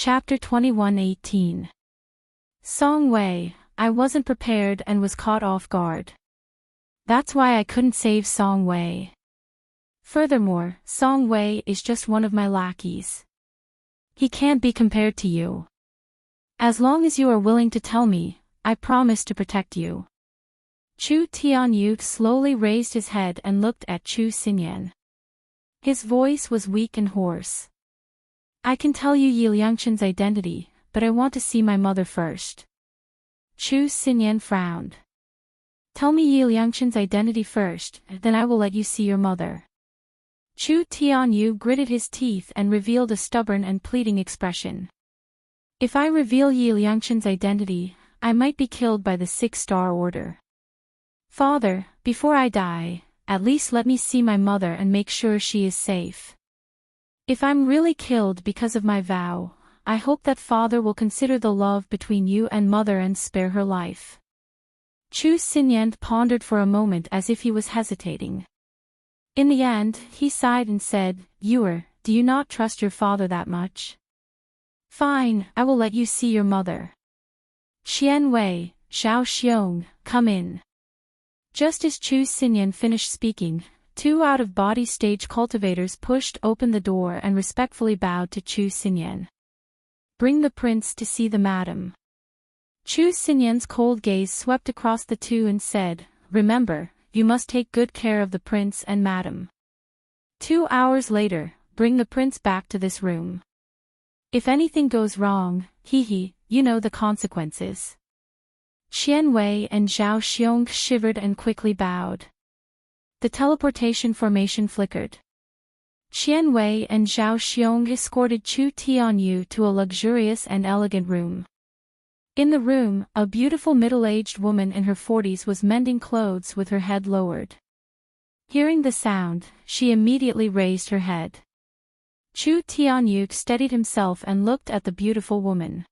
Chapter 21:18. Song Wei, I wasn't prepared and was caught off guard. That's why I couldn't save Song Wei. Furthermore, Song Wei is just one of my lackeys. He can't be compared to you. As long as you are willing to tell me, I promise to protect you. Chu Tianyu slowly raised his head and looked at Chu Xinyan. His voice was weak and hoarse. I can tell you Yi Liangchen's identity, but I want to see my mother first. Chu Xinyan frowned. Tell me Yi Liangchen's identity first, then I will let you see your mother. Chu Tianyu gritted his teeth and revealed a stubborn and pleading expression. If I reveal Yi Liangchen's identity, I might be killed by the 6-star order. Father, before I die, at least let me see my mother and make sure she is safe. If I'm really killed because of my vow, I hope that father will consider the love between you and mother and spare her life. Chu Xinyan pondered for a moment as if he was hesitating. In the end, he sighed and said, "Yuer, do you not trust your father that much? Fine, I will let you see your mother. Qian Wei, Xiao Xiong, come in." Just as Chu Xinyan finished speaking, 2 out-of-body stage cultivators pushed open the door and respectfully bowed to Chu Xinyan. Bring the prince to see the madam. Chu Xinyan's cold gaze swept across the two and said, "Remember, you must take good care of the prince and madam. 2 hours later, bring the prince back to this room. If anything goes wrong, you know the consequences." Qian Wei and Zhao Xiong shivered and quickly bowed. The teleportation formation flickered. Qian Wei and Zhao Xiong escorted Chu Tianyu to a luxurious and elegant room. In the room, a beautiful middle-aged woman in her 40s was mending clothes with her head lowered. Hearing the sound, she immediately raised her head. Chu Tianyu steadied himself and looked at the beautiful woman.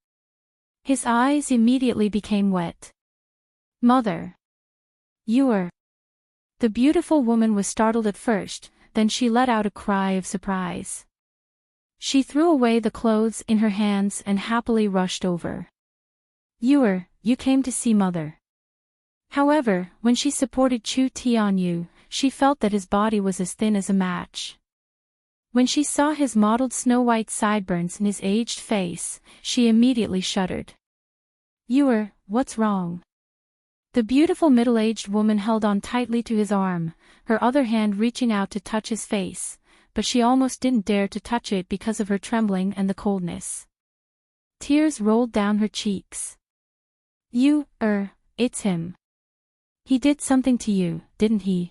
His eyes immediately became wet. "Mother. You're..." The beautiful woman was startled at first, then she let out a cry of surprise. She threw away the clothes in her hands and happily rushed over. You came to see mother." However, when she supported Chu Tianyu, she felt that his body was as thin as a match. When she saw his mottled snow-white sideburns in his aged face, she immediately shuddered. What's wrong?" The beautiful middle-aged woman held on tightly to his arm, her other hand reaching out to touch his face, but she almost didn't dare to touch it because of her trembling and the coldness. Tears rolled down her cheeks. It's him. He did something to you, didn't he?"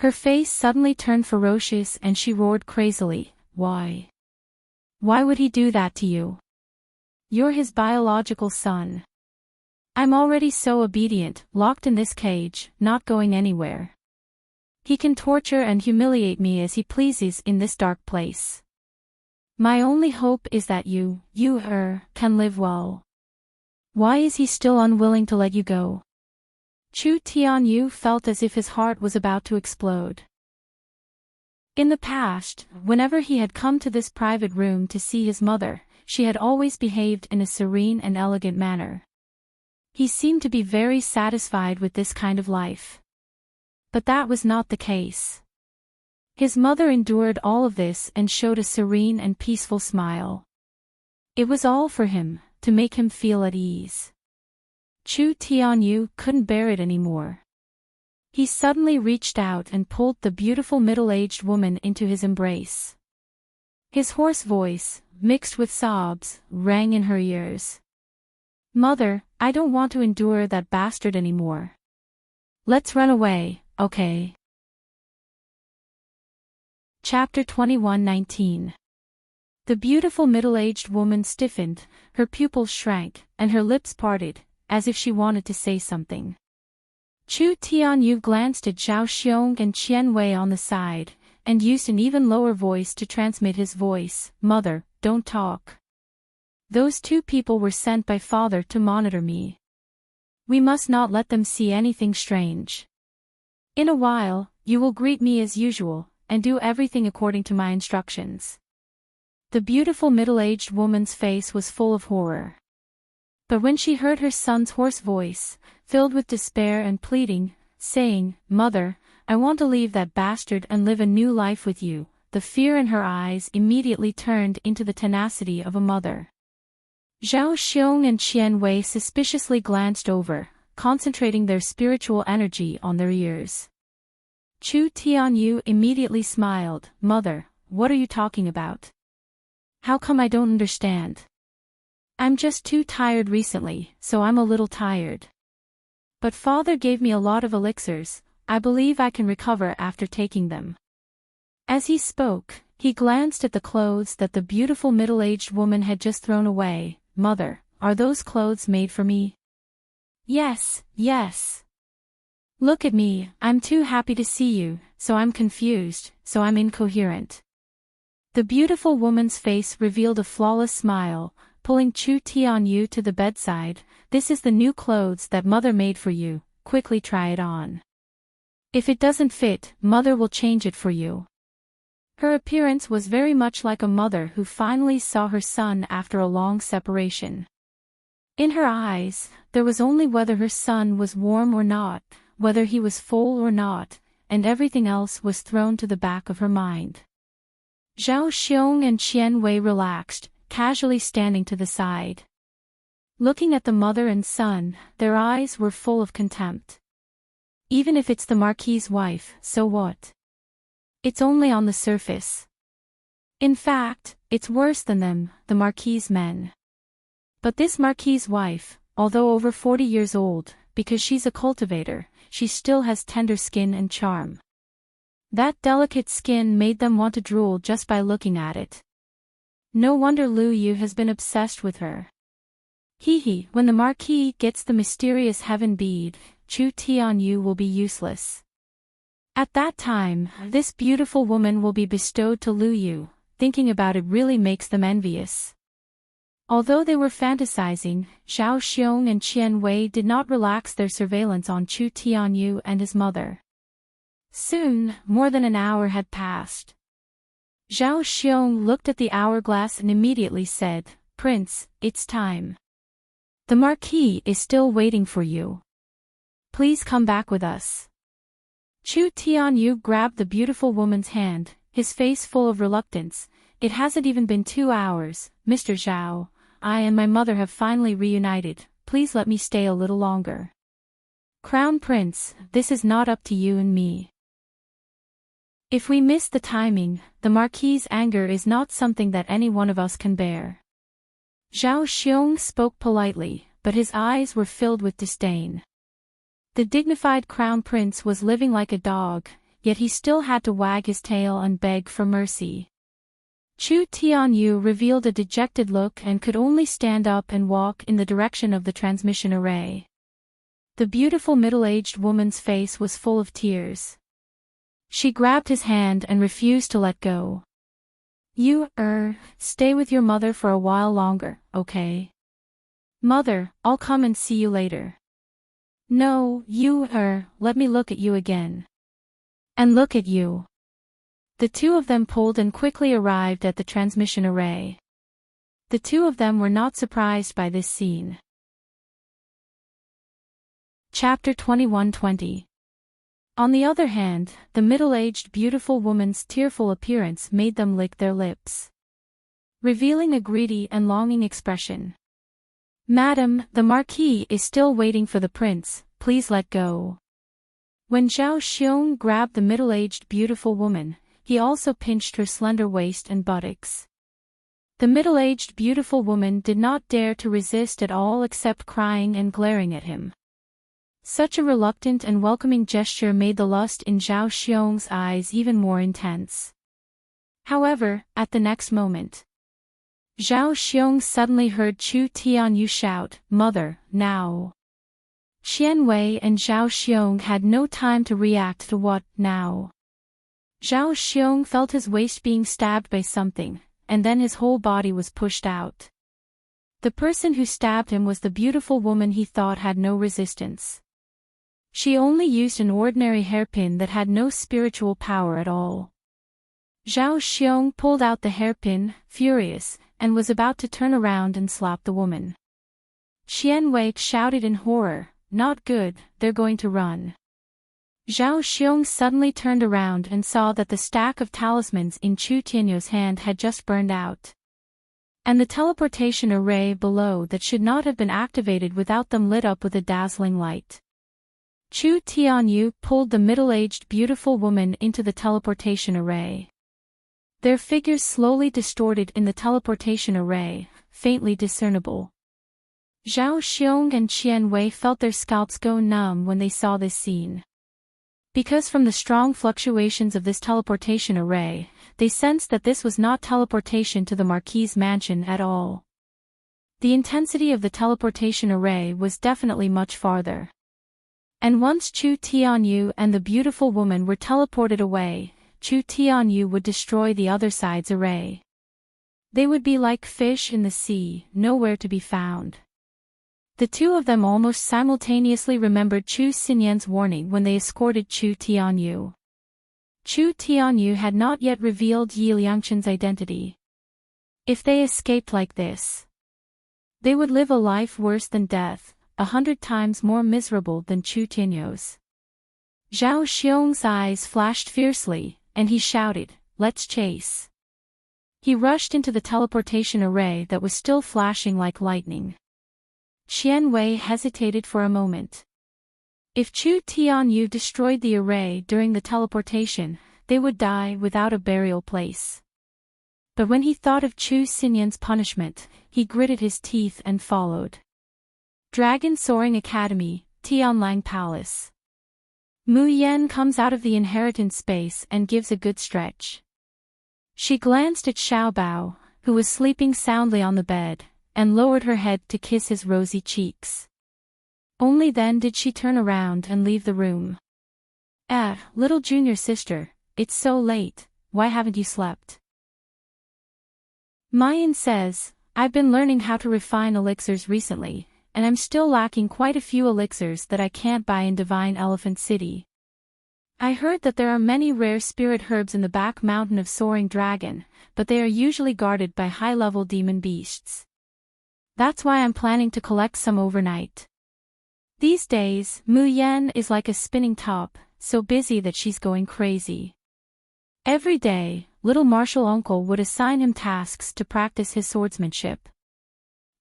Her face suddenly turned ferocious and she roared crazily, "Why? Why would he do that to you? You're his biological son. I'm already so obedient, locked in this cage, not going anywhere. He can torture and humiliate me as he pleases in this dark place. My only hope is that you can live well. Why is he still unwilling to let you go?" Chu Tianyu felt as if his heart was about to explode. In the past, whenever he had come to this private room to see his mother, she had always behaved in a serene and elegant manner. He seemed to be very satisfied with this kind of life. But that was not the case. His mother endured all of this and showed a serene and peaceful smile. It was all for him, to make him feel at ease. Chu Tianyu couldn't bear it anymore. He suddenly reached out and pulled the beautiful middle-aged woman into his embrace. His hoarse voice, mixed with sobs, rang in her ears. "Mother, I don't want to endure that bastard anymore. Let's run away, okay?" Chapter 21:19. The beautiful middle-aged woman stiffened, her pupils shrank, and her lips parted, as if she wanted to say something. Chu Tianyu glanced at Zhao Xiong and Qian Wei on the side, and used an even lower voice to transmit his voice, "Mother, don't talk. Those 2 people were sent by father to monitor me. We must not let them see anything strange. In a while, you will greet me as usual, and do everything according to my instructions." The beautiful middle-aged woman's face was full of horror. But when she heard her son's hoarse voice, filled with despair and pleading, saying, "Mother, I want to leave that bastard and live a new life with you," the fear in her eyes immediately turned into the tenacity of a mother. Zhao Xiong and Qian Wei suspiciously glanced over, concentrating their spiritual energy on their ears. Chu Tianyu immediately smiled. "Mother, what are you talking about? How come I don't understand? I'm just too tired recently, so I'm a little tired. But father gave me a lot of elixirs, I believe I can recover after taking them." As he spoke, he glanced at the clothes that the beautiful middle-aged woman had just thrown away. "Mother, are those clothes made for me?" "Yes, yes. Look at me, I'm too happy to see you, so I'm confused, so I'm incoherent." The beautiful woman's face revealed a flawless smile, pulling Chu Tianyu to the bedside. "This is the new clothes that mother made for you, quickly try it on. If it doesn't fit, mother will change it for you." Her appearance was very much like a mother who finally saw her son after a long separation. In her eyes, there was only whether her son was warm or not, whether he was full or not, and everything else was thrown to the back of her mind. Zhao Xiong and Qian Wei relaxed, casually standing to the side. Looking at the mother and son, their eyes were full of contempt. Even if it's the Marquis's wife, so what? It's only on the surface. In fact, it's worse than them, the Marquis's men. But this Marquis's wife, although over 40 years old, because she's a cultivator, she still has tender skin and charm. That delicate skin made them want to drool just by looking at it. No wonder Lu Yu has been obsessed with her. Hee, when the Marquis gets the mysterious heaven bead, Chu Tianyu will be useless. At that time, this beautiful woman will be bestowed to Lu Yu. Thinking about it really makes them envious. Although they were fantasizing, Zhao Xiong and Qian Wei did not relax their surveillance on Chu Tianyu and his mother. Soon, more than an hour had passed. Zhao Xiong looked at the hourglass and immediately said, "Prince, it's time. The Marquis is still waiting for you. Please come back with us." Chu Tianyu grabbed the beautiful woman's hand, his face full of reluctance. "It hasn't even been 2 hours, Mr. Zhao. I and my mother have finally reunited. Please let me stay a little longer. Crown Prince, this is not up to you and me. If we miss the timing, the Marquis's anger is not something that any one of us can bear." Zhao Xiong spoke politely, but his eyes were filled with disdain. The dignified crown prince was living like a dog, yet he still had to wag his tail and beg for mercy. Chu Tianyu revealed a dejected look and could only stand up and walk in the direction of the transmission array. The beautiful middle-aged woman's face was full of tears. She grabbed his hand and refused to let go. "You, stay with your mother for a while longer, okay? Mother, I'll come and see you later." "No, you, let me look at you again. And look at you." The two of them pulled and quickly arrived at the transmission array. The two of them were not surprised by this scene. Chapter 21-20. On the other hand, the middle-aged beautiful woman's tearful appearance made them lick their lips, revealing a greedy and longing expression. "Madam, the Marquis is still waiting for the prince, please let go." When Zhao Xiong grabbed the middle-aged beautiful woman, he also pinched her slender waist and buttocks. The middle-aged beautiful woman did not dare to resist at all except crying and glaring at him. Such a reluctant and welcoming gesture made the lust in Zhao Xiong's eyes even more intense. However, at the next moment, Zhao Xiong suddenly heard Chu Tianyu shout, "Mother, now!" Qian Wei and Zhao Xiong had no time to react to what, now. Zhao Xiong felt his waist being stabbed by something, and then his whole body was pushed out. The person who stabbed him was the beautiful woman he thought had no resistance. She only used an ordinary hairpin that had no spiritual power at all. Zhao Xiong pulled out the hairpin, furious, and was about to turn around and slap the woman. Qian Wei shouted in horror, "Not good, they're going to run." Zhao Xiong suddenly turned around and saw that the stack of talismans in Chu Tianyu's hand had just burned out. And the teleportation array below that should not have been activated without them lit up with a dazzling light. Chu Tianyu pulled the middle-aged beautiful woman into the teleportation array. Their figures slowly distorted in the teleportation array, faintly discernible. Zhao Xiong and Qian Wei felt their scalps go numb when they saw this scene. Because from the strong fluctuations of this teleportation array, they sensed that this was not teleportation to the Marquis's mansion at all. The intensity of the teleportation array was definitely much farther. And once Chu Tianyu and the beautiful woman were teleported away, Chu Tianyu would destroy the other side's array. They would be like fish in the sea, nowhere to be found. The two of them almost simultaneously remembered Chu Xinyan's warning when they escorted Chu Tianyu. Chu Tianyu had not yet revealed Yi Liangchen's identity. If they escaped like this, they would live a life worse than death, 100 times more miserable than Chu Tianyu's. Zhao Xiong's eyes flashed fiercely, and he shouted, "Let's chase." He rushed into the teleportation array that was still flashing like lightning. Qian Wei hesitated for a moment. If Chu Tianyu destroyed the array during the teleportation, they would die without a burial place. But when he thought of Chu Xinyan's punishment, he gritted his teeth and followed. Dragon Soaring Academy, Tianlang Palace. Mu Yan comes out of the inheritance space and gives a good stretch. She glanced at Xiao Bao, who was sleeping soundly on the bed, and lowered her head to kiss his rosy cheeks. Only then did she turn around and leave the room. Little junior sister, it's so late, why haven't you slept? Mayan says, I've been learning how to refine elixirs recently, and I'm still lacking quite a few elixirs that I can't buy in Divine Elephant City. I heard that there are many rare spirit herbs in the back mountain of Soaring Dragon, but they are usually guarded by high-level demon beasts. That's why I'm planning to collect some overnight. These days, Mu Yan is like a spinning top, so busy that she's going crazy. Every day, little martial uncle would assign him tasks to practice his swordsmanship.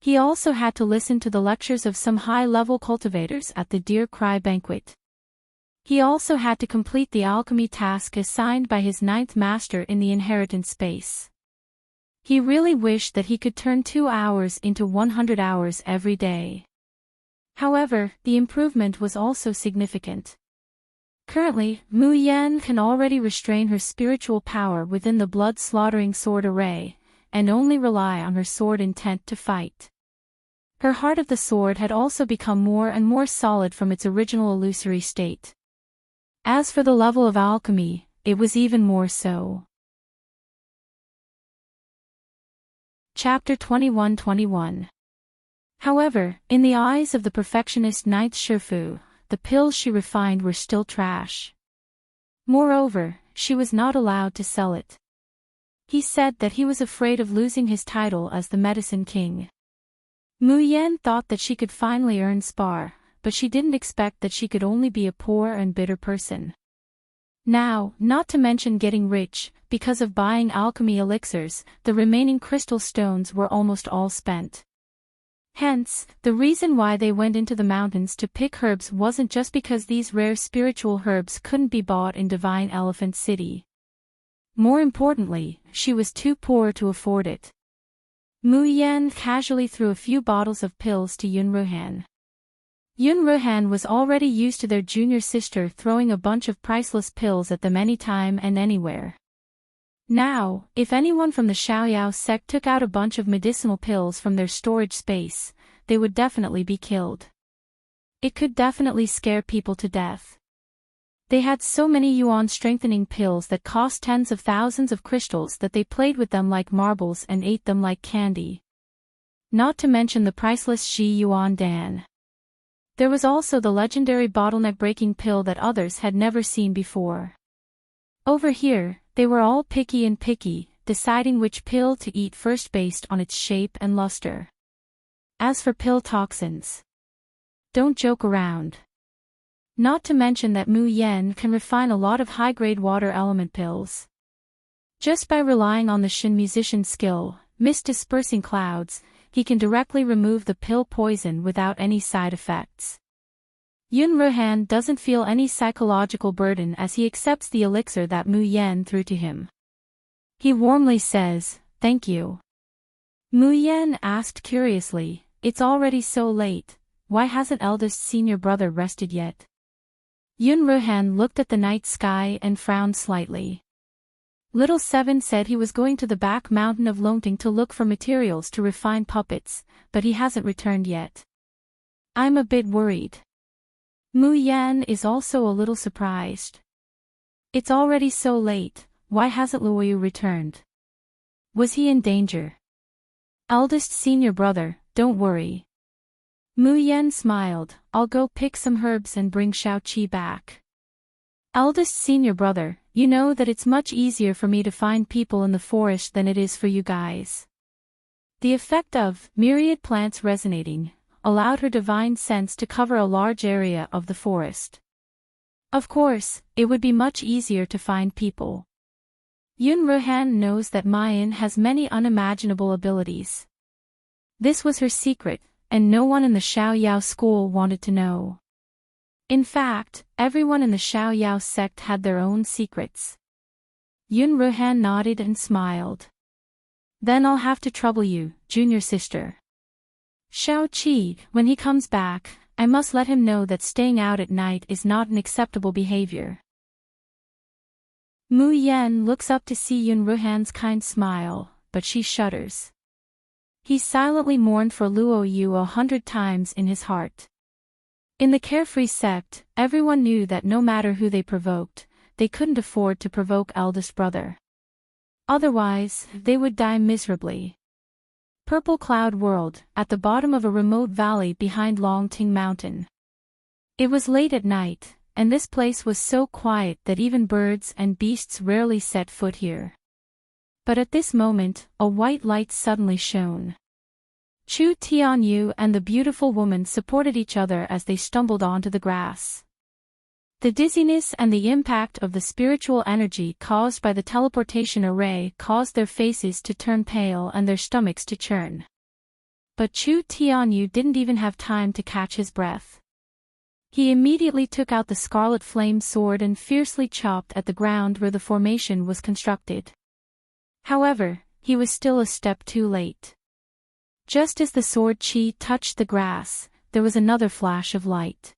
He also had to listen to the lectures of some high-level cultivators at the Deer Cry banquet. He also had to complete the alchemy task assigned by his 9th master in the inheritance space. He really wished that he could turn 2 hours into 100 hours every day. However, the improvement was also significant. Currently, Mu Yan can already restrain her spiritual power within the blood-slaughtering sword array, and only rely on her sword intent to fight. Her heart of the sword had also become more and more solid from its original illusory state. As for the level of alchemy, it was even more so. Chapter 21-21. However, in the eyes of the perfectionist 9th Shifu, the pills she refined were still trash. Moreover, she was not allowed to sell it. He said that he was afraid of losing his title as the Medicine King. Mu Yan thought that she could finally earn spar, but she didn't expect that she could only be a poor and bitter person. Now, not to mention getting rich, because of buying alchemy elixirs, the remaining crystal stones were almost all spent. Hence, the reason why they went into the mountains to pick herbs wasn't just because these rare spiritual herbs couldn't be bought in Divine Elephant City. More importantly, she was too poor to afford it. Mu Yan casually threw a few bottles of pills to Yun Ruhan. Yun Ruhan was already used to their junior sister throwing a bunch of priceless pills at them anytime and anywhere. Now, if anyone from the Xiaoyao sect took out a bunch of medicinal pills from their storage space, they would definitely be killed. It could definitely scare people to death. They had so many yuan strengthening pills that cost tens of thousands of crystals that they played with them like marbles and ate them like candy. Not to mention the priceless Shi Yuan Dan. There was also the legendary bottleneck breaking pill that others had never seen before. Over here, They were all picky, deciding which pill to eat first based on its shape and luster. As for pill toxins, don't joke around. Not to mention that Mu Yen can refine a lot of high-grade water element pills. Just by relying on the Shin musician's skill, mist dispersing clouds, he can directly remove the pill poison without any side effects. Yun Ruhan doesn't feel any psychological burden as he accepts the elixir that Mu Yen threw to him. He warmly says, "Thank you." Mu Yen asked curiously, "It's already so late, why hasn't eldest senior brother rested yet?" Yun Ruhan looked at the night sky and frowned slightly. Little Seven said he was going to the back mountain of Longting to look for materials to refine puppets, but he hasn't returned yet. I'm a bit worried. Mu Yan is also a little surprised. It's already so late, why hasn't Luoyu returned? Was he in danger? Eldest senior brother, don't worry. Mu Yan smiled, I'll go pick some herbs and bring Xiao Qi back. Eldest senior brother, you know that it's much easier for me to find people in the forest than it is for you guys. The effect of myriad plants resonating allowed her divine sense to cover a large area of the forest. Of course, it would be much easier to find people. Yun Ruhan knows that Mayan has many unimaginable abilities. This was her secret, and no one in the Xiaoyao school wanted to know. In fact, everyone in the Xiaoyao sect had their own secrets. Yun Ruhan nodded and smiled. Then I'll have to trouble you, junior sister. Xiao Qi, when he comes back, I must let him know that staying out at night is not an acceptable behavior. Mu Yan looks up to see Yun Ruhan's kind smile, but she shudders. He silently mourned for Luo Yu 100 times in his heart. In the carefree sect, everyone knew that no matter who they provoked, they couldn't afford to provoke eldest brother. Otherwise, they would die miserably. Purple Cloud World, at the bottom of a remote valley behind Longting Mountain. It was late at night, and this place was so quiet that even birds and beasts rarely set foot here. But at this moment, a white light suddenly shone. Chu Tianyu and the beautiful woman supported each other as they stumbled onto the grass. The dizziness and the impact of the spiritual energy caused by the teleportation array caused their faces to turn pale and their stomachs to churn. But Chu Tianyu didn't even have time to catch his breath. He immediately took out the scarlet flame sword and fiercely chopped at the ground where the formation was constructed. However, he was still a step too late. Just as the sword chi touched the grass, there was another flash of light.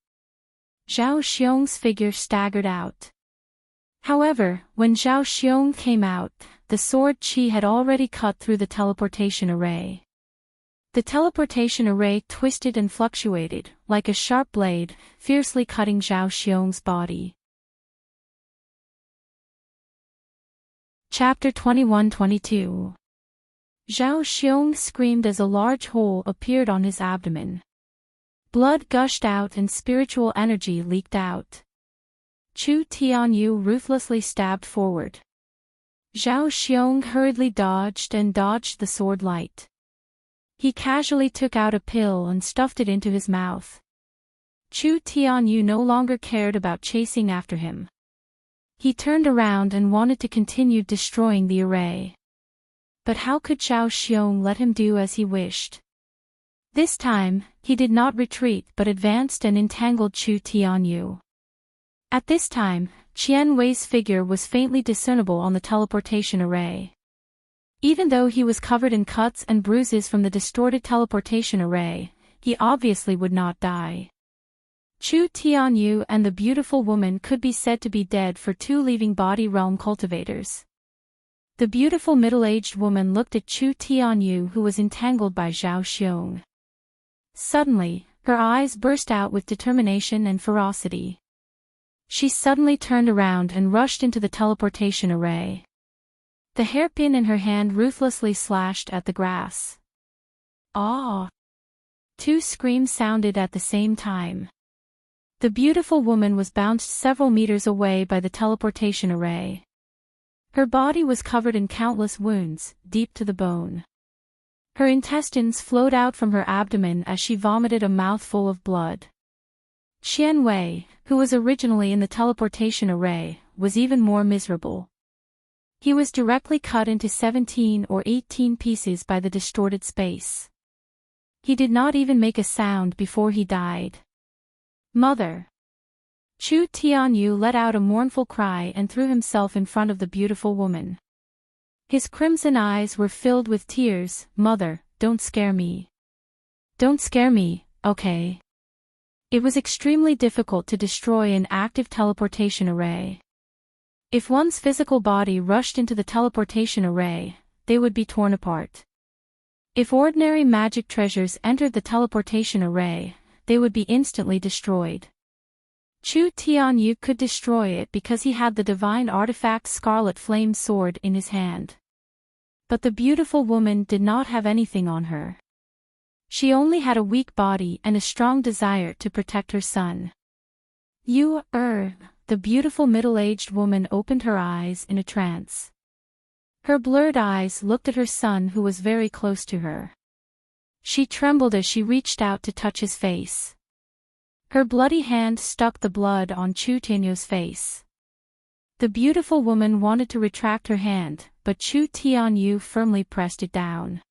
Zhao Xiong's figure staggered out. However, when Zhao Xiong came out, the sword chi had already cut through the teleportation array. The teleportation array twisted and fluctuated, like a sharp blade, fiercely cutting Zhao Xiong's body. Chapter 21-22. Zhao Xiong screamed as a large hole appeared on his abdomen. Blood gushed out and spiritual energy leaked out. Chu Tianyu ruthlessly stabbed forward. Zhao Xiong hurriedly dodged the sword light. He casually took out a pill and stuffed it into his mouth. Chu Tianyu no longer cared about chasing after him. He turned around and wanted to continue destroying the array. But how could Zhao Xiong let him do as he wished? This time, he did not retreat but advanced and entangled Chu Tianyu. At this time, Qian Wei's figure was faintly discernible on the teleportation array. Even though he was covered in cuts and bruises from the distorted teleportation array, he obviously would not die. Chu Tianyu and the beautiful woman could be said to be dead for two leaving body realm cultivators. The beautiful middle-aged woman looked at Chu Tianyu who was entangled by Zhao Xiong. Suddenly, her eyes burst out with determination and ferocity. She suddenly turned around and rushed into the teleportation array. The hairpin in her hand ruthlessly slashed at the grass. Ah! Two screams sounded at the same time. The beautiful woman was bounced several meters away by the teleportation array. Her body was covered in countless wounds, deep to the bone. Her intestines flowed out from her abdomen as she vomited a mouthful of blood. Qian Wei, who was originally in the teleportation array, was even more miserable. He was directly cut into 17 or 18 pieces by the distorted space. He did not even make a sound before he died. Mother! Chu Tianyu let out a mournful cry and threw himself in front of the beautiful woman. His crimson eyes were filled with tears. Mother, don't scare me. Don't scare me, okay? It was extremely difficult to destroy an active teleportation array. If one's physical body rushed into the teleportation array, they would be torn apart. If ordinary magic treasures entered the teleportation array, they would be instantly destroyed. Chu Tianyu could destroy it because he had the divine artifact Scarlet Flame Sword in his hand. But the beautiful woman did not have anything on her. She only had a weak body and a strong desire to protect her son. The beautiful middle-aged woman opened her eyes in a trance. Her blurred eyes looked at her son who was very close to her. She trembled as she reached out to touch his face. Her bloody hand stuck the blood on Chu Tianyu's face. The beautiful woman wanted to retract her hand, but Chu Tianyu firmly pressed it down.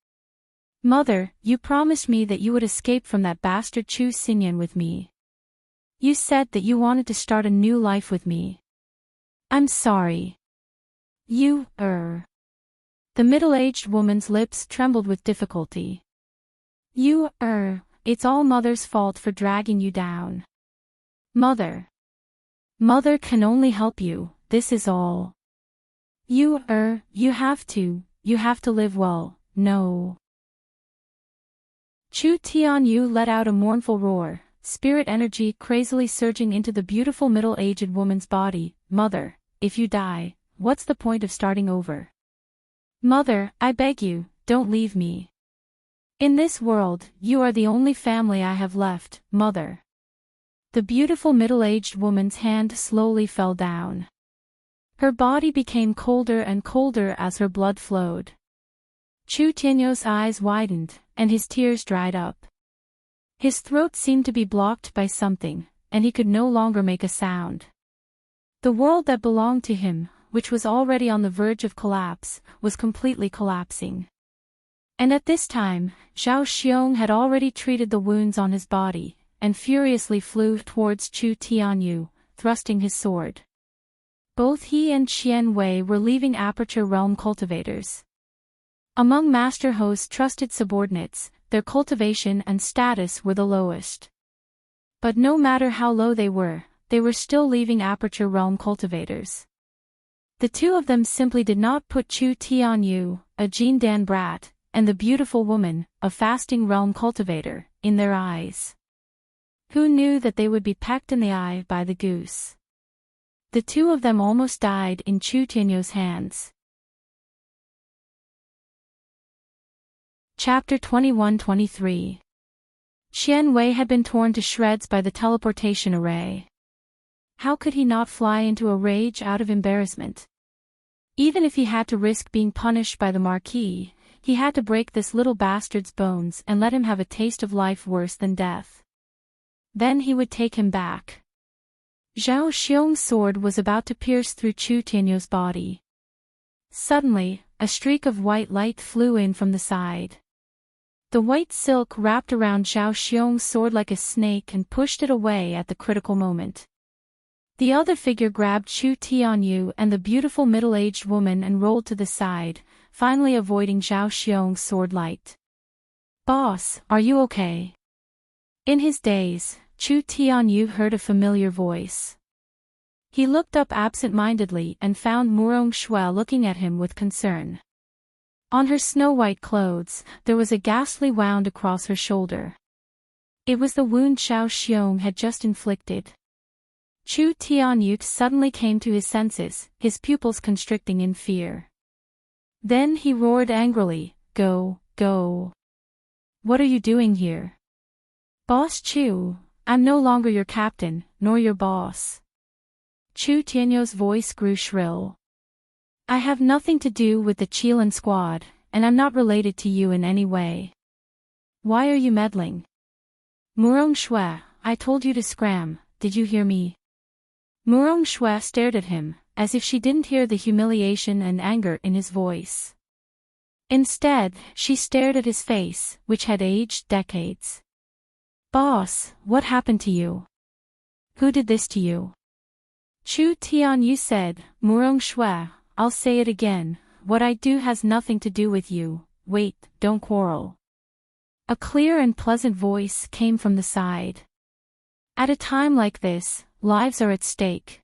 Mother, you promised me that you would escape from that bastard Chu Xinyan with me. You said that you wanted to start a new life with me. I'm sorry. The middle-aged woman's lips trembled with difficulty. It's all Mother's fault for dragging you down. Mother can only help you, this is all. You have to live well, no. Chu Tianyu let out a mournful roar, spirit energy crazily surging into the beautiful middle-aged woman's body. Mother, if you die, what's the point of starting over? Mother, I beg you, don't leave me. In this world, you are the only family I have left, Mother. The beautiful middle-aged woman's hand slowly fell down. Her body became colder and colder as her blood flowed. Chu Tianyu's eyes widened, and his tears dried up. His throat seemed to be blocked by something, and he could no longer make a sound. The world that belonged to him, which was already on the verge of collapse, was completely collapsing. And at this time, Zhao Xiong had already treated the wounds on his body, and furiously flew towards Chu Tianyu, thrusting his sword. Both he and Qian Wei were leaving Aperture Realm cultivators. Among Master Ho's trusted subordinates, their cultivation and status were the lowest. But no matter how low they were still leaving Aperture Realm cultivators. The two of them simply did not put Chu Tianyu, a Jindan brat, and the beautiful woman, a fasting realm cultivator, in their eyes. Who knew that they would be pecked in the eye by the goose? The two of them almost died in Chu Tianyu's hands. Chapter 21-23. Qian Wei had been torn to shreds by the teleportation array. How could he not fly into a rage out of embarrassment? Even if he had to risk being punished by the Marquis, he had to break this little bastard's bones and let him have a taste of life worse than death. Then he would take him back. Zhao Xiong's sword was about to pierce through Chu Tianyu's body. Suddenly, a streak of white light flew in from the side. The white silk wrapped around Zhao Xiong's sword like a snake and pushed it away at the critical moment. The other figure grabbed Chu Tianyu and the beautiful middle-aged woman and rolled to the side, finally avoiding Zhao Xiong's sword light. Boss, are you okay? In his daze, Chu Tianyu heard a familiar voice. He looked up absent-mindedly and found Murong Shui looking at him with concern. On her snow-white clothes, there was a ghastly wound across her shoulder. It was the wound Zhao Xiong had just inflicted. Chu Tianyu suddenly came to his senses, his pupils constricting in fear. Then he roared angrily, Go, go. What are you doing here? Boss Chu, I'm no longer your captain, nor your boss. Chu Tianyu's voice grew shrill. I have nothing to do with the Chilan squad, and I'm not related to you in any way. Why are you meddling? Murong Shui, I told you to scram, did you hear me? Murong Shui stared at him, as if she didn't hear the humiliation and anger in his voice. Instead, she stared at his face, which had aged decades. Boss, what happened to you? Who did this to you? Chu Tianyu said, Murong Shui, I'll say it again, what I do has nothing to do with you, wait, don't quarrel. A clear and pleasant voice came from the side. At a time like this, lives are at stake.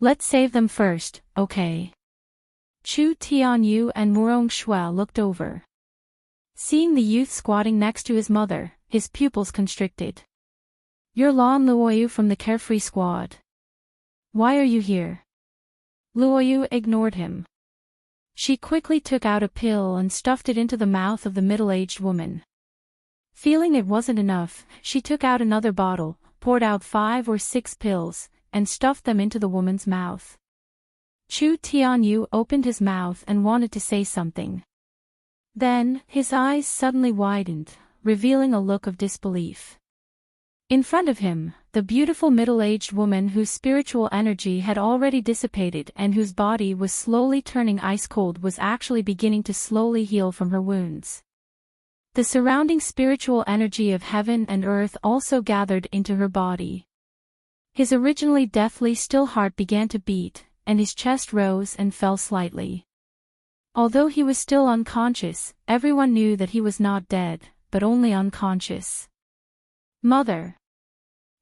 Let's save them first, okay? Chu Tianyu and Murong Shui looked over. Seeing the youth squatting next to his mother, his pupils constricted. You're Lan Luoyu from the Carefree Squad. Why are you here? Luoyu ignored him. She quickly took out a pill and stuffed it into the mouth of the middle-aged woman. Feeling it wasn't enough, she took out another bottle, poured out 5 or 6 pills, and stuffed them into the woman's mouth. Chu Tianyu opened his mouth and wanted to say something. Then, his eyes suddenly widened, revealing a look of disbelief. In front of him, the beautiful middle-aged woman whose spiritual energy had already dissipated and whose body was slowly turning ice-cold was actually beginning to slowly heal from her wounds. The surrounding spiritual energy of heaven and earth also gathered into her body. His originally deathly still heart began to beat, and his chest rose and fell slightly. Although he was still unconscious, everyone knew that he was not dead, but only unconscious. Mother!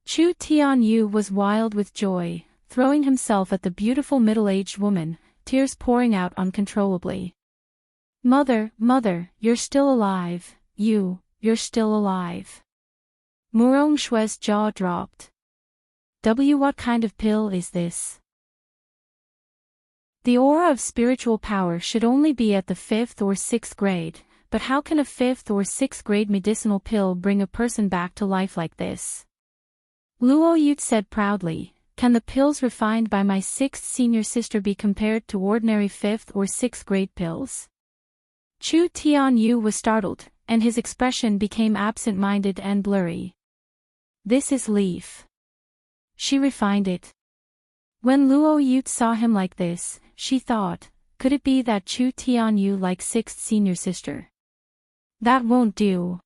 Chu Tianyu was wild with joy, throwing himself at the beautiful middle-aged woman, tears pouring out uncontrollably. Mother, mother, you're still alive, you're still alive. Murong Shui's jaw dropped. What kind of pill is this? The aura of spiritual power should only be at the 5th or 6th grade, but how can a 5th or 6th grade medicinal pill bring a person back to life like this? Luo Yu said proudly, can the pills refined by my 6th senior sister be compared to ordinary 5th or 6th grade pills? Chu Tianyu was startled, and his expression became absent-minded and blurry. This is leaf. She refined it. When Luo Yu saw him like this, she thought, could it be that Chu Tianyu like 6th senior sister? That won't do.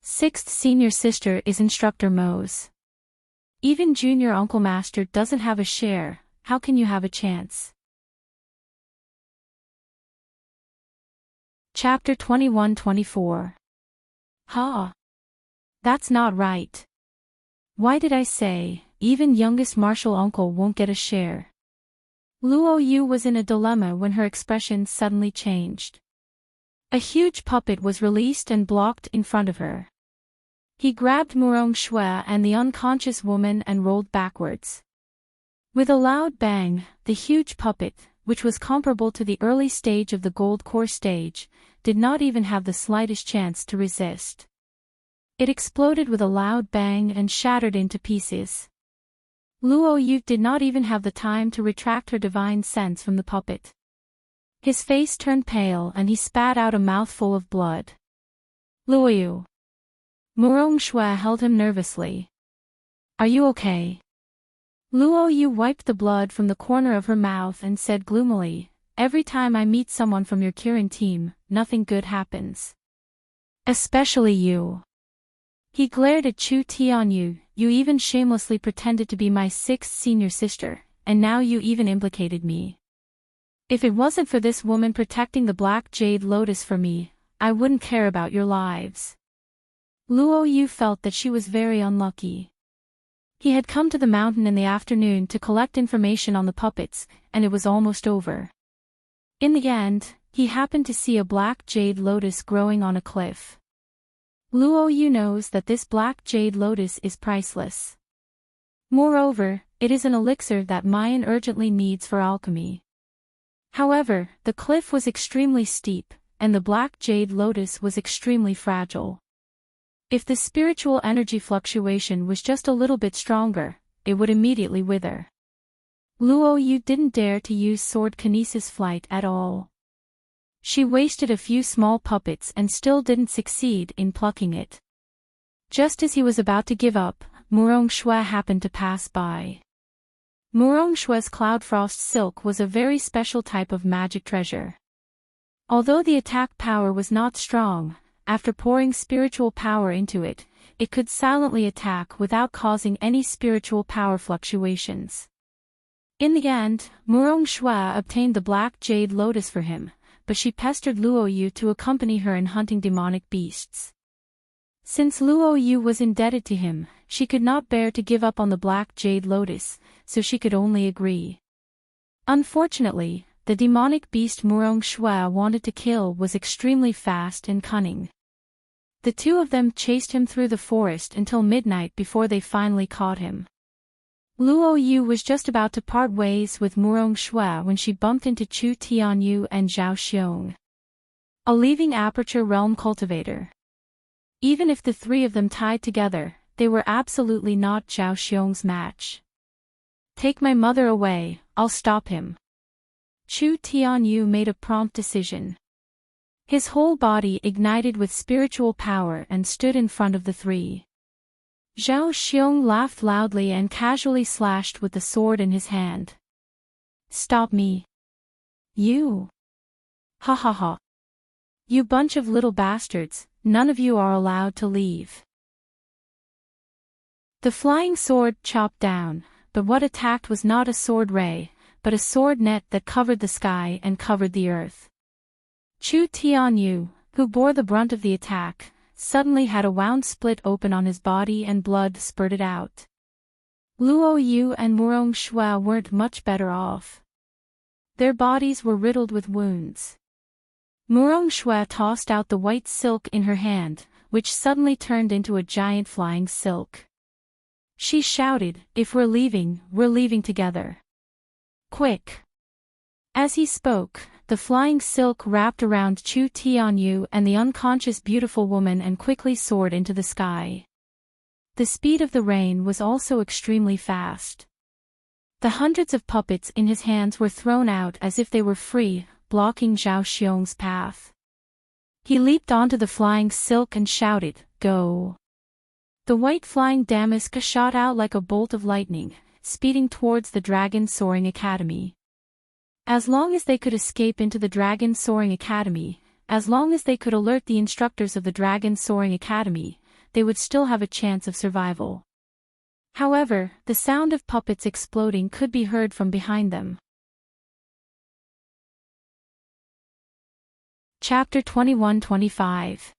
6th senior sister is Instructor Mo's. Even junior uncle master doesn't have a share, how can you have a chance? Chapter 21-24. Ha! That's not right. Why did I say, even youngest martial uncle won't get a share? Luo Yu was in a dilemma when her expression suddenly changed. A huge puppet was released and blocked in front of her. He grabbed Murong Shui and the unconscious woman and rolled backwards. With a loud bang, the huge puppet, which was comparable to the early stage of the gold core stage, did not even have the slightest chance to resist. It exploded with a loud bang and shattered into pieces. Luo Yu did not even have the time to retract her divine sense from the puppet. His face turned pale and he spat out a mouthful of blood. Luo Yu. Murong Shui held him nervously. Are you okay? Luo Yu wiped the blood from the corner of her mouth and said gloomily, every time I meet someone from your curing team, nothing good happens. Especially you. He glared at Chu Tianyu, you even shamelessly pretended to be my 6th senior sister, and now you even implicated me. If it wasn't for this woman protecting the Black Jade Lotus for me, I wouldn't care about your lives. Luo Yu felt that she was very unlucky. He had come to the mountain in the afternoon to collect information on the puppets, and it was almost over. In the end, he happened to see a Black Jade Lotus growing on a cliff. Luo Yu knows that this Black Jade Lotus is priceless. Moreover, it is an elixir that Mayan urgently needs for alchemy. However, the cliff was extremely steep, and the Black Jade Lotus was extremely fragile. If the spiritual energy fluctuation was just a little bit stronger, it would immediately wither. Luo Yu didn't dare to use sword kinesis flight at all. She wasted a few small puppets and still didn't succeed in plucking it. Just as he was about to give up, Murong Shui happened to pass by. Murong Shui's Cloud Frost silk was a very special type of magic treasure. Although the attack power was not strong, after pouring spiritual power into it, it could silently attack without causing any spiritual power fluctuations. In the end, Murong Shui obtained the Black Jade Lotus for him, but she pestered Luo Yu to accompany her in hunting demonic beasts. Since Luo Yu was indebted to him, she could not bear to give up on the Black Jade Lotus, so she could only agree. Unfortunately, the demonic beast Murong Shui wanted to kill was extremely fast and cunning. The two of them chased him through the forest until midnight before they finally caught him. Luo Yu was just about to part ways with Murong Shui when she bumped into Chu Tianyu and Zhao Xiong, a leaving Aperture Realm cultivator. Even if the three of them tied together, they were absolutely not Zhao Xiong's match. Take my mother away, I'll stop him. Chu Tianyu made a prompt decision. His whole body ignited with spiritual power and stood in front of the three. Zhao Xiong laughed loudly and casually slashed with the sword in his hand. Stop me. You. Ha ha ha. You bunch of little bastards, none of you are allowed to leave. The flying sword chopped down, but what attacked was not a sword ray, but a sword net that covered the sky and covered the earth. Chu Tianyu, who bore the brunt of the attack, suddenly had a wound split open on his body and blood spurted out. Luo Yu and Murong Shui weren't much better off. Their bodies were riddled with wounds. Murong Shui tossed out the white silk in her hand, which suddenly turned into a giant flying silk. She shouted, "If we're leaving together. Quick!" As he spoke, the flying silk wrapped around Chu Tianyu and the unconscious beautiful woman and quickly soared into the sky. The speed of the rain was also extremely fast. The hundreds of puppets in his hands were thrown out as if they were free, blocking Zhao Xiong's path. He leaped onto the flying silk and shouted, "Go!" The white flying damask shot out like a bolt of lightning, speeding towards the Dragon Soaring Academy. As long as they could escape into the Dragon Soaring Academy, as long as they could alert the instructors of the Dragon Soaring Academy, they would still have a chance of survival. However, the sound of puppets exploding could be heard from behind them. Chapter 21-25.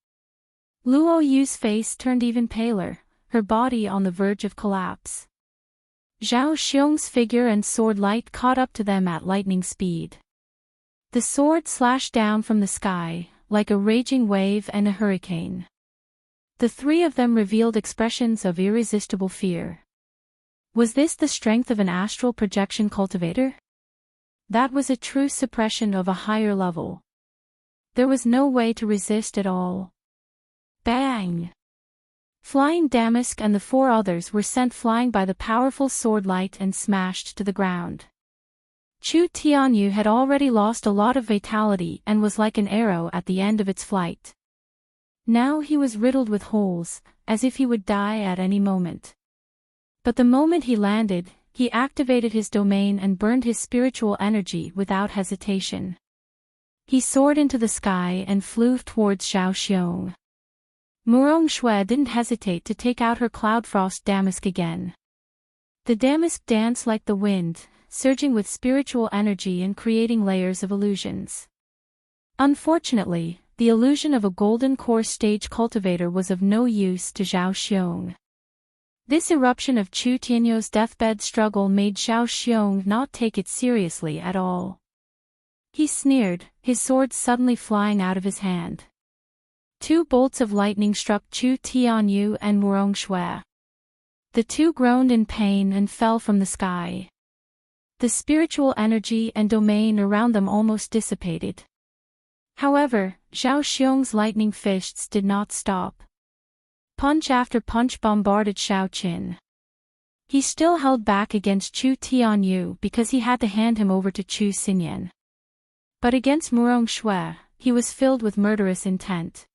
Luo Yu's face turned even paler, her body on the verge of collapse. Zhao Xiong's figure and sword light caught up to them at lightning speed. The sword slashed down from the sky, like a raging wave and a hurricane. The three of them revealed expressions of irresistible fear. Was this the strength of an astral projection cultivator? That was a true suppression of a higher level. There was no way to resist at all. Bang! Flying Damask and the four others were sent flying by the powerful sword light and smashed to the ground. Chu Tianyu had already lost a lot of vitality and was like an arrow at the end of its flight. Now he was riddled with holes, as if he would die at any moment. But the moment he landed, he activated his domain and burned his spiritual energy without hesitation. He soared into the sky and flew towards Zhao Xiong. Murong Shui didn't hesitate to take out her Cloud Frost Damask again. The damask danced like the wind, surging with spiritual energy and creating layers of illusions. Unfortunately, the illusion of a golden core stage cultivator was of no use to Zhao Xiong. This eruption of Chu Tianyu's deathbed struggle made Zhao Xiong not take it seriously at all. He sneered, his sword suddenly flying out of his hand. Two bolts of lightning struck Chu Tianyu and Murong Shui. The two groaned in pain and fell from the sky. The spiritual energy and domain around them almost dissipated. However, Zhao Xiong's lightning fists did not stop. Punch after punch bombarded Shao Qin. He still held back against Chu Tianyu because he had to hand him over to Chu Xinyan. But against Murong Shui, he was filled with murderous intent.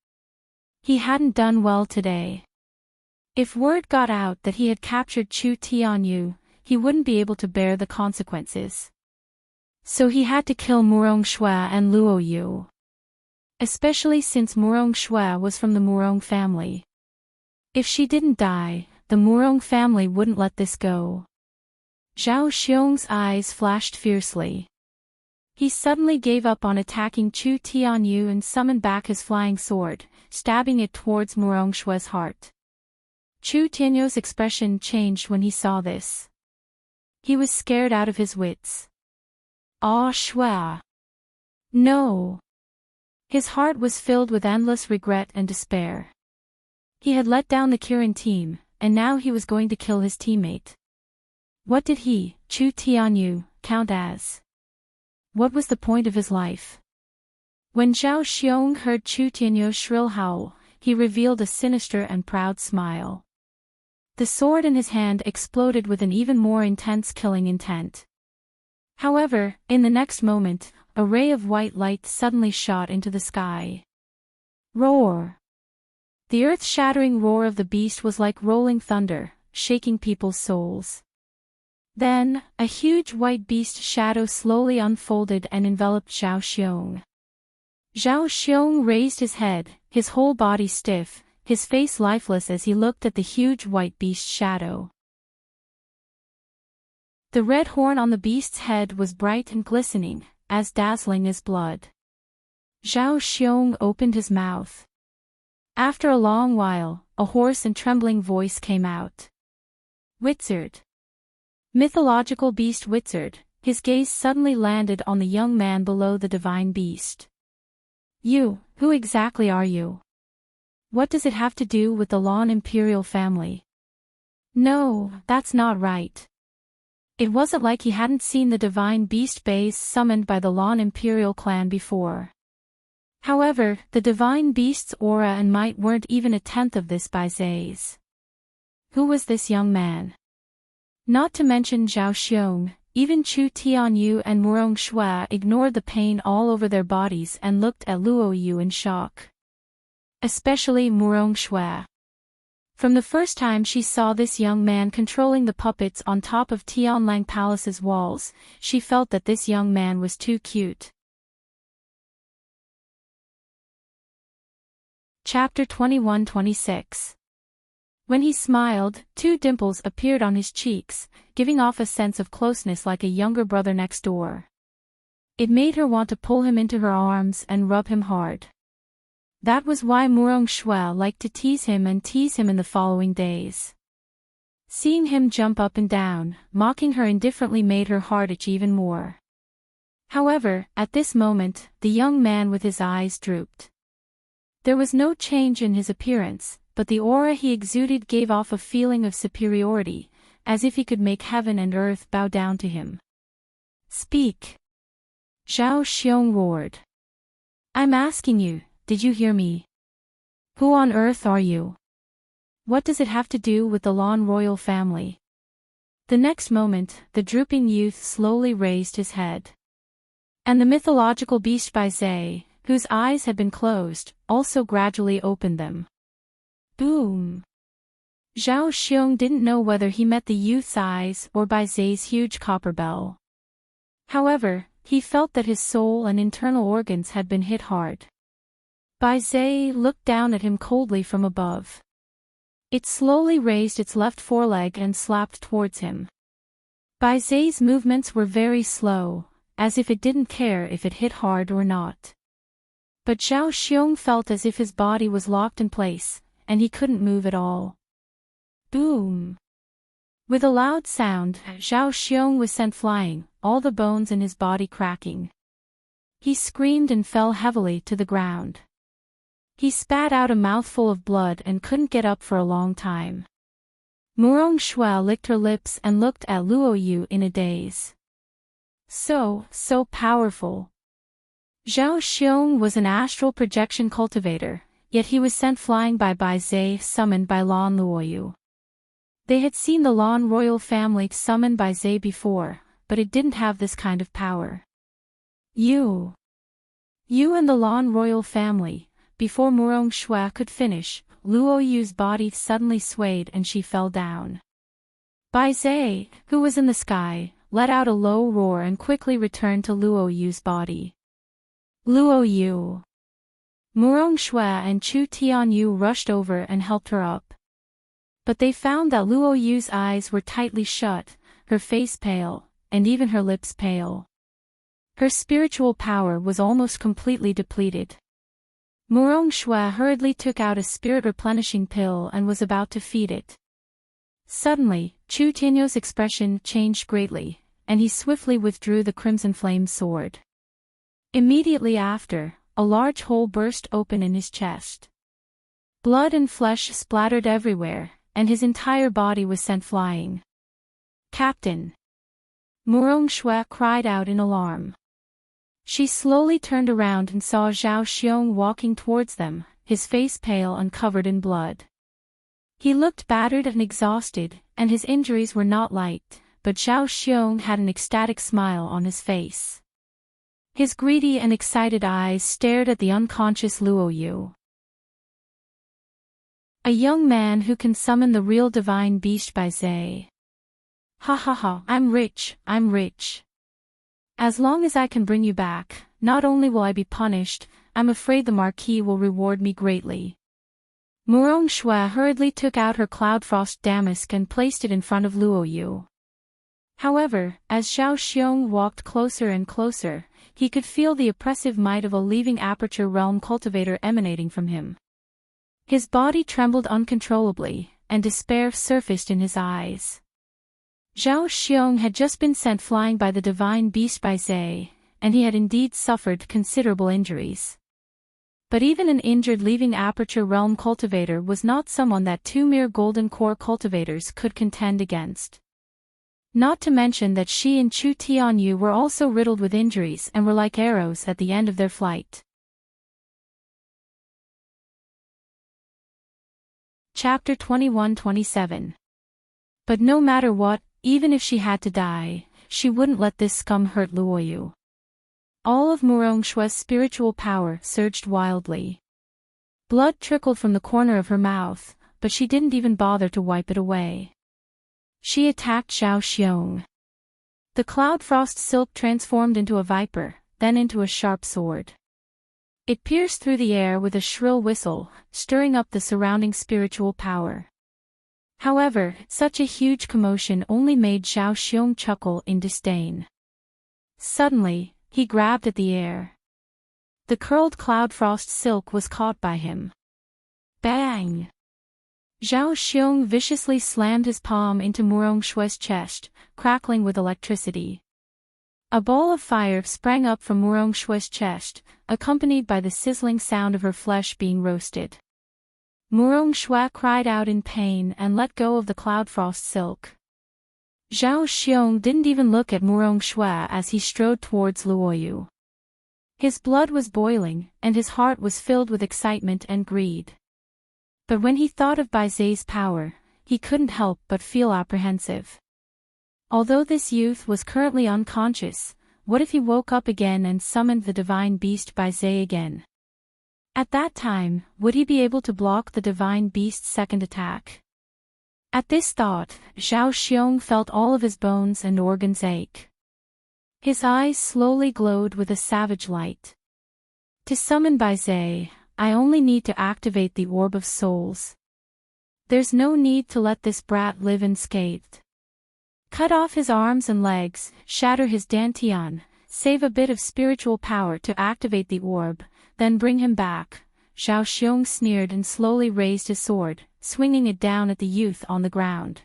He hadn't done well today. If word got out that he had captured Chu Tianyu, he wouldn't be able to bear the consequences. So he had to kill Murong Shui and Luo Yu. Especially since Murong Shui was from the Murong family. If she didn't die, the Murong family wouldn't let this go. Zhao Xiong's eyes flashed fiercely. He suddenly gave up on attacking Chu Tianyu and summoned back his flying sword, stabbing it towards Murong Shui's heart. Chu Tianyu's expression changed when he saw this. He was scared out of his wits. Ah, Shui! No! His heart was filled with endless regret and despair. He had let down the Kirin team, and now he was going to kill his teammate. What did he, Chu Tianyu, count as? What was the point of his life? When Zhao Xiong heard Chu Tianyu's shrill howl, he revealed a sinister and proud smile. The sword in his hand exploded with an even more intense killing intent. However, in the next moment, a ray of white light suddenly shot into the sky. Roar! The earth-shattering roar of the beast was like rolling thunder, shaking people's souls. Then, a huge white beast shadow slowly unfolded and enveloped Zhao Xiong. Zhao Xiong raised his head, his whole body stiff, his face lifeless as he looked at the huge white beast shadow. The red horn on the beast's head was bright and glistening, as dazzling as blood. Zhao Xiong opened his mouth. After a long while, a hoarse and trembling voice came out. Wizard. Mythological beast Wizard, his gaze suddenly landed on the young man below the divine beast. You, who exactly are you? What does it have to do with the Lan imperial family? No, that's not right. It wasn't like he hadn't seen the divine beast base summoned by the Lan imperial clan before. However, the divine beast's aura and might weren't even a tenth of this by Zay's. Who was this young man? Not to mention Zhao Xiong, even Chu Tianyu and Murong Shui ignored the pain all over their bodies and looked at Luo Yu in shock. Especially Murong Shui. From the first time she saw this young man controlling the puppets on top of Tianlang Palace's walls, she felt that this young man was too cute. Chapter 21-26. When he smiled, 2 dimples appeared on his cheeks, giving off a sense of closeness like a younger brother next door. It made her want to pull him into her arms and rub him hard. That was why Murong Shui liked to tease him in the following days. Seeing him jump up and down, mocking her indifferently made her heart itch even more. However, at this moment, the young man with his eyes drooped. There was no change in his appearance, but the aura he exuded gave off a feeling of superiority, as if he could make heaven and earth bow down to him. Speak! Zhao Xiong roared. I'm asking you, did you hear me? Who on earth are you? What does it have to do with the Lan royal family? The next moment, the drooping youth slowly raised his head. And the mythological beast Bai Zai, whose eyes had been closed, also gradually opened them. Boom! Zhao Xiong didn't know whether he met the youth's eyes or Bai Zai's huge copper bell. However, he felt that his soul and internal organs had been hit hard. Bai Zai looked down at him coldly from above. It slowly raised its left foreleg and slapped towards him. Bai Zai's movements were very slow, as if it didn't care if it hit hard or not. But Zhao Xiong felt as if his body was locked in place, and he couldn't move at all. Boom! With a loud sound, Zhao Xiong was sent flying, all the bones in his body cracking. He screamed and fell heavily to the ground. He spat out a mouthful of blood and couldn't get up for a long time. Murong Shui licked her lips and looked at Luo Yu in a daze. So powerful. Zhao Xiong was an astral projection cultivator, yet he was sent flying by Bai Zai summoned by Lan Luo Yu. They had seen the Lan royal family summoned by Zhe before, but it didn't have this kind of power. You and the Lan royal family. Before Murong Shui could finish, Luo Yu's body suddenly swayed and she fell down. Bai Zhe, who was in the sky, let out a low roar and quickly returned to Luo Yu's body. Luo Yu! Murong Shui and Chu Tianyu rushed over and helped her up. But they found that Luo Yu's eyes were tightly shut, her face pale, and even her lips pale. Her spiritual power was almost completely depleted. Murong Shui hurriedly took out a spirit-replenishing pill and was about to feed it. Suddenly, Chu Tianyu's expression changed greatly, and he swiftly withdrew the crimson flame sword. Immediately after, a large hole burst open in his chest. Blood and flesh splattered everywhere, and his entire body was sent flying. "Captain!" Murong Shui cried out in alarm. She slowly turned around and saw Zhao Xiong walking towards them, his face pale and covered in blood. He looked battered and exhausted, and his injuries were not light, but Zhao Xiong had an ecstatic smile on his face. His greedy and excited eyes stared at the unconscious Luo Yu. A young man who can summon the real divine beast by Zhe. Ha ha ha, I'm rich. As long as I can bring you back, not only will I be punished, I'm afraid the Marquis will reward me greatly. Murong Shui hurriedly took out her cloudfrost damask and placed it in front of Luo Yu. However, as Zhao Xiong walked closer and closer, he could feel the oppressive might of a leaving aperture realm cultivator emanating from him. His body trembled uncontrollably, and despair surfaced in his eyes. Zhao Xiong had just been sent flying by the divine beast by Zhe, and he had indeed suffered considerable injuries. But even an injured leaving aperture realm cultivator was not someone that two mere golden core cultivators could contend against. Not to mention that she and Chu Tianyu were also riddled with injuries and were like arrows at the end of their flight. Chapter 21-27. But no matter what, even if she had to die, she wouldn't let this scum hurt Luo Yu. All of Murong Shui's spiritual power surged wildly. Blood trickled from the corner of her mouth, but she didn't even bother to wipe it away. She attacked Zhao Xiong. The cloud frost silk transformed into a viper, then into a sharp sword. It pierced through the air with a shrill whistle, stirring up the surrounding spiritual power. However, such a huge commotion only made Zhao Xiong chuckle in disdain. Suddenly, he grabbed at the air. The curled cloud frost silk was caught by him. Bang! Zhao Xiong viciously slammed his palm into Murong Shui's chest, crackling with electricity. A ball of fire sprang up from Murong Shui's chest, accompanied by the sizzling sound of her flesh being roasted. Murong Shui cried out in pain and let go of the cloud frost silk. Zhao Xiong didn't even look at Murong Shui as he strode towards Luo Yu. His blood was boiling, and his heart was filled with excitement and greed. But when he thought of Bai Zhe's power, he couldn't help but feel apprehensive. Although this youth was currently unconscious, what if he woke up again and summoned the divine beast Bai Zhe again? At that time, would he be able to block the divine beast's second attack? At this thought, Zhao Xiong felt all of his bones and organs ache. His eyes slowly glowed with a savage light. To summon Bai Zhe, I only need to activate the Orb of Souls. There's no need to let this brat live unscathed. Cut off his arms and legs, shatter his dantian, save a bit of spiritual power to activate the orb, then bring him back. Zhao Xiong sneered and slowly raised his sword, swinging it down at the youth on the ground.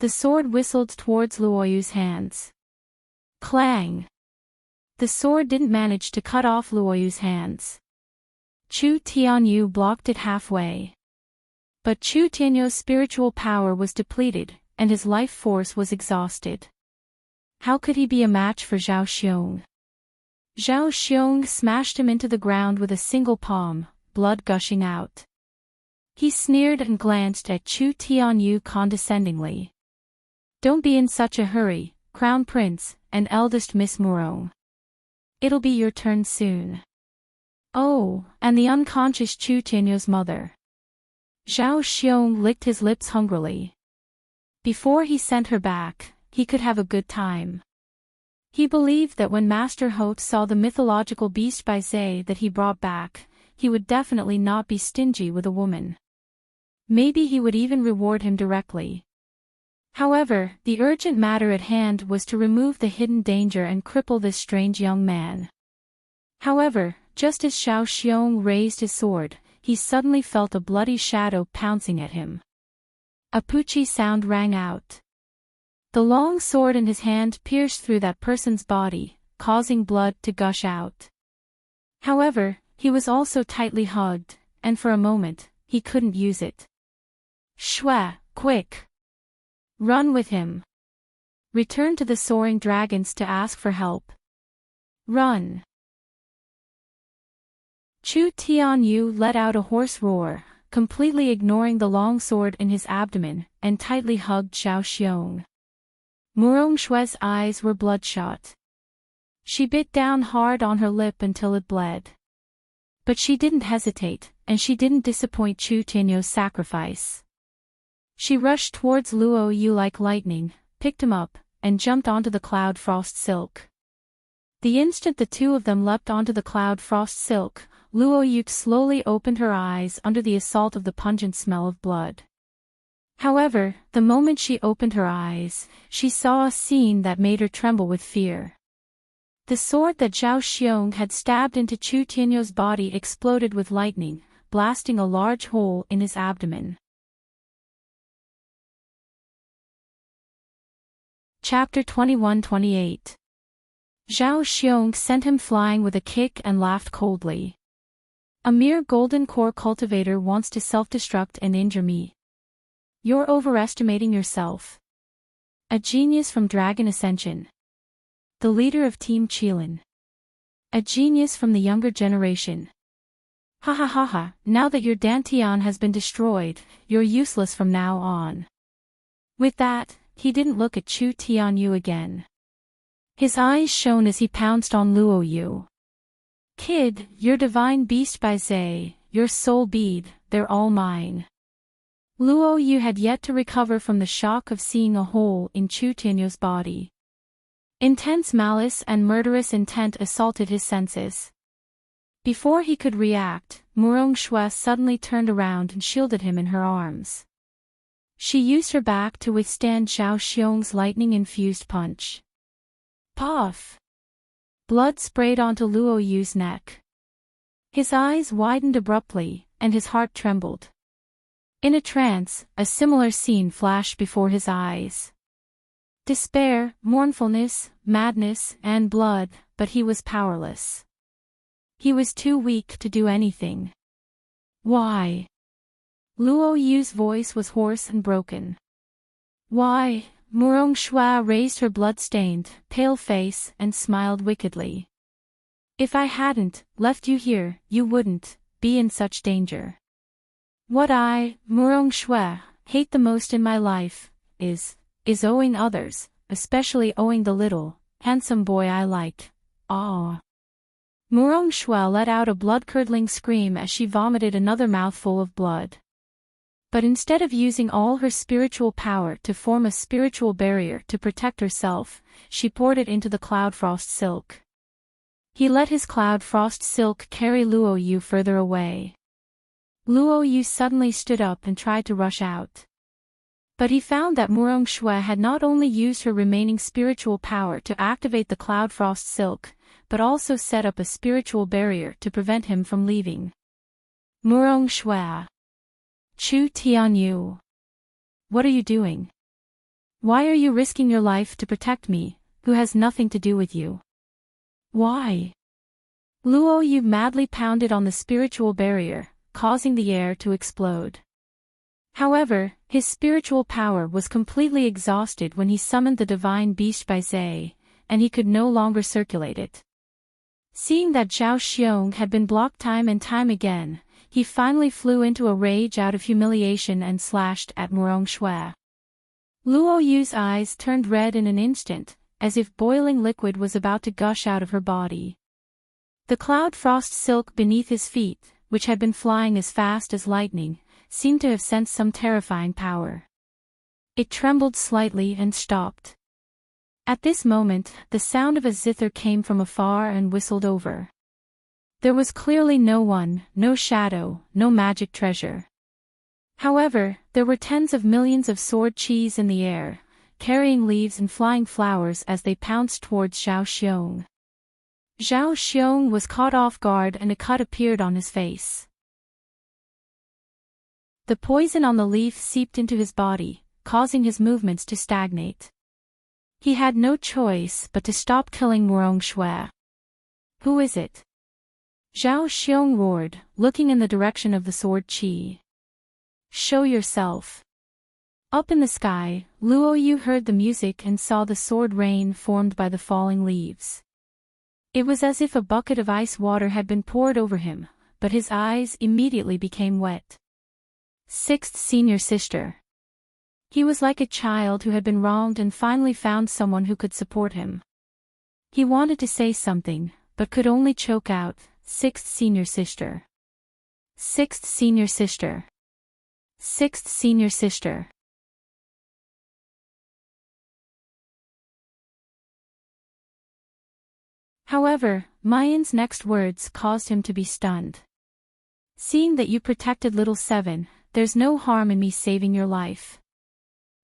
The sword whistled towards Luo Yu's hands. Clang! The sword didn't manage to cut off Luo Yu's hands. Chu Tianyu blocked it halfway. But Chu Tianyu's spiritual power was depleted, and his life force was exhausted. How could he be a match for Zhao Xiong? Zhao Xiong smashed him into the ground with a single palm, blood gushing out. He sneered and glanced at Chu Tianyu condescendingly. Don't be in such a hurry, Crown Prince, and eldest Miss Murong. It'll be your turn soon. Oh, and the unconscious Chu Tianyu's mother. Zhao Xiong licked his lips hungrily. Before he sent her back, he could have a good time. He believed that when Master Hote saw the mythological beast Bai Zhe that he brought back, he would definitely not be stingy with a woman. Maybe he would even reward him directly. However, the urgent matter at hand was to remove the hidden danger and cripple this strange young man. However, just as Zhao Xiong raised his sword, he suddenly felt a bloody shadow pouncing at him. A poochie sound rang out. The long sword in his hand pierced through that person's body, causing blood to gush out. However, he was also tightly hugged, and for a moment, he couldn't use it. Shwe, quick! Run with him. Return to the soaring dragons to ask for help. Run! Chu Tianyu let out a hoarse roar, completely ignoring the long sword in his abdomen, and tightly hugged Zhao Xiong. Murong Shue's eyes were bloodshot. She bit down hard on her lip until it bled. But she didn't hesitate, and she didn't disappoint Chu Tianyu's sacrifice. She rushed towards Luo Yu like lightning, picked him up, and jumped onto the cloud frost silk. The instant the two of them leapt onto the cloud frost silk, Luo Yu slowly opened her eyes under the assault of the pungent smell of blood. However, the moment she opened her eyes, she saw a scene that made her tremble with fear. The sword that Zhao Xiong had stabbed into Chu Tianyu's body exploded with lightning, blasting a large hole in his abdomen. Chapter 21-28. Zhao Xiong sent him flying with a kick and laughed coldly. A mere golden core cultivator wants to self-destruct and injure me. You're overestimating yourself. A genius from Dragon Ascension. The leader of Team Qilin. A genius from the younger generation. Ha ha ha ha, now that your Dantian has been destroyed, you're useless from now on. With that, he didn't look at Chu Tianyu again. His eyes shone as he pounced on Luo Yu. Kid, your divine beast Bai Zhe, your soul bead, they're all mine. Luo Yu had yet to recover from the shock of seeing a hole in Chu Tianyu's body. Intense malice and murderous intent assaulted his senses. Before he could react, Murong Shue suddenly turned around and shielded him in her arms. She used her back to withstand Zhao Xiong's lightning-infused punch. Puff! Blood sprayed onto Luo Yu's neck. His eyes widened abruptly, and his heart trembled. In a trance, a similar scene flashed before his eyes. Despair, mournfulness, madness, and blood, but he was powerless. He was too weak to do anything. Why? Luo Yu's voice was hoarse and broken. Why? Murong Shue raised her blood-stained, pale face and smiled wickedly. If I hadn't left you here, you wouldn't be in such danger. What I, Murong Shue, hate the most in my life, is owing others, especially owing the little, handsome boy I like. Ah. Murong Shue let out a blood-curdling scream as she vomited another mouthful of blood. But instead of using all her spiritual power to form a spiritual barrier to protect herself, she poured it into the cloud frost silk. He let his cloud frost silk carry Luo Yu further away. Luo Yu suddenly stood up and tried to rush out. But he found that Murong Shue had not only used her remaining spiritual power to activate the cloud frost silk, but also set up a spiritual barrier to prevent him from leaving. Murong Shue. Chu Tianyu. What are you doing? Why are you risking your life to protect me, who has nothing to do with you? Why? Luo Yu madly pounded on the spiritual barrier, causing the air to explode. However, his spiritual power was completely exhausted when he summoned the divine beast Bai Zhe, and he could no longer circulate it. Seeing that Zhao Xiong had been blocked time and time again, he finally flew into a rage out of humiliation and slashed at Murong Shui. Luo Yu's eyes turned red in an instant, as if boiling liquid was about to gush out of her body. The cloud frost silk beneath his feet, which had been flying as fast as lightning, seemed to have sensed some terrifying power. It trembled slightly and stopped. At this moment, the sound of a zither came from afar and whistled over. There was clearly no one, no shadow, no magic treasure. However, there were tens of millions of sword cheese in the air, carrying leaves and flying flowers as they pounced towards Zhao Xiong. Zhao Xiong was caught off guard and a cut appeared on his face. The poison on the leaf seeped into his body, causing his movements to stagnate. He had no choice but to stop killing Murong Shui. Who is it? Zhao Xiong roared, looking in the direction of the sword qi. Show yourself. Up in the sky, Luo Yu heard the music and saw the sword rain formed by the falling leaves. It was as if a bucket of ice water had been poured over him, but his eyes immediately became wet. Sixth senior sister. He was like a child who had been wronged and finally found someone who could support him. He wanted to say something, but could only choke out, sixth senior sister. Sixth senior sister. Sixth senior sister. However, Mayan's next words caused him to be stunned. Seeing that you protected little Seven, there's no harm in me saving your life.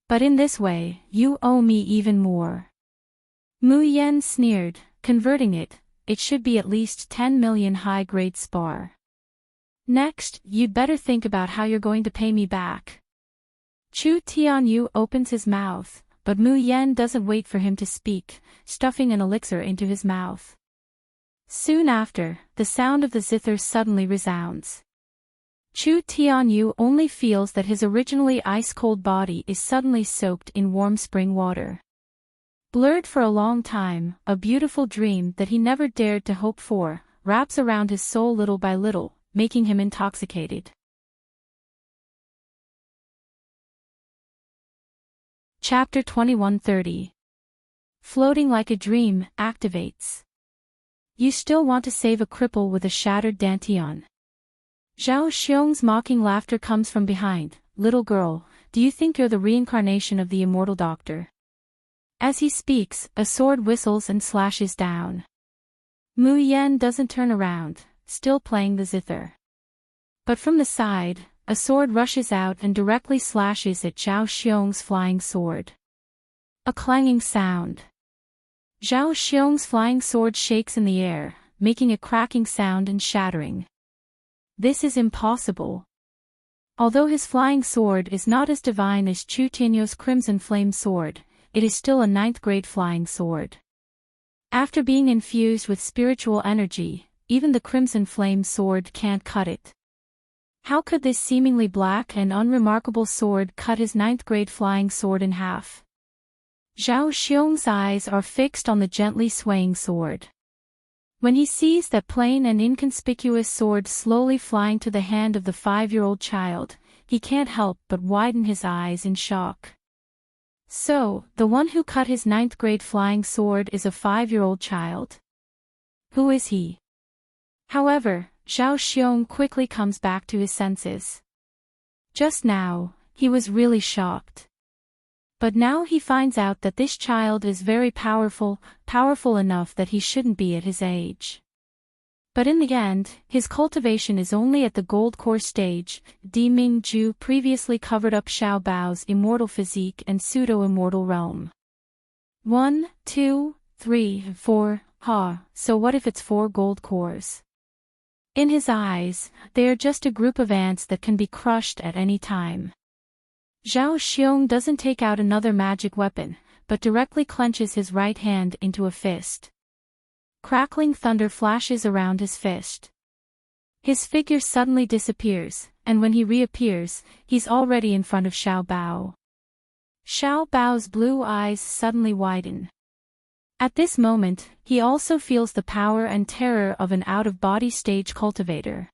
But in this way, you owe me even more. Mu Yen sneered, converting it should be at least 10 million high-grade spar. Next, you'd better think about how you're going to pay me back. Chu Tianyu opens his mouth, but Mu Yen doesn't wait for him to speak, stuffing an elixir into his mouth. Soon after, the sound of the zither suddenly resounds. Chu Tianyu only feels that his originally ice-cold body is suddenly soaked in warm spring water. Blurred for a long time, a beautiful dream that he never dared to hope for, wraps around his soul little by little, making him intoxicated. Chapter 2130. Floating like a dream, activates. You still want to save a cripple with a shattered dantian. Zhao Xiong's mocking laughter comes from behind. Little girl, do you think you're the reincarnation of the immortal doctor? As he speaks, a sword whistles and slashes down. Mu Yen doesn't turn around, still playing the zither. But from the side, a sword rushes out and directly slashes at Zhao Xiong's flying sword. A clanging sound. Zhao Xiong's flying sword shakes in the air, making a cracking sound and shattering. This is impossible. Although his flying sword is not as divine as Chu Tianyu's crimson flame sword, it is still a 9th-grade flying sword. After being infused with spiritual energy, even the crimson flame sword can't cut it. How could this seemingly black and unremarkable sword cut his 9th-grade flying sword in half? Zhao Xiong's eyes are fixed on the gently swaying sword. When he sees that plain and inconspicuous sword slowly flying to the hand of the 5-year-old child, he can't help but widen his eyes in shock. So, the one who cut his 9th-grade flying sword is a 5-year-old child? Who is he? However, Zhao Xiong quickly comes back to his senses. Just now, he was really shocked. But now he finds out that this child is very powerful enough that he shouldn't be at his age. But in the end, his cultivation is only at the gold core stage. Di Mingju previously covered up Xiao Bao's immortal physique and pseudo-immortal realm. 1, 2, 3, 4, so what if it's 4 gold cores? In his eyes, they are just a group of ants that can be crushed at any time. Zhao Xiong doesn't take out another magic weapon, but directly clenches his right hand into a fist. Crackling thunder flashes around his fist. His figure suddenly disappears, and when he reappears, he's already in front of Xiao Bao. Xiao Bao's blue eyes suddenly widen. At this moment, he also feels the power and terror of an out-of-body stage cultivator.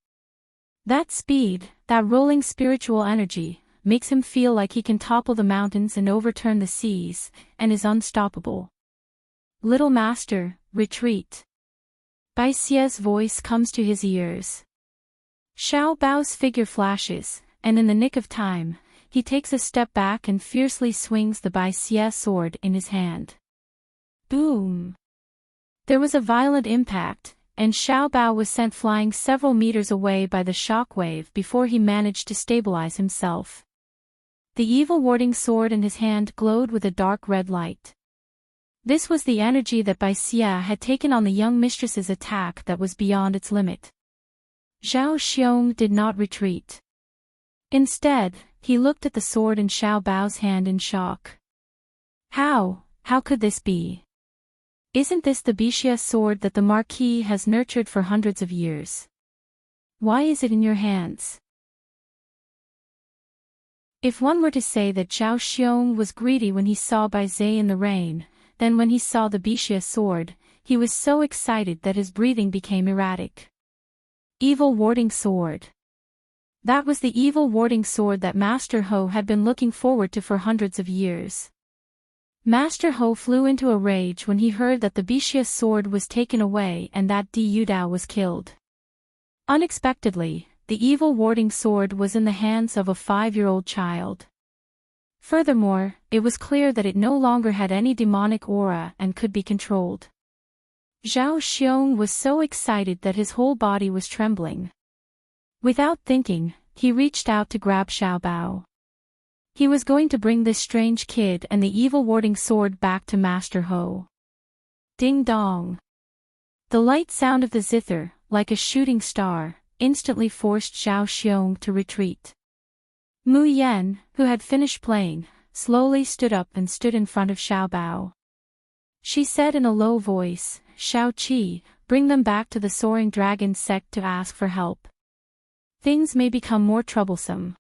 That speed, that rolling spiritual energy, makes him feel like he can topple the mountains and overturn the seas, and is unstoppable. Little master, retreat. Bai Xia's voice comes to his ears. Xiao Bao's figure flashes, and in the nick of time, he takes a step back and fiercely swings the Bai Xia sword in his hand. Boom! There was a violent impact, and Xiao Bao was sent flying several meters away by the shock wave before he managed to stabilize himself. The evil warding sword in his hand glowed with a dark red light. This was the energy that Bai Xia had taken on the young mistress's attack that was beyond its limit. Zhao Xiong did not retreat. Instead, he looked at the sword in Xiao Bao's hand in shock. How could this be? Isn't this the Bixia sword that the Marquis has nurtured for hundreds of years? Why is it in your hands? If one were to say that Zhao Xiong was greedy when he saw Bai Zhe in the rain, then when he saw the Bixia sword, he was so excited that his breathing became erratic. Evil warding sword. That was the evil warding sword that Master Ho had been looking forward to for hundreds of years. Master Ho flew into a rage when he heard that the Bixia sword was taken away and that Di Yudao was killed. Unexpectedly, the evil warding sword was in the hands of a 5-year-old child. Furthermore, it was clear that it no longer had any demonic aura and could be controlled. Zhao Xiong was so excited that his whole body was trembling. Without thinking, he reached out to grab Xiao Bao. He was going to bring this strange kid and the evil warding sword back to Master Ho. Ding dong. The light sound of the zither, like a shooting star, instantly forced Zhao Xiong to retreat. Mu Yan, who had finished playing, slowly stood up and stood in front of Xiao Bao. She said in a low voice, "Xiao Qi, bring them back to the Soaring Dragon sect to ask for help. Things may become more troublesome."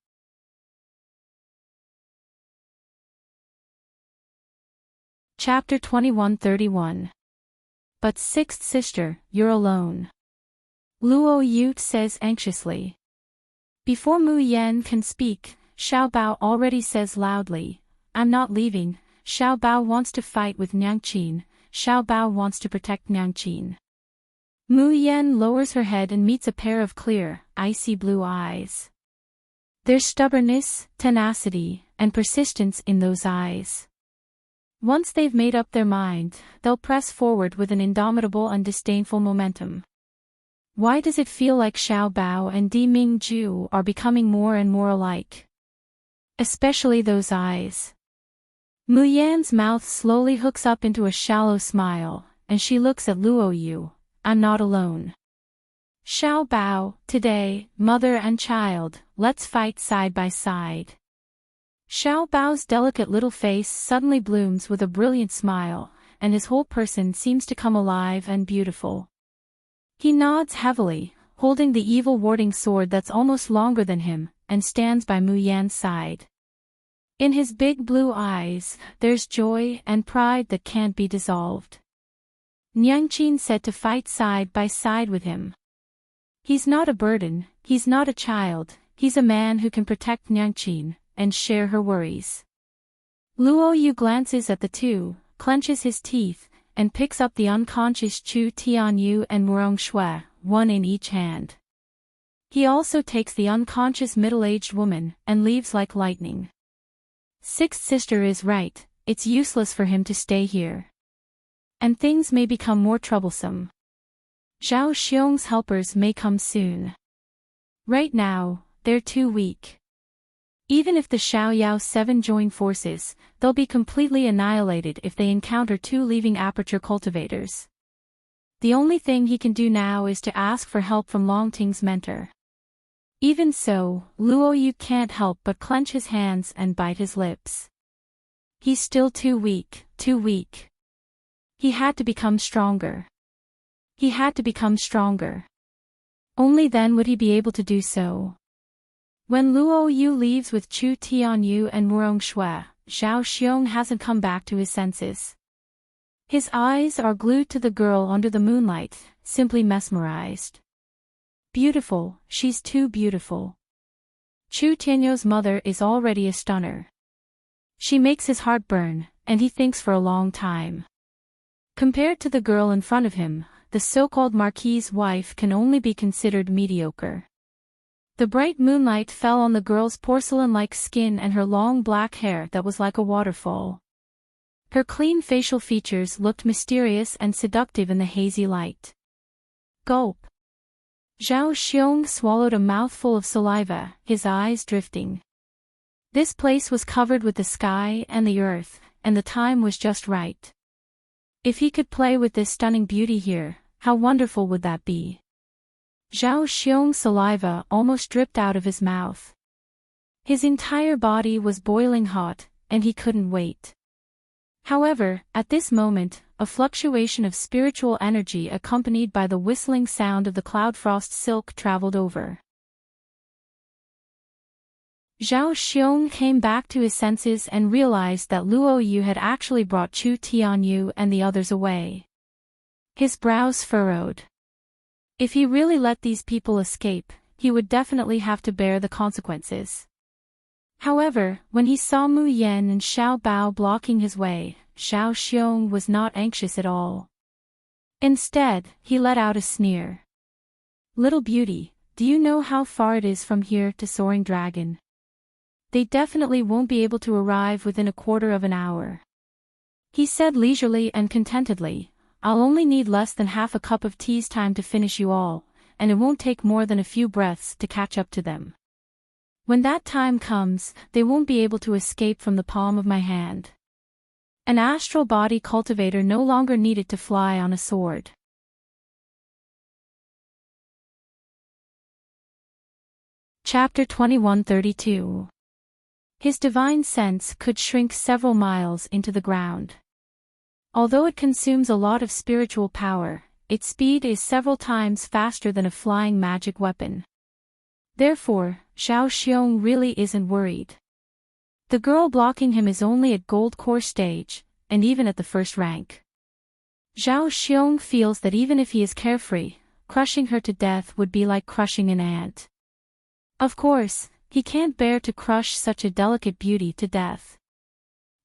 Chapter 21-31. But sixth sister, you're alone. Luo Yu says anxiously. Before Mu Yan can speak, Xiao Bao already says loudly, "I'm not leaving." Xiao Bao wants to fight with Niangqin. Xiao Bao wants to protect Niangqin. Mu Yan lowers her head and meets a pair of clear, icy blue eyes. There's stubbornness, tenacity, and persistence in those eyes. Once they've made up their mind, they'll press forward with an indomitable and disdainful momentum. Why does it feel like Xiao Bao and Di Mingju are becoming more and more alike? Especially those eyes. Mu Yan's mouth slowly hooks up into a shallow smile, and she looks at Luo Yu. "I'm not alone. Xiao Bao, today, mother and child, let's fight side by side." Xiao Bao's delicate little face suddenly blooms with a brilliant smile, and his whole person seems to come alive and beautiful. He nods heavily, holding the evil warding sword that's almost longer than him, and stands by Mu Yan's side. In his big blue eyes, there's joy and pride that can't be dissolved. Niangqin said to fight side by side with him. He's not a burden, he's not a child, he's a man who can protect Niangqin and share her worries. Luo Yu glances at the two, clenches his teeth, and picks up the unconscious Chu Tianyu and Murong Shui, one in each hand. He also takes the unconscious middle-aged woman and leaves like lightning. Sixth sister is right, it's useless for him to stay here. And things may become more troublesome. Zhao Xiong's helpers may come soon. Right now, they're too weak. Even if the Xiaoyao 7 join forces, they'll be completely annihilated if they encounter 2 leaving aperture cultivators. The only thing he can do now is to ask for help from Longting's mentor. Even so, Luo Yu can't help but clench his hands and bite his lips. He's still too weak, too weak. He had to become stronger. He had to become stronger. Only then would he be able to do so. When Luo Yu leaves with Chu Tianyu and Murong Shui, Zhao Xiong hasn't come back to his senses. His eyes are glued to the girl under the moonlight, simply mesmerized. Beautiful, she's too beautiful. Chu Tianyo's mother is already a stunner. She makes his heart burn, and he thinks for a long time. Compared to the girl in front of him, the so-called marquis's wife can only be considered mediocre. The bright moonlight fell on the girl's porcelain-like skin and her long black hair that was like a waterfall. Her clean facial features looked mysterious and seductive in the hazy light. Gulp. Zhao Xiong swallowed a mouthful of saliva, his eyes drifting. This place was covered with the sky and the earth, and the time was just right. If he could play with this stunning beauty here, how wonderful would that be? Zhao Xiong's saliva almost dripped out of his mouth. His entire body was boiling hot, and he couldn't wait. However, at this moment, a fluctuation of spiritual energy accompanied by the whistling sound of the cloud frost silk traveled over. Zhao Xiong came back to his senses and realized that Luo Yu had actually brought Chu Tianyu and the others away. His brows furrowed. If he really let these people escape, he would definitely have to bear the consequences. However, when he saw Mu Yan and Xiao Bao blocking his way, Zhao Xiong was not anxious at all. Instead, he let out a sneer. Little beauty, do you know how far it is from here to Soaring Dragon? They definitely won't be able to arrive within a quarter of an hour. He said leisurely and contentedly, I'll only need less than half a cup of tea's time to finish you all, and it won't take more than a few breaths to catch up to them. When that time comes, they won't be able to escape from the palm of my hand. An astral body cultivator no longer needed to fly on a sword. Chapter 2132. His divine sense could shrink several miles into the ground. Although it consumes a lot of spiritual power, its speed is several times faster than a flying magic weapon. Therefore, Zhao Xiong really isn't worried. The girl blocking him is only at Gold Core stage, and even at the first rank. Zhao Xiong feels that even if he is carefree, crushing her to death would be like crushing an ant. Of course, he can't bear to crush such a delicate beauty to death.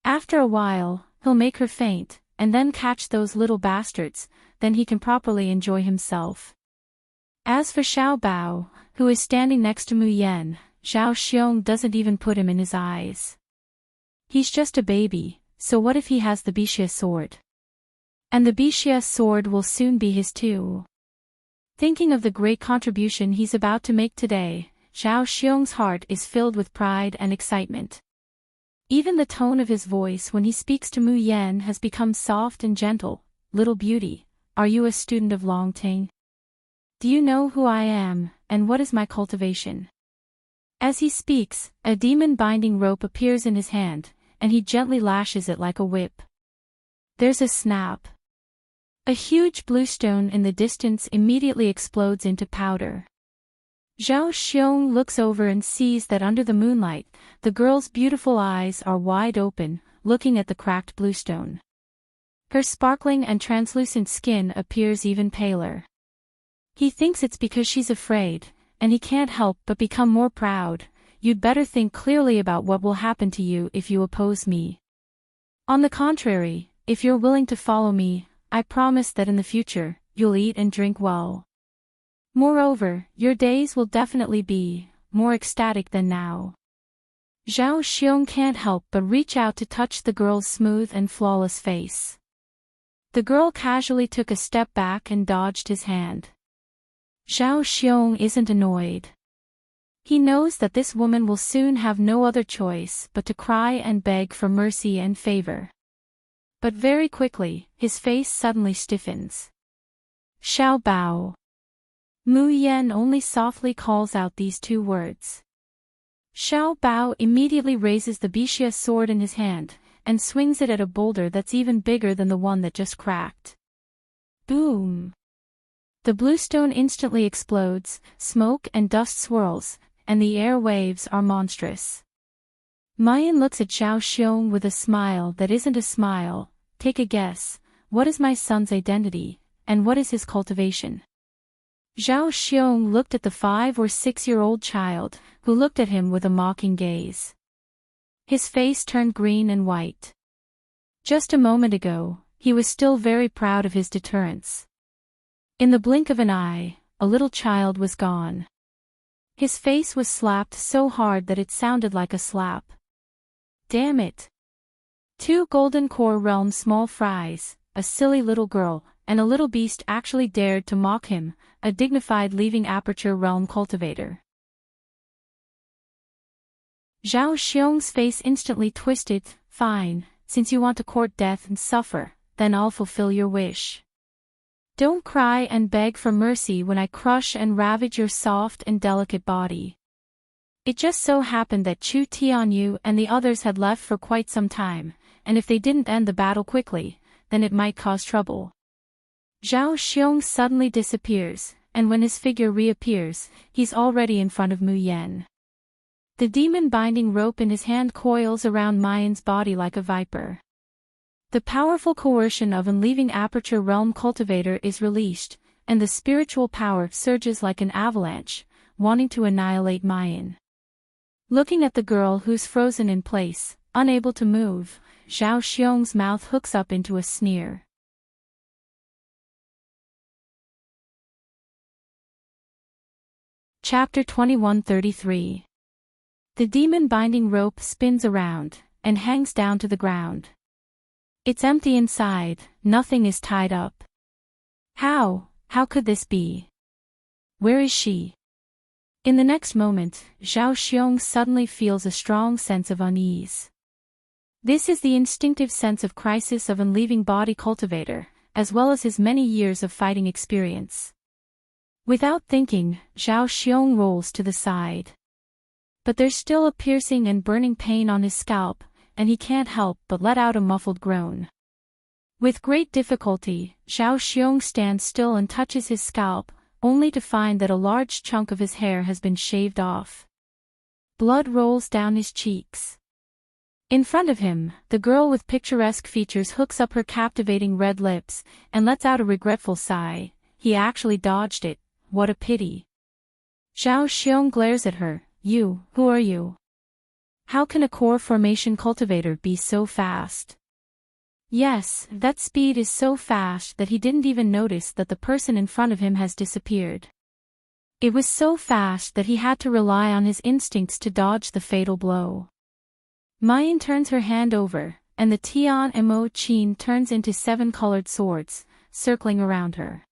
After a while, he'll make her faint, and then catch those little bastards, then he can properly enjoy himself. As for Xiao Bao, who is standing next to Mu Yan, Zhao Xiong doesn't even put him in his eyes. He's just a baby, so what if he has the Bixia sword? And the Bixia sword will soon be his too. Thinking of the great contribution he's about to make today, Zhao Xiong's heart is filled with pride and excitement. Even the tone of his voice when he speaks to Mu Yan has become soft and gentle. Little beauty, are you a student of Longting? Do you know who I am, and what is my cultivation? As he speaks, a demon binding rope appears in his hand, and he gently lashes it like a whip. There's a snap. A huge blue stone in the distance immediately explodes into powder. Zhao Xiong looks over and sees that under the moonlight, the girl's beautiful eyes are wide open, looking at the cracked blue stone. Her sparkling and translucent skin appears even paler. He thinks it's because she's afraid, and he can't help but become more proud. You'd better think clearly about what will happen to you if you oppose me. On the contrary, if you're willing to follow me, I promise that in the future, you'll eat and drink well. Moreover, your days will definitely be more ecstatic than now. Zhao Xiong can't help but reach out to touch the girl's smooth and flawless face. The girl casually took a step back and dodged his hand. Zhao Xiong isn't annoyed. He knows that this woman will soon have no other choice but to cry and beg for mercy and favor. But very quickly, his face suddenly stiffens. Xiao Bao. Mu Yan only softly calls out these two words. Xiao Bao immediately raises the Bixia sword in his hand, and swings it at a boulder that's even bigger than the one that just cracked. Boom! The blue stone instantly explodes, smoke and dust swirls, and the air waves are monstrous. Mayan looks at Zhao Xiong with a smile that isn't a smile. Take a guess, what is my son's identity, and what is his cultivation? Zhao Xiong looked at the 5 or 6-year-old child, who looked at him with a mocking gaze. His face turned green and white. Just a moment ago, he was still very proud of his deterrence. In the blink of an eye, a little child was gone. His face was slapped so hard that it sounded like a slap. Damn it! 2 golden core realm small fries, a silly little girl, and a little beast actually dared to mock him, a dignified leaving aperture realm cultivator. Zhao Xiong's face instantly twisted. Fine, since you want to court death and suffer, then I'll fulfill your wish. Don't cry and beg for mercy when I crush and ravage your soft and delicate body. It just so happened that Chu Tianyu and the others had left for quite some time, and if they didn't end the battle quickly, then it might cause trouble. Zhao Xiong suddenly disappears, and when his figure reappears, he's already in front of Mu Yan. The demon binding rope in his hand coils around Mayan's body like a viper. The powerful coercion of unleaving aperture realm cultivator is released, and the spiritual power surges like an avalanche, wanting to annihilate Mayan. Looking at the girl who's frozen in place, unable to move, Zhao Xiong's mouth hooks up into a sneer. Chapter 2133. The demon binding rope spins around, and hangs down to the ground. It's empty inside, nothing is tied up. How could this be? Where is she? In the next moment, Zhao Xiong suddenly feels a strong sense of unease. This is the instinctive sense of crisis of unleaving body cultivator, as well as his many years of fighting experience. Without thinking, Zhao Xiong rolls to the side. But there's still a piercing and burning pain on his scalp, and he can't help but let out a muffled groan. With great difficulty, Zhao Xiong stands still and touches his scalp, only to find that a large chunk of his hair has been shaved off. Blood rolls down his cheeks. In front of him, the girl with picturesque features hooks up her captivating red lips, and lets out a regretful sigh. He actually dodged it, what a pity. Zhao Xiong glares at her. Who are you? How can a core formation cultivator be so fast? Yes, that speed is so fast that he didn't even notice that the person in front of him has disappeared. It was so fast that he had to rely on his instincts to dodge the fatal blow. Mayan turns her hand over, and the Tian Mo Qin turns into 7 colored swords, circling around her.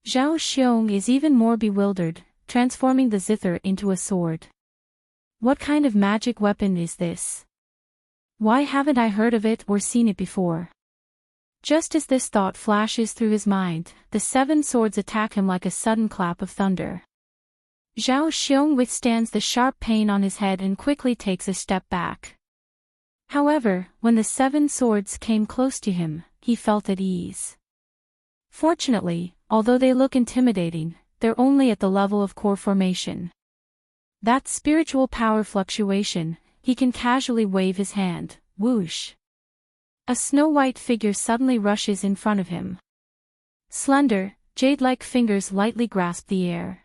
Zhao Xiong is even more bewildered, transforming the zither into a sword. What kind of magic weapon is this? Why haven't I heard of it or seen it before? Just as this thought flashes through his mind, the 7 swords attack him like a sudden clap of thunder. Zhao Xiong withstands the sharp pain on his head and quickly takes a step back. However, when the 7 swords came close to him, he felt at ease. Fortunately, although they look intimidating, they're only at the level of core formation. That spiritual power fluctuation, he can casually wave his hand, whoosh. A snow-white figure suddenly rushes in front of him. Slender, jade-like fingers lightly grasp the air.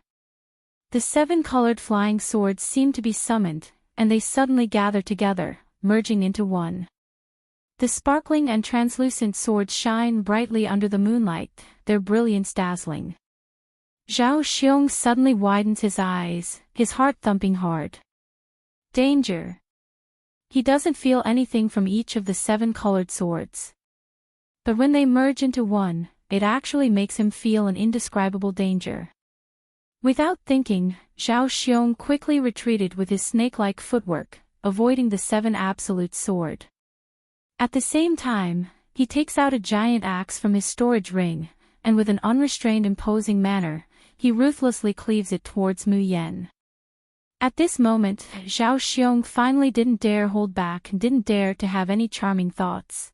The 7 colored flying swords seem to be summoned, and they suddenly gather together, merging into one. The sparkling and translucent swords shine brightly under the moonlight, their brilliance dazzling. Zhao Xiong suddenly widens his eyes, his heart thumping hard. Danger! He doesn't feel anything from each of the 7 colored swords. But when they merge into one, it actually makes him feel an indescribable danger. Without thinking, Zhao Xiong quickly retreated with his snake-like footwork, avoiding the 7 absolute sword. At the same time, he takes out a giant axe from his storage ring, and with an unrestrained imposing manner, he ruthlessly cleaves it towards Mu Yan. At this moment, Zhao Xiong finally didn't dare hold back and didn't dare to have any charming thoughts.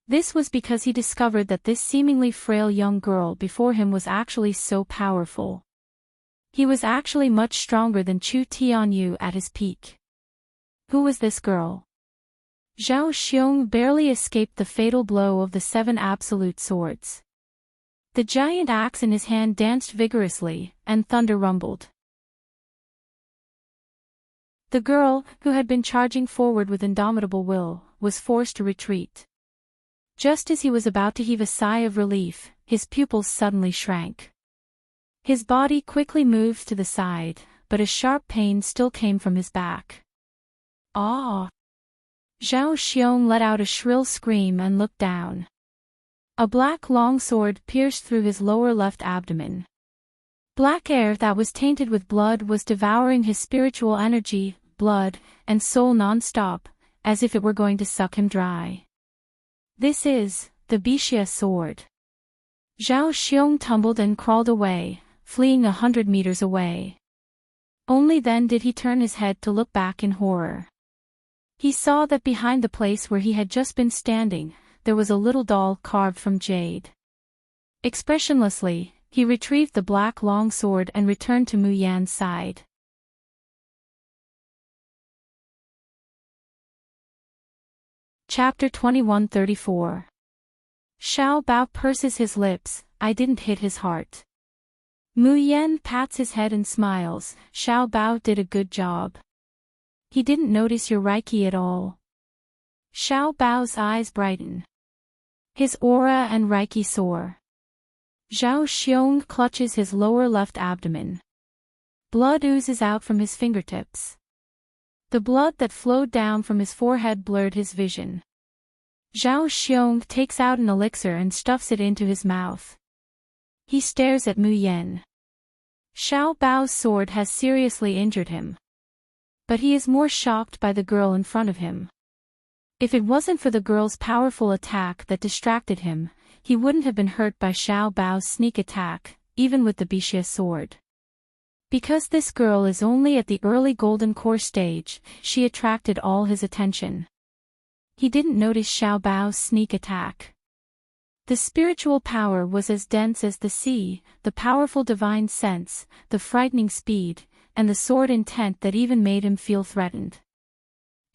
This was because he discovered that this seemingly frail young girl before him was actually so powerful. He was actually much stronger than Chu Tianyu at his peak. Who was this girl? Zhao Xiong barely escaped the fatal blow of the 7 absolute swords. The giant axe in his hand danced vigorously, and thunder rumbled. The girl, who had been charging forward with indomitable will, was forced to retreat. Just as he was about to heave a sigh of relief, his pupils suddenly shrank. His body quickly moved to the side, but a sharp pain still came from his back. Ah! Zhao Xiong let out a shrill scream and looked down. A black long sword pierced through his lower left abdomen. Black air that was tainted with blood was devouring his spiritual energy, blood, and soul non-stop, as if it were going to suck him dry. This is the Bixia sword. Zhao Xiong tumbled and crawled away, fleeing 100 meters away. Only then did he turn his head to look back in horror. He saw that behind the place where he had just been standing, there was a little doll carved from jade. Expressionlessly, he retrieved the black long sword and returned to Mu Yan's side. Chapter 2134. Xiao Bao purses his lips. I didn't hit his heart. Mu Yan pats his head and smiles. Xiao Bao did a good job. He didn't notice your Reiki at all. Xiao Bao's eyes brighten. His aura and Reiki soar. Zhao Xiong clutches his lower left abdomen. Blood oozes out from his fingertips. The blood that flowed down from his forehead blurred his vision. Zhao Xiong takes out an elixir and stuffs it into his mouth. He stares at Mu Yan. Xiao Bao's sword has seriously injured him. But he is more shocked by the girl in front of him. If it wasn't for the girl's powerful attack that distracted him, he wouldn't have been hurt by Xiao Bao's sneak attack, even with the Bixia sword. Because this girl is only at the early golden core stage, she attracted all his attention. He didn't notice Xiao Bao's sneak attack. The spiritual power was as dense as the sea, the powerful divine sense, the frightening speed, and the sword intent that even made him feel threatened.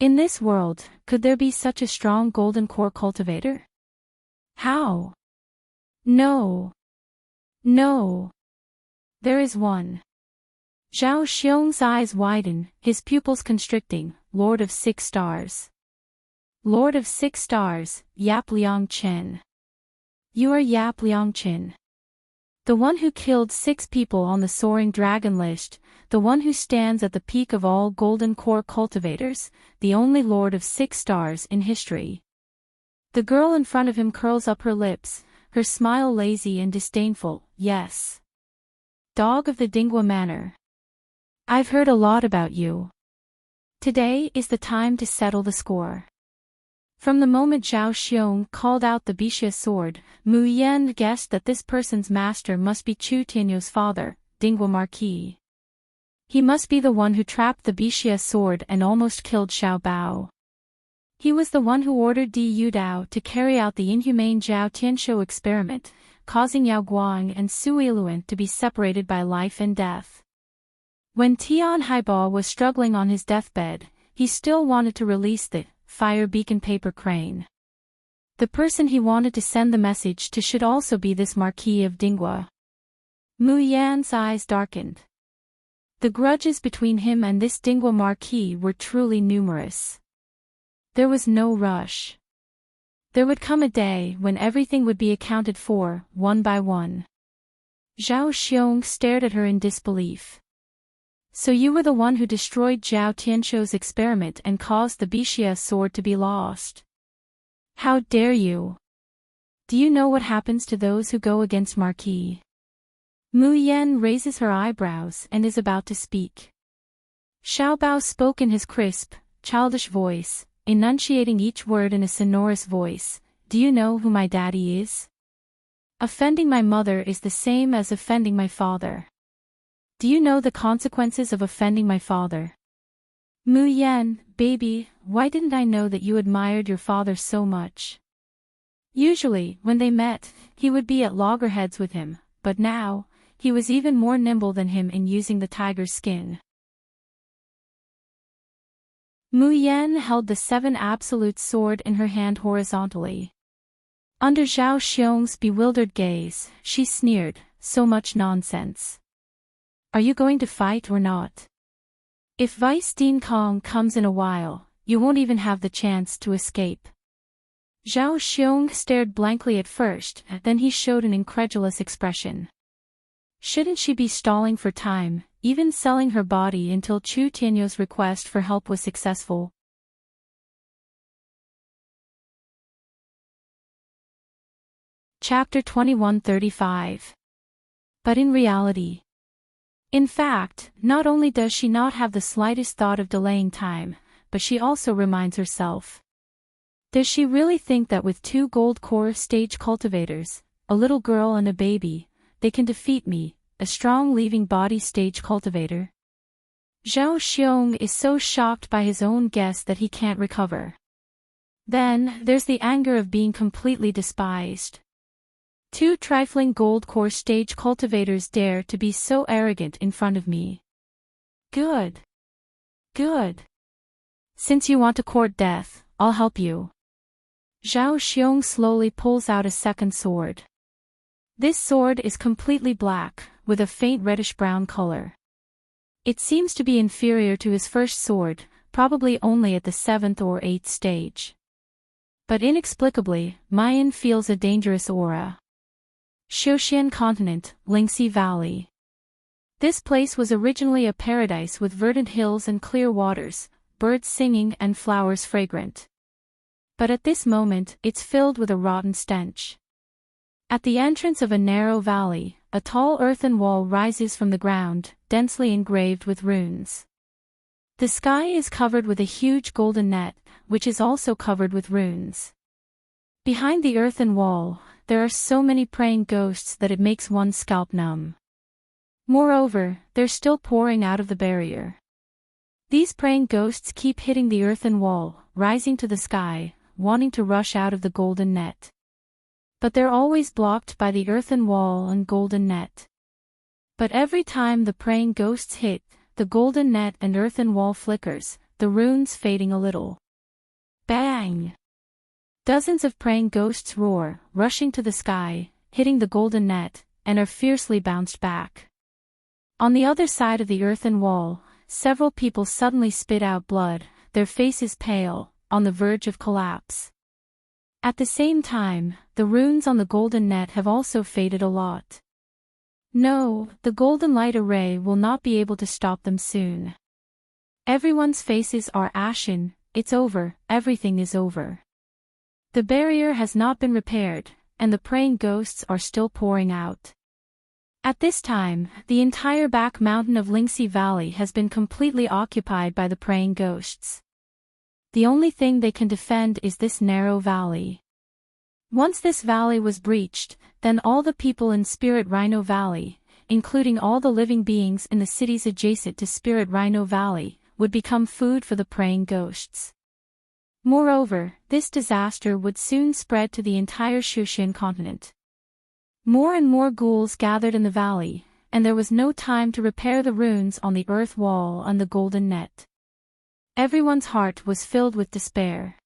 In this world, could there be such a strong golden core cultivator? How? No. No. There is one. Zhao Xiong's eyes widen, his pupils constricting. Lord of 6 stars. Lord of 6 stars, Yap Liang Chen. You are Yap Liang Chen. The one who killed 6 people on the soaring dragon list, the one who stands at the peak of all golden core cultivators, the only Lord of 6 stars in history. The girl in front of him curls up her lips, her smile lazy and disdainful. Yes. Dog of the Dingwa Manor. I've heard a lot about you. Today is the time to settle the score. From the moment Zhao Xiong called out the Bixia sword, Mu Yan guessed that this person's master must be Chu Tianyou's father, Dingwa Marquis. He must be the one who trapped the Bixia sword and almost killed Xiao Bao. He was the one who ordered Di Yudao to carry out the inhumane Zhao Tianshou experiment, causing Yao Guang and Su Yiluan to be separated by life and death. When Tian Haiba was struggling on his deathbed, he still wanted to release the fire beacon paper crane. The person he wanted to send the message to should also be this Marquis of Dingwa. Mu Yan's eyes darkened. The grudges between him and this Dingwa Marquis were truly numerous. There was no rush. There would come a day when everything would be accounted for, one by one. Zhao Xiong stared at her in disbelief. So you were the one who destroyed Zhao Tianshou's experiment and caused the Bixia sword to be lost. How dare you? Do you know what happens to those who go against Marquis? Mu Yan raises her eyebrows and is about to speak. Xiao Bao spoke in his crisp, childish voice, enunciating each word in a sonorous voice. Do you know who my daddy is? Offending my mother is the same as offending my father. Do you know the consequences of offending my father? Mu Yan, baby, why didn't I know that you admired your father so much? Usually, when they met, he would be at loggerheads with him, but now, he was even more nimble than him in using the tiger's skin. Mu Yan held the 7 absolute sword in her hand horizontally. Under Zhao Xiong's bewildered gaze, she sneered, "So much nonsense. Are you going to fight or not? If Vice Dean Kong comes in a while, you won't even have the chance to escape." Zhao Xiong stared blankly at first, then he showed an incredulous expression. Shouldn't she be stalling for time, even selling her body until Chu Tianyou's request for help was successful? Chapter 2135. But in reality. In fact, not only does she not have the slightest thought of delaying time, but she also reminds herself. Does she really think that with 2 gold core stage cultivators, a little girl and a baby, they can defeat me, a strong leaving body stage cultivator? Zhao Xiong is so shocked by his own guess that he can't recover. Then, there's the anger of being completely despised. 2 trifling gold core stage cultivators dare to be so arrogant in front of me. Good. Good. Since you want to court death, I'll help you. Zhao Xiong slowly pulls out a second sword. This sword is completely black, with a faint reddish-brown color. It seems to be inferior to his first sword, probably only at the 7th or 8th stage. But inexplicably, Mayan feels a dangerous aura. Xiuxian Continent, Lingxi Valley. This place was originally a paradise with verdant hills and clear waters, birds singing and flowers fragrant. But at this moment, it's filled with a rotten stench. At the entrance of a narrow valley, a tall earthen wall rises from the ground, densely engraved with runes. The sky is covered with a huge golden net, which is also covered with runes. Behind the earthen wall, there are so many praying ghosts that it makes one's scalp numb. Moreover, they're still pouring out of the barrier. These praying ghosts keep hitting the earthen wall, rising to the sky, wanting to rush out of the golden net. But they're always blocked by the earthen wall and golden net. But every time the praying ghosts hit, the golden net and earthen wall flickers, the runes fading a little. Bang! Dozens of praying ghosts roar, rushing to the sky, hitting the golden net, and are fiercely bounced back. On the other side of the earthen wall, several people suddenly spit out blood, their faces pale, on the verge of collapse. At the same time, the runes on the golden net have also faded a lot. No, the golden light array will not be able to stop them soon. Everyone's faces are ashen, it's over, everything is over. The barrier has not been repaired, and the praying ghosts are still pouring out. At this time, the entire back mountain of Lingxi Valley has been completely occupied by the praying ghosts. The only thing they can defend is this narrow valley. Once this valley was breached, then all the people in Spirit Rhino Valley, including all the living beings in the cities adjacent to Spirit Rhino Valley, would become food for the praying ghosts. Moreover, this disaster would soon spread to the entire Xiuxian continent. More and more ghouls gathered in the valley, and there was no time to repair the runes on the earth wall and the golden net. Everyone's heart was filled with despair.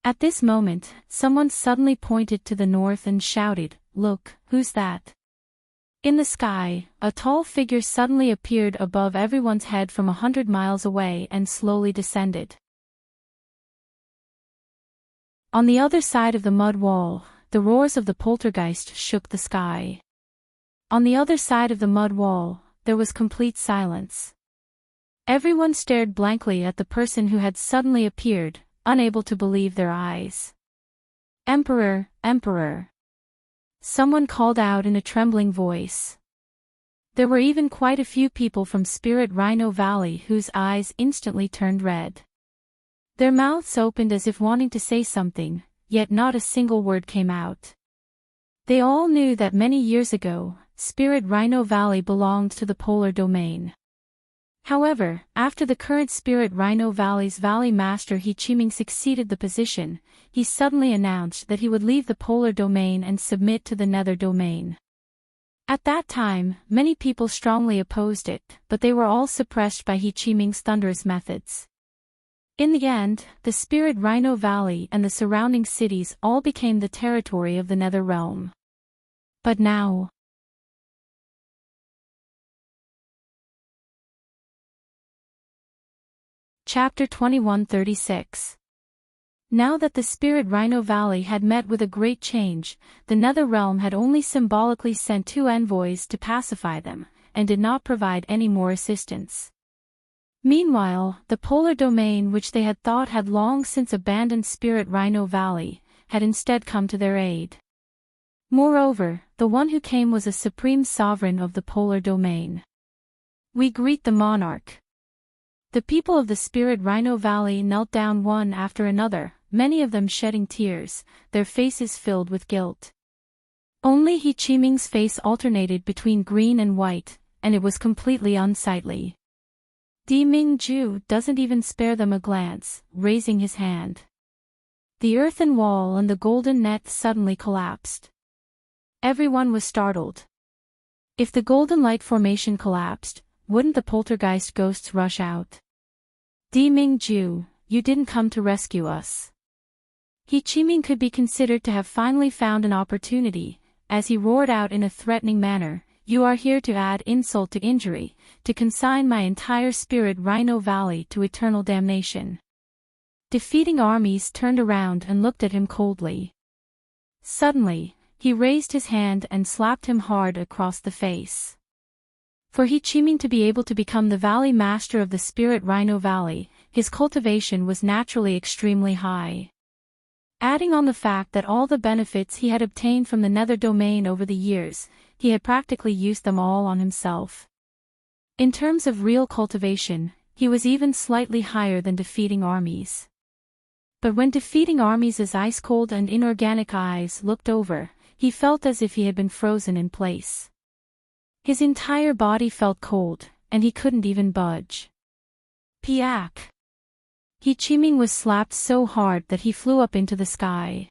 At this moment, someone suddenly pointed to the north and shouted, "Look, who's that?" In the sky, a tall figure suddenly appeared above everyone's head from 100 miles away and slowly descended. On the other side of the mud wall, the roars of the poltergeist shook the sky. On the other side of the mud wall, there was complete silence. Everyone stared blankly at the person who had suddenly appeared, unable to believe their eyes. "Emperor, Emperor!" Someone called out in a trembling voice. There were even quite a few people from Spirit Rhino Valley whose eyes instantly turned red. Their mouths opened as if wanting to say something, yet not a single word came out. They all knew that many years ago, Spirit Rhino Valley belonged to the Polar Domain. However, after the current Spirit Rhino Valley's Valley Master He Qiming succeeded the position, he suddenly announced that he would leave the Polar Domain and submit to the Nether Domain. At that time, many people strongly opposed it, but they were all suppressed by He Qiming's thunderous methods. In the end, the Spirit Rhino Valley and the surrounding cities all became the territory of the Nether Realm. But now, Chapter 2136. Now that the Spirit Rhino Valley had met with a great change, the Nether Realm had only symbolically sent 2 envoys to pacify them, and did not provide any more assistance. Meanwhile, the polar domain which they had thought had long since abandoned Spirit Rhino Valley, had instead come to their aid. Moreover, the one who came was a supreme sovereign of the polar domain. We greet the monarch. The people of the Spirit Rhino Valley knelt down one after another, many of them shedding tears, their faces filled with guilt. Only He Qiming's face alternated between green and white, and it was completely unsightly. Di Mingju doesn't even spare them a glance, raising his hand. The earthen wall and the golden net suddenly collapsed. Everyone was startled. If the golden light formation collapsed, wouldn't the poltergeist ghosts rush out? Di Mingju, you didn't come to rescue us. He Qiming could be considered to have finally found an opportunity, as he roared out in a threatening manner, you are here to add insult to injury, to consign my entire Spirit Rhino Valley to eternal damnation. Defeating armies turned around and looked at him coldly. Suddenly, he raised his hand and slapped him hard across the face. For He Qiming to be able to become the Valley Master of the Spirit Rhino Valley, his cultivation was naturally extremely high. Adding on the fact that all the benefits he had obtained from the Nether Domain over the years, he had practically used them all on himself. In terms of real cultivation, he was even slightly higher than defeating armies. But when defeating armies' ice-cold and inorganic eyes looked over, he felt as if he had been frozen in place. His entire body felt cold, and he couldn't even budge. Piak! He Qiming was slapped so hard that he flew up into the sky.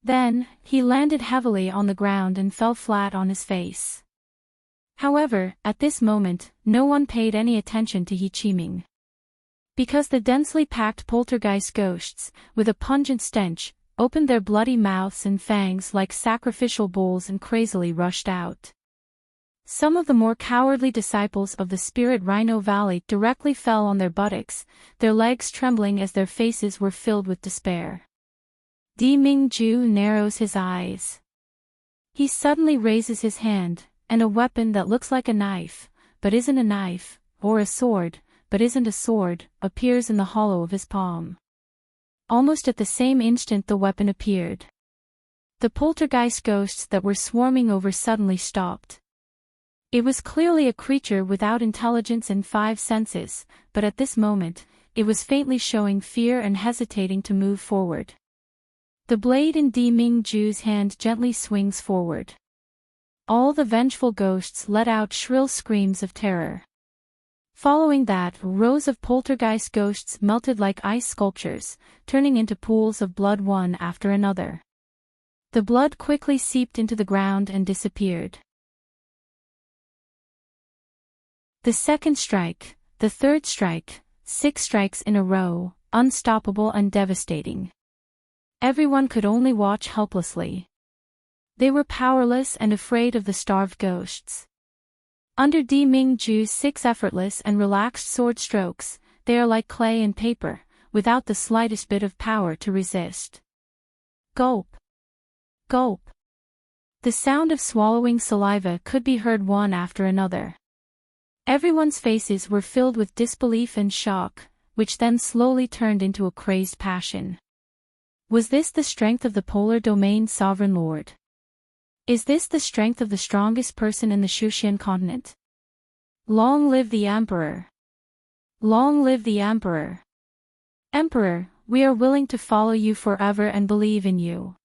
Then, he landed heavily on the ground and fell flat on his face. However, at this moment, no one paid any attention to He Qiming. Because the densely packed poltergeist ghosts, with a pungent stench, opened their bloody mouths and fangs like sacrificial bulls and crazily rushed out. Some of the more cowardly disciples of the Spirit Rhino Valley directly fell on their buttocks, their legs trembling as their faces were filled with despair. Di Mingju narrows his eyes. He suddenly raises his hand, and a weapon that looks like a knife, but isn't a knife, or a sword, but isn't a sword, appears in the hollow of his palm. Almost at the same instant the weapon appeared. The poltergeist ghosts that were swarming over suddenly stopped. It was clearly a creature without intelligence and 5 senses, but at this moment, it was faintly showing fear and hesitating to move forward. The blade in Di Mingju's hand gently swings forward. All the vengeful ghosts let out shrill screams of terror. Following that, rows of poltergeist ghosts melted like ice sculptures, turning into pools of blood one after another. The blood quickly seeped into the ground and disappeared. The second strike, the third strike, 6 strikes in a row, unstoppable and devastating. Everyone could only watch helplessly. They were powerless and afraid of the starved ghosts. Under Di Mingju's 6 effortless and relaxed sword strokes, they are like clay and paper, without the slightest bit of power to resist. Gulp! Gulp! The sound of swallowing saliva could be heard one after another. Everyone's faces were filled with disbelief and shock, which then slowly turned into a crazed passion. Was this the strength of the Polar Domain's sovereign lord? Is this the strength of the strongest person in the Shushan continent? Long live the Emperor! Long live the Emperor! Emperor, we are willing to follow you forever and believe in you.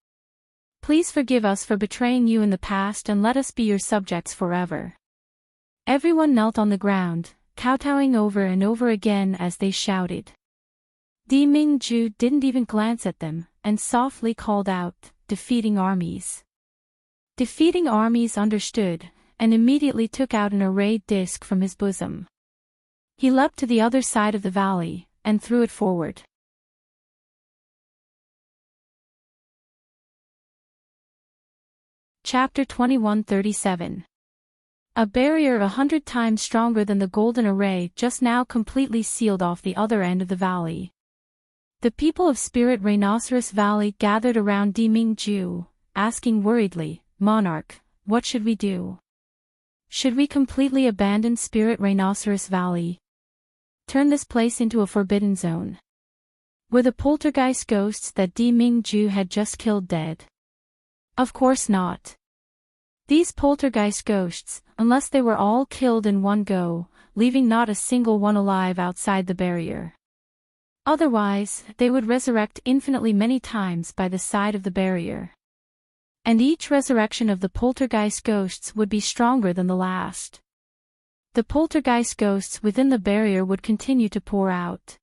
Please forgive us for betraying you in the past and let us be your subjects forever. Everyone knelt on the ground, kowtowing over and over again as they shouted. Di Mingju didn't even glance at them, and softly called out, defeating armies. Defeating armies understood, and immediately took out an arrayed disc from his bosom. He leapt to the other side of the valley, and threw it forward. Chapter 21:37. A barrier 100 times stronger than the golden array just now completely sealed off the other end of the valley. The people of Spirit Rhinoceros Valley gathered around Deming-ju, asking worriedly, "Monarch, what should we do? Should we completely abandon Spirit Rhinoceros Valley? Turn this place into a forbidden zone?" Were the poltergeist ghosts that Deming-ju had just killed dead? Of course not. These poltergeist ghosts, unless they were all killed in one go, leaving not a single one alive outside the barrier. Otherwise, they would resurrect infinitely many times by the side of the barrier. And each resurrection of the poltergeist ghosts would be stronger than the last. The poltergeist ghosts within the barrier would continue to pour out.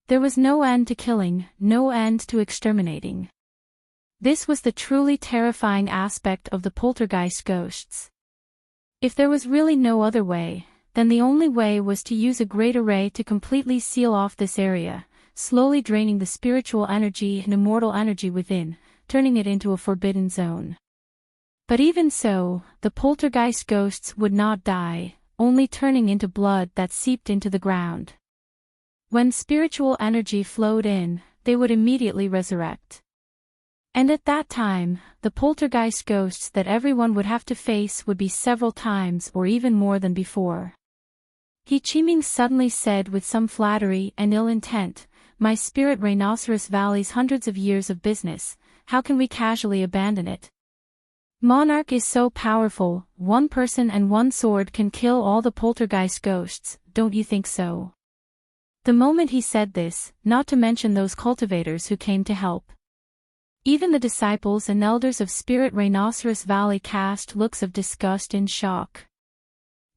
There was no end to killing, no end to exterminating. This was the truly terrifying aspect of the poltergeist ghosts. If there was really no other way, then the only way was to use a great array to completely seal off this area, slowly draining the spiritual energy and immortal energy within, turning it into a forbidden zone. But even so, the poltergeist ghosts would not die, only turning into blood that seeped into the ground. When spiritual energy flowed in, they would immediately resurrect. And at that time, the poltergeist ghosts that everyone would have to face would be several times or even more than before. He Chiming suddenly said with some flattery and ill intent, "My Spirit Rhinoceros Valley's hundreds of years of business, how can we casually abandon it? Monarch is so powerful, one person and one sword can kill all the poltergeist ghosts, don't you think so?" The moment he said this, not to mention those cultivators who came to help. Even the disciples and elders of Spirit Rhinoceros Valley cast looks of disgust and shock.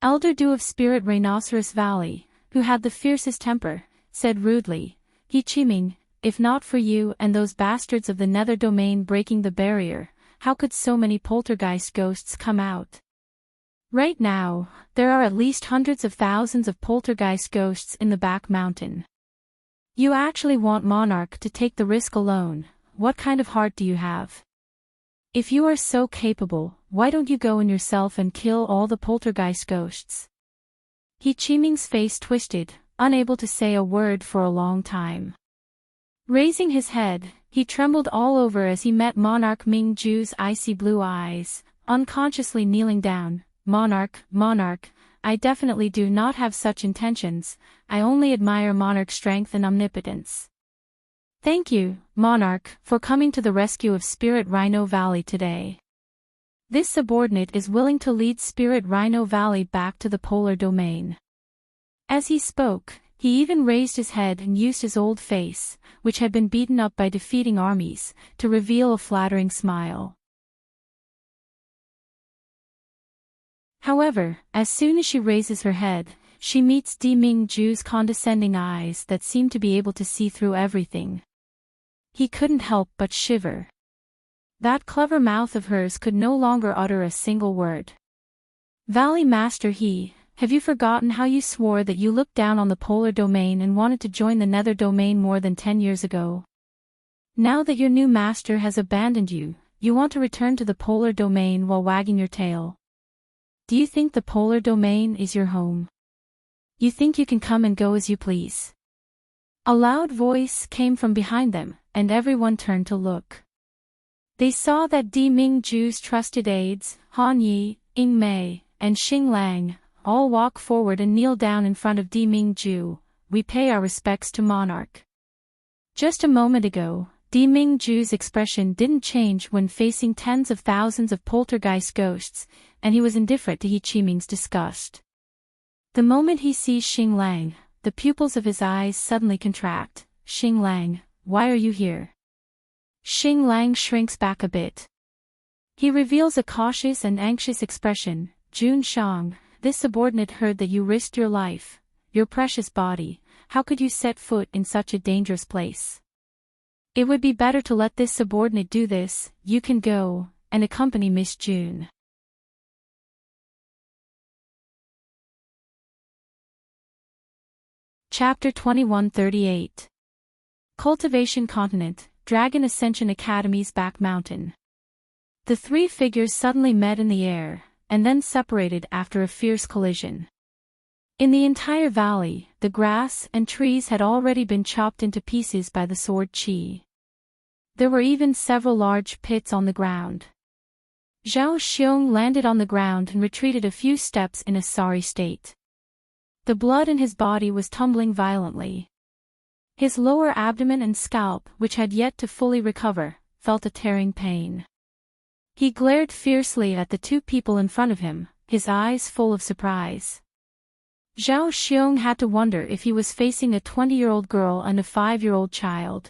Elder Du of Spirit Rhinoceros Valley, who had the fiercest temper, said rudely, "He Chiming, if not for you and those bastards of the Nether Domain breaking the barrier, how could so many poltergeist ghosts come out? Right now, there are at least hundreds of thousands of poltergeist ghosts in the back mountain. You actually want Monarch to take the risk alone? What kind of heart do you have? If you are so capable, why don't you go in yourself and kill all the poltergeist ghosts?" He Chiming's face twisted, unable to say a word for a long time. Raising his head, he trembled all over as he met Monarch Ming-ju's icy blue eyes, unconsciously kneeling down. "Monarch, Monarch, I definitely do not have such intentions, I only admire Monarch's strength and omnipotence. Thank you, Monarch, for coming to the rescue of Spirit Rhino Valley today. This subordinate is willing to lead Spirit Rhino Valley back to the polar domain." As he spoke, he even raised his head and used his old face, which had been beaten up by defeating armies, to reveal a flattering smile. However, as soon as she raises her head, she meets Deming-ju's condescending eyes that seem to be able to see through everything. He couldn't help but shiver. That clever mouth of hers could no longer utter a single word. "Valley Master He, have you forgotten how you swore that you looked down on the polar domain and wanted to join the Nether Domain more than 10 years ago? Now that your new master has abandoned you, you want to return to the polar domain while wagging your tail? Do you think the polar domain is your home? You think you can come and go as you please?" A loud voice came from behind them, and everyone turned to look. They saw that Deming-ju's trusted aides, Han Yi, Ying Mei, and Xing Lang, all walk forward and kneel down in front of Deming-ju. "We pay our respects to Monarch." Just a moment ago, Deming-ju's expression didn't change when facing tens of thousands of poltergeist ghosts, and he was indifferent to He Chiming's disgust. The moment he sees Xing Lang, the pupils of his eyes suddenly contract. "Xing Lang, why are you here?" Xing Lang shrinks back a bit. He reveals a cautious and anxious expression. "Jun Shang, this subordinate heard that you risked your life, your precious body. How could you set foot in such a dangerous place? It would be better to let this subordinate do this. You can go, and accompany Miss Jun." Chapter 2138. Cultivation Continent, Dragon Ascension Academy's back mountain. The three figures suddenly met in the air, and then separated after a fierce collision. In the entire valley, the grass and trees had already been chopped into pieces by the sword chi. There were even several large pits on the ground. Zhao Xiong landed on the ground and retreated a few steps in a sorry state. The blood in his body was tumbling violently. His lower abdomen and scalp, which had yet to fully recover, felt a tearing pain. He glared fiercely at the two people in front of him, his eyes full of surprise. Zhao Xiong had to wonder if he was facing a 20-year-old girl and a 5-year-old child.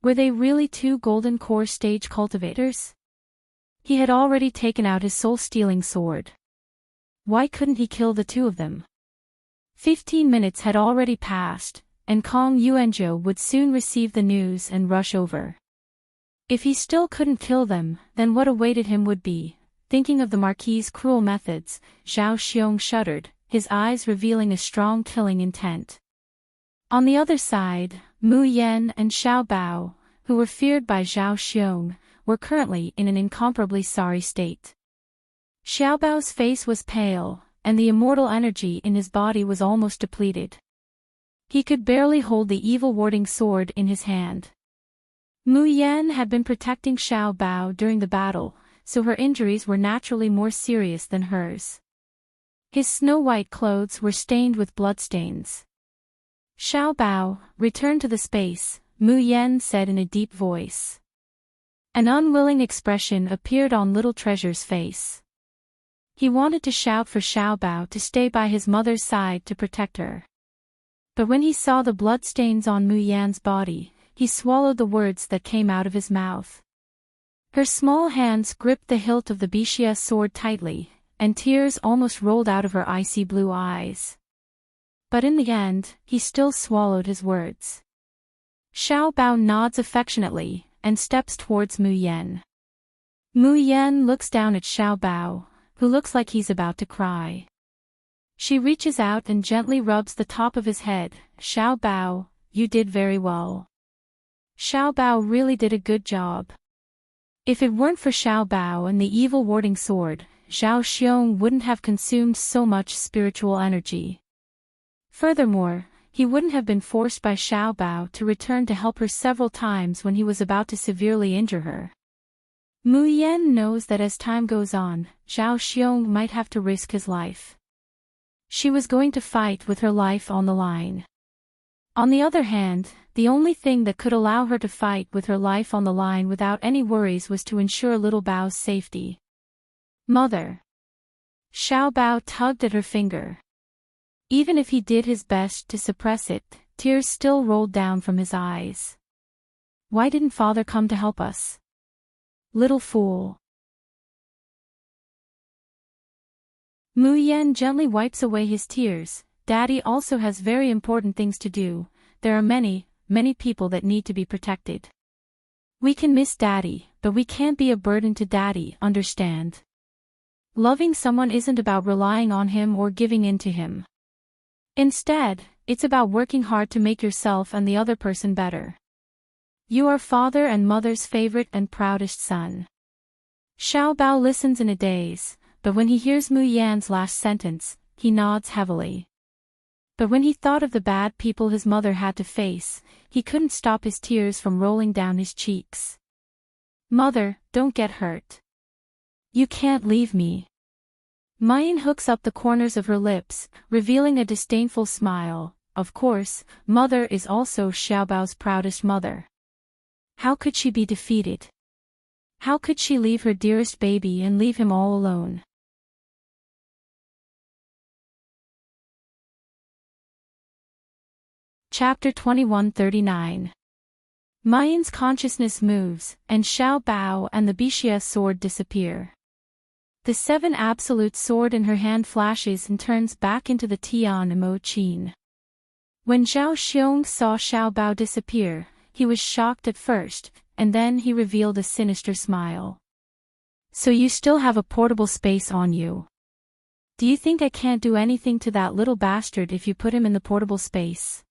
Were they really two golden core stage cultivators? He had already taken out his soul-stealing sword. Why couldn't he kill the two of them? 15 minutes had already passed, and Kong Yuanzhou would soon receive the news and rush over. If he still couldn't kill them, then what awaited him would be. Thinking of the Marquis's cruel methods, Zhao Xiong shuddered, his eyes revealing a strong killing intent. On the other side, Mu Yan and Xiao Bao, who were feared by Zhao Xiong, were currently in an incomparably sorry state. Xiao Bao's face was pale, and the immortal energy in his body was almost depleted. He could barely hold the evil-warding sword in his hand. Mu Yan had been protecting Xiao Bao during the battle, so her injuries were naturally more serious than hers. His snow-white clothes were stained with bloodstains. Xiao Bao, return to the space, Mu Yan said in a deep voice. An unwilling expression appeared on Little Treasure's face. He wanted to shout for Xiao Bao to stay by his mother's side to protect her. But when he saw the bloodstains on Mu Yan's body, he swallowed the words that came out of his mouth. Her small hands gripped the hilt of the Bixia sword tightly, and tears almost rolled out of her icy blue eyes. But in the end, he still swallowed his words. Xiao Bao nods affectionately, and steps towards Mu Yan. Mu Yan looks down at Xiao Bao, who looks like he's about to cry. She reaches out and gently rubs the top of his head. Xiao Bao, you did very well. Xiao Bao really did a good job. If it weren't for Xiao Bao and the evil warding sword, Zhao Xiong wouldn't have consumed so much spiritual energy. Furthermore, he wouldn't have been forced by Xiao Bao to return to help her several times when he was about to severely injure her. Mu Yan knows that as time goes on, Zhao Xiong might have to risk his life. She was going to fight with her life on the line. On the other hand, the only thing that could allow her to fight with her life on the line without any worries was to ensure little Bao's safety. Mother. Xiao Bao tugged at her finger. Even if he did his best to suppress it, tears still rolled down from his eyes. Why didn't father come to help us? Little fool. Mu Yan gently wipes away his tears. Daddy also has very important things to do. There are many people that need to be protected. We can miss Daddy, but we can't be a burden to Daddy, understand? Loving someone isn't about relying on him or giving in to him. Instead, it's about working hard to make yourself and the other person better. You are father and mother's favorite and proudest son. Xiao Bao listens in a daze, but when he hears Mu Yan's last sentence, he nods heavily. But when he thought of the bad people his mother had to face, he couldn't stop his tears from rolling down his cheeks. Mother, don't get hurt. You can't leave me. Mayan hooks up the corners of her lips, revealing a disdainful smile. Of course, mother is also Xiaobao's proudest mother. How could she be defeated? How could she leave her dearest baby and leave him all alone? Chapter 2139. Mayan's consciousness moves, and Xiao Bao and the Bixia sword disappear. The seven absolute sword in her hand flashes and turns back into the Tian Mo Qin. When Zhao Xiong saw Xiao Bao disappear, he was shocked at first, and then he revealed a sinister smile. So you still have a portable space on you. Do you think I can't do anything to that little bastard if you put him in the portable space?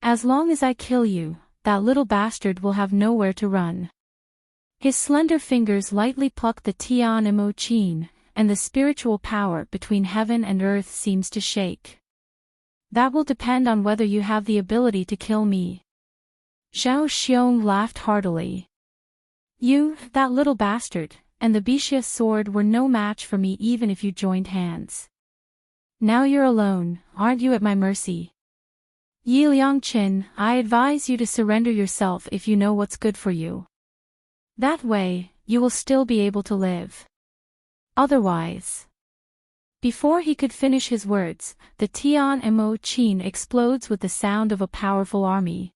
As long as I kill you, that little bastard will have nowhere to run. His slender fingers lightly pluck the Tian Imo Chin, and the spiritual power between heaven and earth seems to shake. That will depend on whether you have the ability to kill me. Zhao Xiong laughed heartily. You, that little bastard, and the Bixia sword were no match for me even if you joined hands. Now you're alone, aren't you at my mercy? Yi Liangqin, I advise you to surrender yourself if you know what's good for you. That way, you will still be able to live. Otherwise. Before he could finish his words, the Tian Imo Chin explodes with the sound of a powerful army.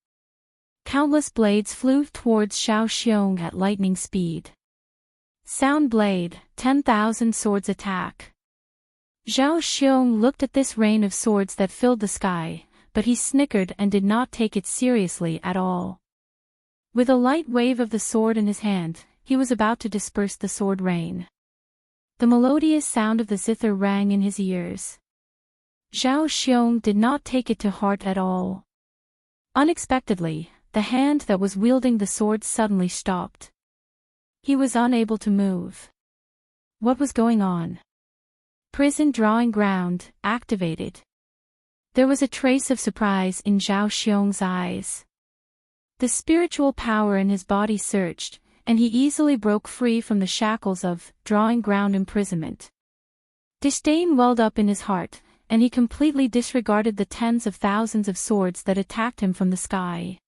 Countless blades flew towards Zhao Xiong at lightning speed. Sound blade, 10,000 swords attack. Zhao Xiong looked at this rain of swords that filled the sky, but he snickered and did not take it seriously at all. With a light wave of the sword in his hand, he was about to disperse the sword rain. The melodious sound of the zither rang in his ears. Zhao Xiong did not take it to heart at all. Unexpectedly, the hand that was wielding the sword suddenly stopped. He was unable to move. What was going on? Prison drawing ground, activated. There was a trace of surprise in Zhao Xiong's eyes. The spiritual power in his body surged, and he easily broke free from the shackles of drawing ground imprisonment. Disdain welled up in his heart, and he completely disregarded the tens of thousands of swords that attacked him from the sky.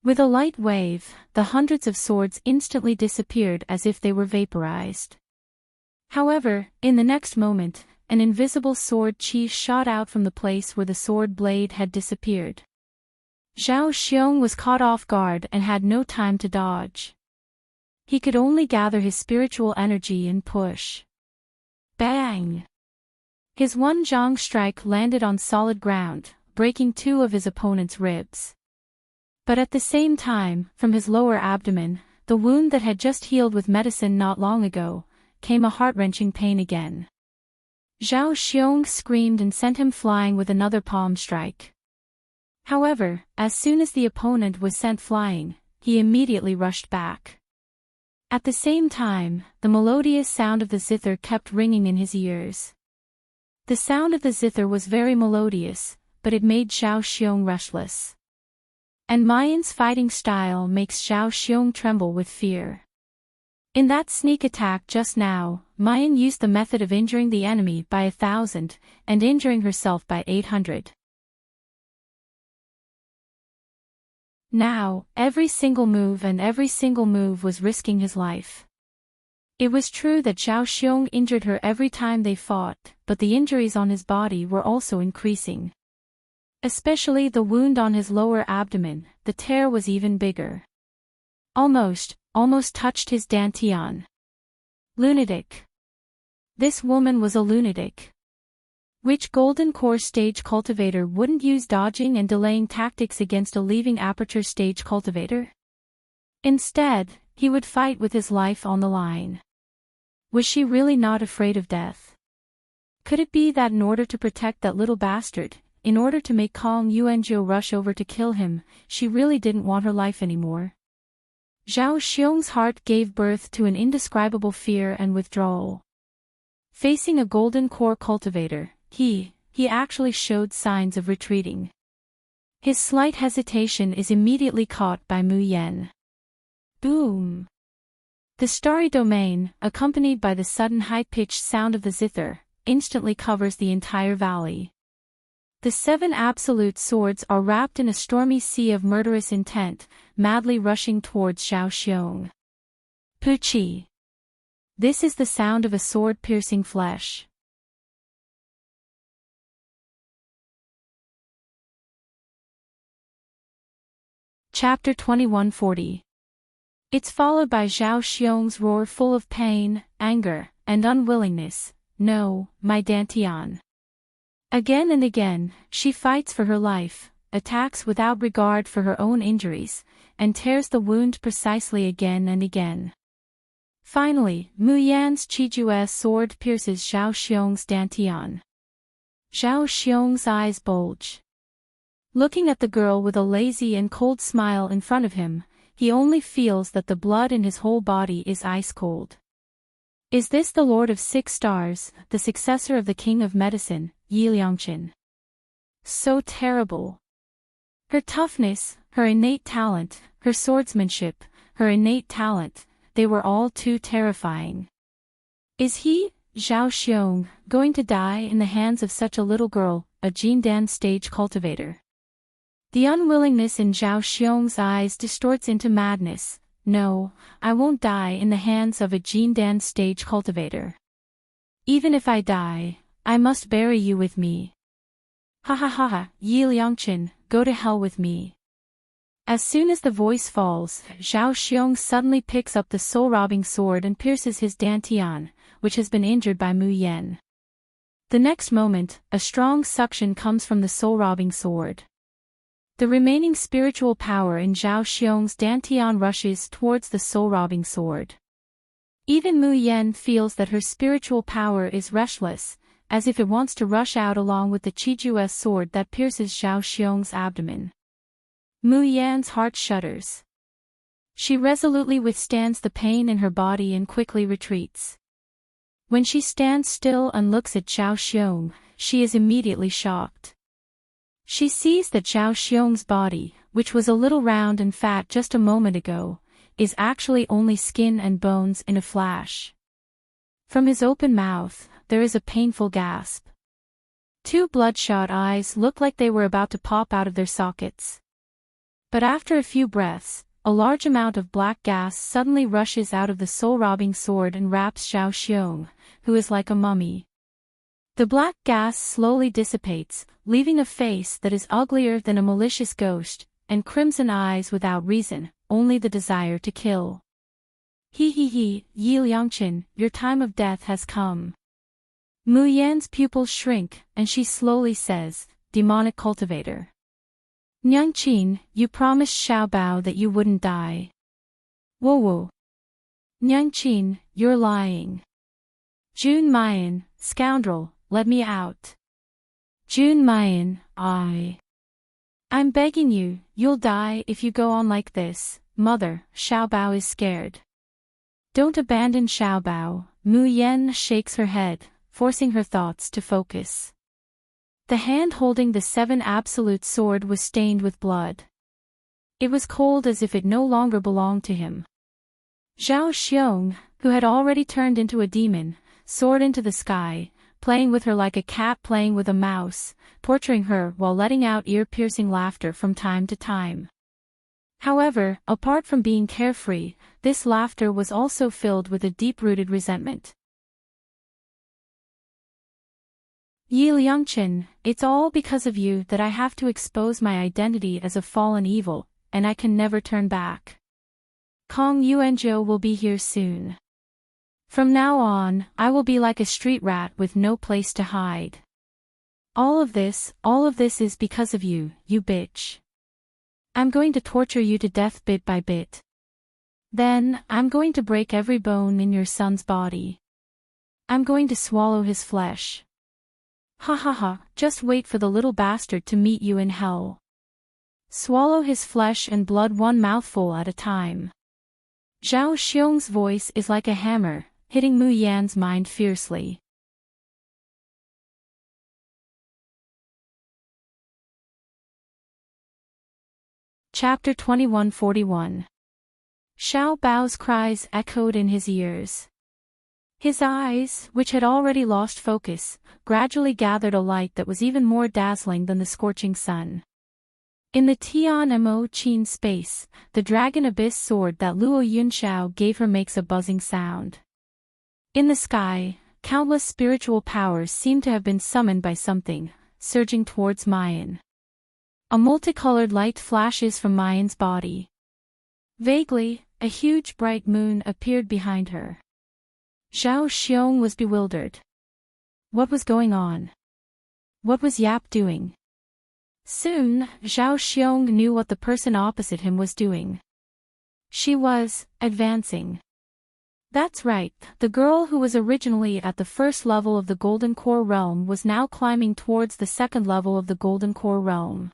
With a light wave, the hundreds of swords instantly disappeared as if they were vaporized. However, in the next moment, an invisible sword chi shot out from the place where the sword blade had disappeared. Zhao Xiong was caught off guard and had no time to dodge. He could only gather his spiritual energy and push. Bang! His one zhang strike landed on solid ground, breaking two of his opponent's ribs. But at the same time, from his lower abdomen, the wound that had just healed with medicine not long ago, came a heart-wrenching pain again. Zhao Xiong screamed and sent him flying with another palm strike. However, as soon as the opponent was sent flying, he immediately rushed back. At the same time, the melodious sound of the zither kept ringing in his ears. The sound of the zither was very melodious, but it made Zhao Xiong restless. And Mayan's fighting style makes Zhao Xiong tremble with fear. In that sneak attack just now, Mayan used the method of injuring the enemy by 1,000, and injuring herself by 800. Now, every single move was risking his life. It was true that Zhao Xiong injured her every time they fought, but the injuries on his body were also increasing. Especially the wound on his lower abdomen, the tear was even bigger. Almost touched his dantian. Lunatic. This woman was a lunatic. Which golden core stage cultivator wouldn't use dodging and delaying tactics against a leaving aperture stage cultivator? Instead, he would fight with his life on the line. Was she really not afraid of death? Could it be that in order to protect that little bastard, in order to make Kong Yuanzhou rush over to kill him, she really didn't want her life anymore? Zhao Xiong's heart gave birth to an indescribable fear and withdrawal. Facing a golden core cultivator, he actually showed signs of retreating. His slight hesitation is immediately caught by Mu Yen. Boom! The starry domain, accompanied by the sudden high-pitched sound of the zither, instantly covers the entire valley. The 7 absolute swords are wrapped in a stormy sea of murderous intent, madly rushing towards Zhao Xiong. Puchi! This is the sound of a sword piercing flesh. Chapter 2140. It's followed by Zhao Xiong's roar full of pain, anger, and unwillingness. No, my dantian. Again and again, she fights for her life, attacks without regard for her own injuries, and tears the wound precisely again and again. Finally, Mu Yan's Qijue's sword pierces Zhao Xiong's dantian. Zhao Xiong's eyes bulge. Looking at the girl with a lazy and cold smile in front of him, he only feels that the blood in his whole body is ice cold. Is this the Lord of 6 Stars, the successor of the King of Medicine, Yi Liangqin? So terrible. Her toughness, her innate talent, her swordsmanship, her innate talent, they were all too terrifying. Is he, Zhao Xiong, going to die in the hands of such a little girl, a Jindan stage cultivator? The unwillingness in Zhao Xiong's eyes distorts into madness. No, I won't die in the hands of a Jindan stage cultivator. Even if I die, I must bury you with me. Ha ha ha ha, Yi Liangqin, go to hell with me. As soon as the voice falls, Zhao Xiong suddenly picks up the soul-robbing sword and pierces his dantian, which has been injured by Mu Yan. The next moment, a strong suction comes from the soul-robbing sword. The remaining spiritual power in Zhao Xiong's dantian rushes towards the soul-robbing sword. Even Mu Yan feels that her spiritual power is restless, as if it wants to rush out along with the Qijue's sword that pierces Zhao Xiong's abdomen. Mu Yan's heart shudders. She resolutely withstands the pain in her body and quickly retreats. When she stands still and looks at Zhao Xiong, she is immediately shocked. She sees that Zhao Xiong's body, which was a little round and fat just a moment ago, is actually only skin and bones in a flash. From his open mouth, there is a painful gasp. 2 bloodshot eyes look like they were about to pop out of their sockets. But after a few breaths, a large amount of black gas suddenly rushes out of the soul-robbing sword and wraps Zhao Xiong, who is like a mummy. The black gas slowly dissipates, leaving a face that is uglier than a malicious ghost, and crimson eyes without reason, only the desire to kill. He, Yi Liangqin, your time of death has come. Mu Yan's pupils shrink, and she slowly says, demonic cultivator. Niangqin, you promised Xiaobao that you wouldn't die. Whoa. Niangqin, you're lying. Jun Mayan, scoundrel, let me out. Jun Mayan, I'm begging you, you'll die if you go on like this, mother, Xiaobao is scared. Don't abandon Xiaobao, Mu Yan shakes her head, forcing her thoughts to focus. The hand holding the 7 absolute sword was stained with blood. It was cold as if it no longer belonged to him. Zhao Xiong, who had already turned into a demon, soared into the sky, playing with her like a cat playing with a mouse, torturing her while letting out ear-piercing laughter from time to time. However, apart from being carefree, this laughter was also filled with a deep-rooted resentment. Yi Liangqin, it's all because of you that I have to expose my identity as a fallen evil, and I can never turn back. Kong Yuanzhou will be here soon. From now on, I will be like a street rat with no place to hide. All of this is because of you, you bitch. I'm going to torture you to death bit by bit. Then, I'm going to break every bone in your son's body. I'm going to swallow his flesh. Ha ha ha, just wait for the little bastard to meet you in hell. Swallow his flesh and blood one mouthful at a time. Zhao Xiong's voice is like a hammer, hitting Mu Yan's mind fiercely. Chapter 2141. Xiao Bao's cries echoed in his ears. His eyes, which had already lost focus, gradually gathered a light that was even more dazzling than the scorching sun. In the Tian Mo Qin space, the dragon abyss sword that Luo Yunxiao gave her makes a buzzing sound. In the sky, countless spiritual powers seem to have been summoned by something, surging towards Mayan. A multicolored light flashes from Mayan's body. Vaguely, a huge bright moon appeared behind her. Zhao Xiong was bewildered. What was going on? What was Yap doing? Soon, Zhao Xiong knew what the person opposite him was doing. She was advancing. That's right, the girl who was originally at the first level of the Golden Core realm was now climbing towards the second level of the Golden Core realm.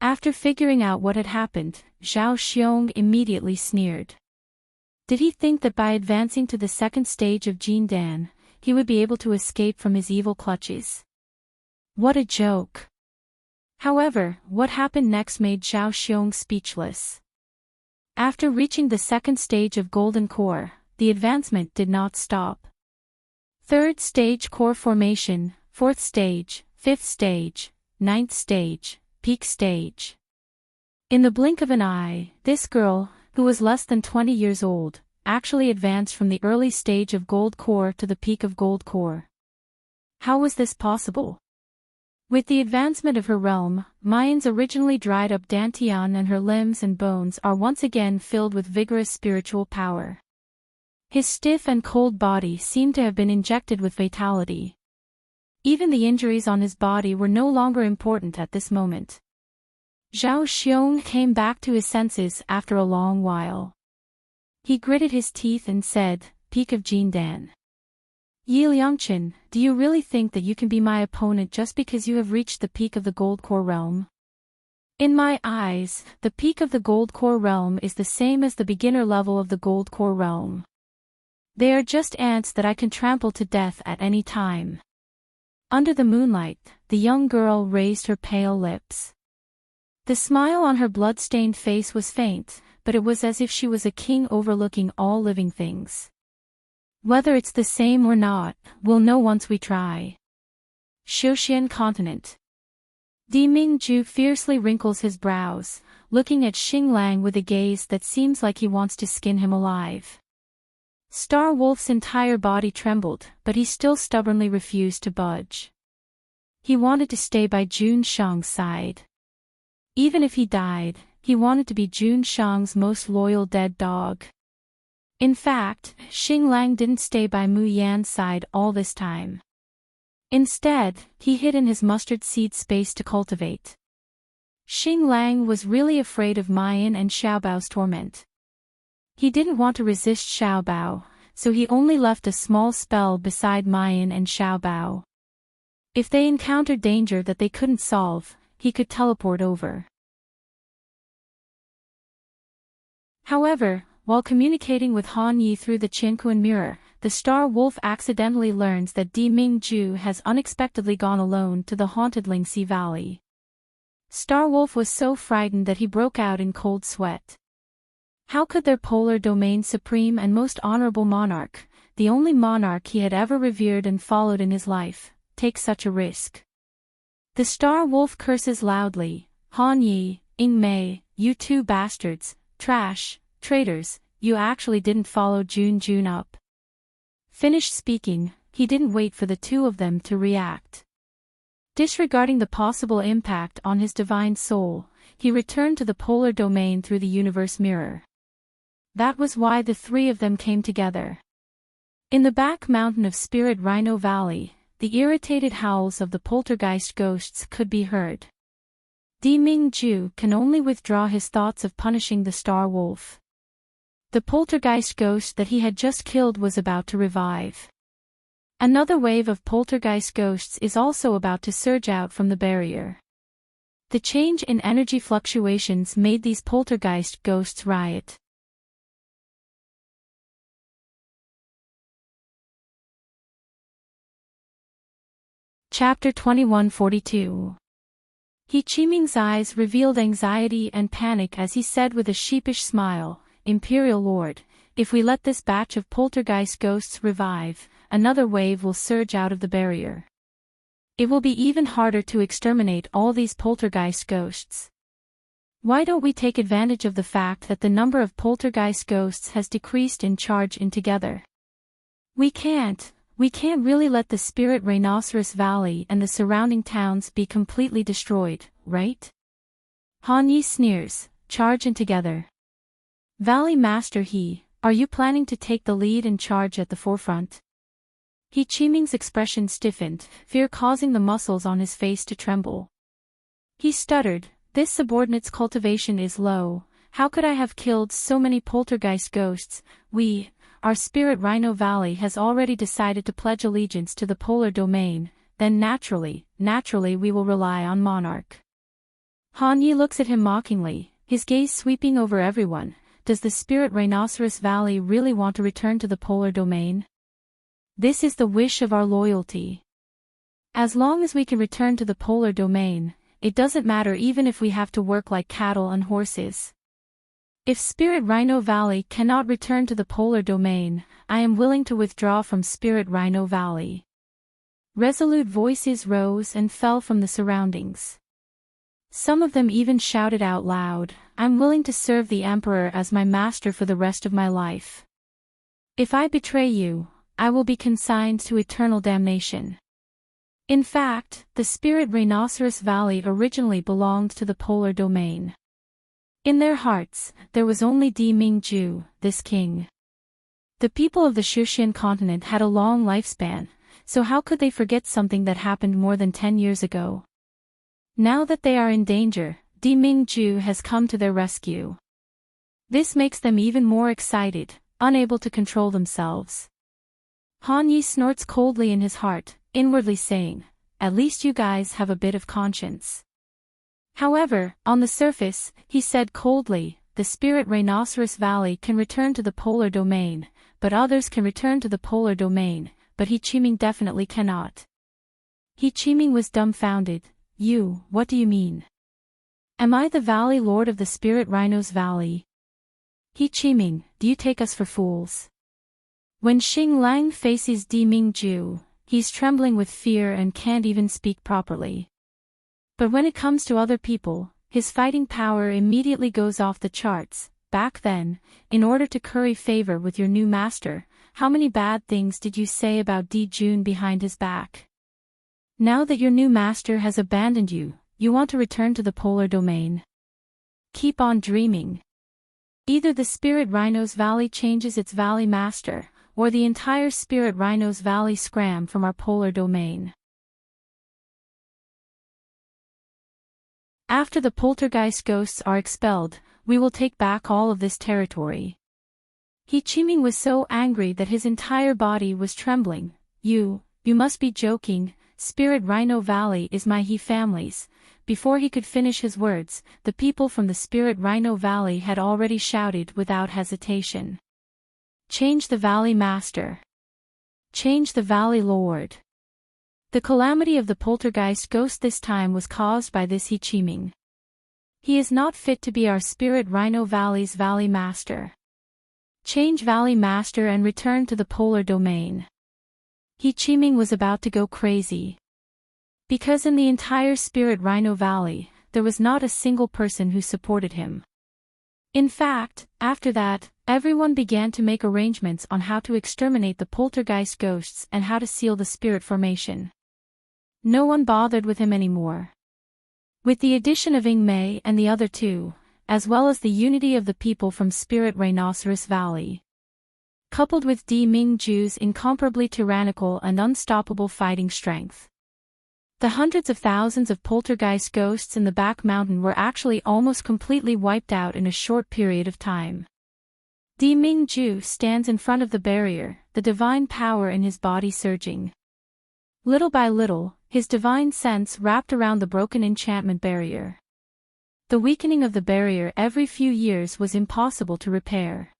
After figuring out what had happened, Zhao Xiong immediately sneered. Did he think that by advancing to the second stage of Jindan, he would be able to escape from his evil clutches? What a joke. However, what happened next made Zhao Xiong speechless. After reaching the second stage of Golden Core, the advancement did not stop. Third stage core formation, fourth stage, fifth stage, ninth stage, peak stage. In the blink of an eye, this girl, who was less than 20 years old, actually advanced from the early stage of Gold Core to the peak of Gold Core. How was this possible? With the advancement of her realm, Mayan's originally dried up dantian and her limbs and bones are once again filled with vigorous spiritual power. His stiff and cold body seemed to have been injected with vitality. Even the injuries on his body were no longer important at this moment. Zhao Xiong came back to his senses after a long while. He gritted his teeth and said, "Peak of Jindan. Yi Liangchen, do you really think that you can be my opponent just because you have reached the peak of the Gold Core realm? In my eyes, the peak of the Gold Core realm is the same as the beginner level of the Gold Core realm. They are just ants that I can trample to death at any time." Under the moonlight, the young girl raised her pale lips. The smile on her blood-stained face was faint, but it was as if she was a king overlooking all living things. Whether it's the same or not, we'll know once we try. Xiuxian Continent. Di Mingju fiercely wrinkles his brows, looking at Xing Lang with a gaze that seems like he wants to skin him alive. Star Wolf's entire body trembled, but he still stubbornly refused to budge. He wanted to stay by Jun Shang's side. Even if he died, he wanted to be Jun Shang's most loyal dead dog. In fact, Xing Lang didn't stay by Mu Yan's side all this time. Instead, he hid in his mustard seed space to cultivate. Xing Lang was really afraid of Mayan and Xiaobao's torment. He didn't want to resist Xiaobao, so he only left a small spell beside Mayan and Xiaobao. If they encountered danger that they couldn't solve, he could teleport over. However, while communicating with Han Yi through the Qianquan mirror, the Star Wolf accidentally learns that Di Mingju has unexpectedly gone alone to the haunted Lingxi Valley. Star Wolf was so frightened that he broke out in cold sweat. How could their polar domain supreme and most honorable monarch, the only monarch he had ever revered and followed in his life, take such a risk? The Star Wolf curses loudly, "Han Yi, Ying Mei, you two bastards, trash, traitors, you actually didn't follow Jun up." Finished speaking, he didn't wait for the two of them to react. Disregarding the possible impact on his divine soul, he returned to the polar domain through the universe mirror. That was why the three of them came together. In the back mountain of Spirit Rhino Valley, the irritated howls of the poltergeist ghosts could be heard. Di Mingju can only withdraw his thoughts of punishing the Star Wolf. The poltergeist ghost that he had just killed was about to revive. Another wave of poltergeist ghosts is also about to surge out from the barrier. The change in energy fluctuations made these poltergeist ghosts riot. Chapter 2142. He Qiming's eyes revealed anxiety and panic as he said with a sheepish smile, "Imperial Lord, if we let this batch of poltergeist ghosts revive, another wave will surge out of the barrier. It will be even harder to exterminate all these poltergeist ghosts. Why don't we take advantage of the fact that the number of poltergeist ghosts has decreased and charge in together? We can't really let the Spirit Rhinoceros Valley and the surrounding towns be completely destroyed, right?" Han Yi sneers, "Charge in together. Valley Master He, are you planning to take the lead and charge at the forefront?" He Qiming's expression stiffened, fear causing the muscles on his face to tremble. He stuttered, "This subordinate's cultivation is low. How could I have killed so many poltergeist ghosts? our Spirit Rhino Valley has already decided to pledge allegiance to the polar domain, then naturally we will rely on Monarch. Han Yi looks at him mockingly, his gaze sweeping over everyone. Does the Spirit Rhinoceros Valley really want to return to the polar domain? This is the wish of our loyalty. As long as we can return to the polar domain, it doesn't matter even if we have to work like cattle and horses. If Spirit Rhino Valley cannot return to the polar domain, I am willing to withdraw from Spirit Rhino Valley. Resolute voices rose and fell from the surroundings. Some of them even shouted out loud, I'm willing to serve the Emperor as my master for the rest of my life. If I betray you, I will be consigned to eternal damnation. In fact, the Spirit Rhinoceros Valley originally belonged to the polar domain. In their hearts, there was only Di Mingju, this king. The people of the Shushan continent had a long lifespan, so how could they forget something that happened more than 10 years ago? Now that they are in danger, Di Mingju has come to their rescue. This makes them even more excited, unable to control themselves. Han Yi snorts coldly in his heart, inwardly saying, at least you guys have a bit of conscience. However, on the surface, he said coldly, the Spirit Rhinoceros Valley can return to the polar domain, but others can return to the polar domain, but He Qiming definitely cannot. He Qiming was dumbfounded. What do you mean? Am I the Valley Lord of the Spirit Rhinos Valley? He Qiming, do you take us for fools? When Xing Lang faces Di Mingju, he's trembling with fear and can't even speak properly. But when it comes to other people, his fighting power immediately goes off the charts. Back then, in order to curry favor with your new master, how many bad things did you say about Di Jun behind his back? Now that your new master has abandoned you, you want to return to the polar domain. Keep on dreaming. Either the Spirit Rhinos Valley changes its valley master, or the entire Spirit Rhinos Valley scram from our polar domain. After the poltergeist ghosts are expelled, we will take back all of this territory. He Qiming was so angry that his entire body was trembling. You must be joking. Spirit Rhino Valley is my He family's. Before he could finish his words, the people from the Spirit Rhino Valley had already shouted without hesitation. Change the Valley Master. Change the Valley Lord. The calamity of the poltergeist ghost this time was caused by this He Qiming. He is not fit to be our Spirit Rhino Valley's Valley Master. Change Valley Master and return to the polar domain. He Qiming was about to go crazy. Because in the entire Spirit Rhino Valley, there was not a single person who supported him. In fact, after that, everyone began to make arrangements on how to exterminate the poltergeist ghosts and how to seal the spirit formation. No one bothered with him anymore. With the addition of Ying Mei and the other two, as well as the unity of the people from Spirit Rhinoceros Valley, coupled with Di Mingju's incomparably tyrannical and unstoppable fighting strength, the hundreds of thousands of poltergeist ghosts in the back mountain were actually almost completely wiped out in a short period of time. Di Mingju stands in front of the barrier, the divine power in his body surging. Little by little, his divine sense wrapped around the broken enchantment barrier. The weakening of the barrier every few years was impossible to repair.